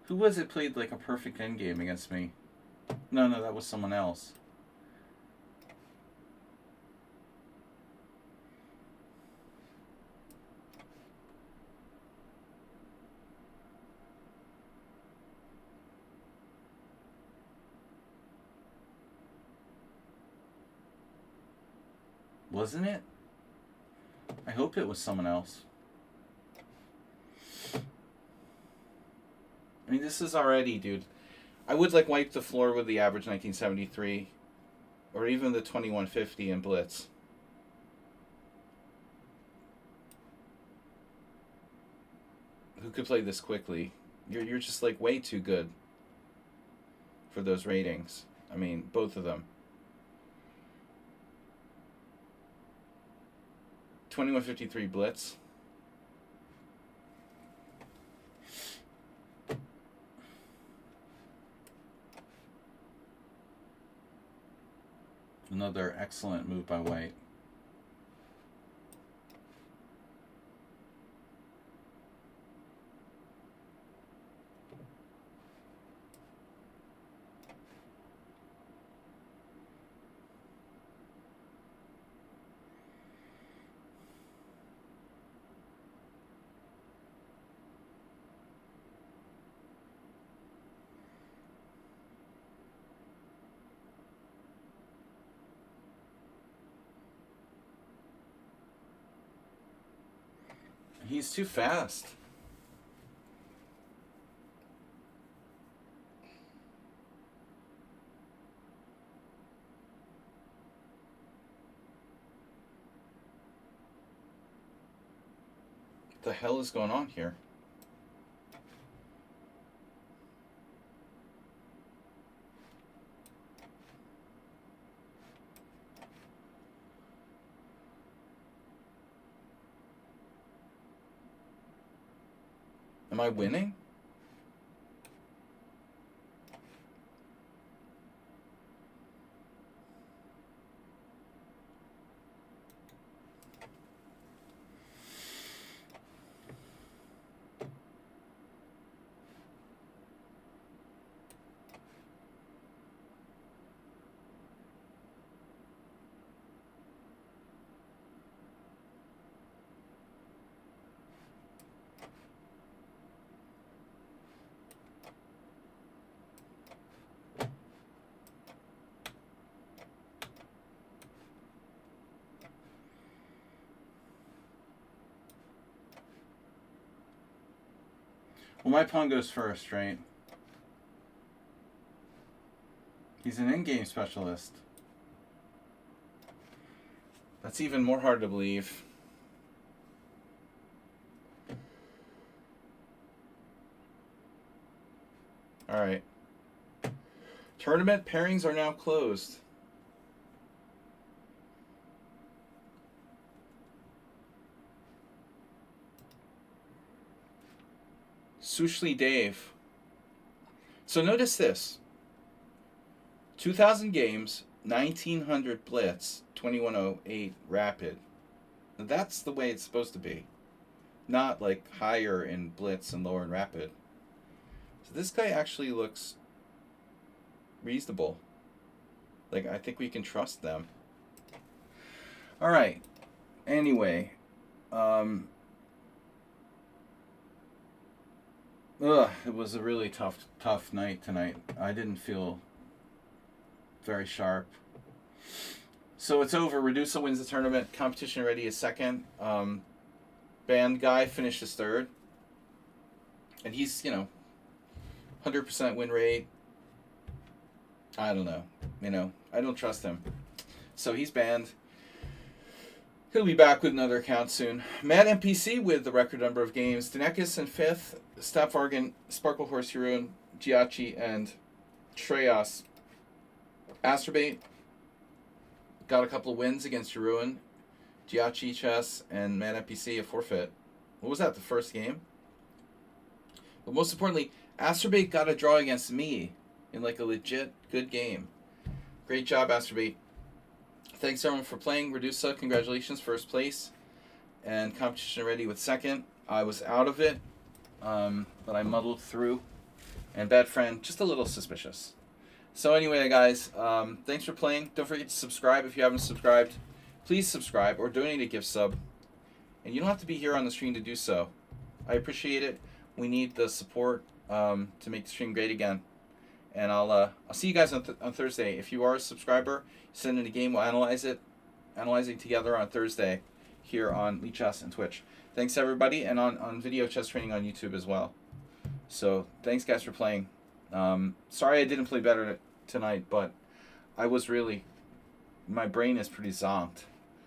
Who was it played like a perfect endgame against me? No, that was someone else. Wasn't it? I hope it was someone else. I mean, this is already, dude. I would like wipe the floor with the average 1973 or even the 2150 in Blitz. Who could play this quickly? You're just like way too good for those ratings. I mean, both of them. 2153 Blitz. Another excellent move by White. He's too fast. What the hell is going on here? Am I winning? Well, my pawn goes first, right? He's an in-game specialist. That's even more hard to believe. Alright. Tournament pairings are now closed. Sushli Dave. So notice this. 2,000 games, 1,900 Blitz, 2108 Rapid. Now that's the way it's supposed to be. Not like higher in Blitz and lower in Rapid. So this guy actually looks reasonable. Like, I think we can trust them. Alright. Anyway. It was a really tough night tonight. I didn't feel Very sharp. So it's over. Redusa wins the tournament. Competition Ready is second. Band Guy finishes third. And he's, 100% win rate. I don't know. I don't trust him. So he's banned. He'll be back with another account soon. Mad NPC with the record number of games. Danekis in fifth. Staff Vargan, Sparkle Horse Heroin, Giachi, and Treyas. Astrobate got a couple of wins against Heroin. Giachi Chess and Mad NPC a forfeit. What was that, the first game? But most importantly, Astrobate got a draw against me in like a legit good game. Great job, Astrobate. Thanks everyone for playing. Redusa, congratulations, first place. And Competition Ready with second. I was out of it, but I muddled through. And Bad Friend, just a little suspicious. So anyway, guys, thanks for playing. Don't forget to subscribe if you haven't subscribed. Please subscribe or donate a gift sub. And you don't have to be here on the stream to do so. I appreciate it. We need the support to make the stream great again. And I'll see you guys on Thursday. If you are a subscriber, send in a game. We'll analyzing together on Thursday here on Lead Chess and Twitch. Thanks everybody, and on video chess training on YouTube as well. So thanks guys for playing. Sorry I didn't play better tonight, but I was really, my brain is pretty zonked.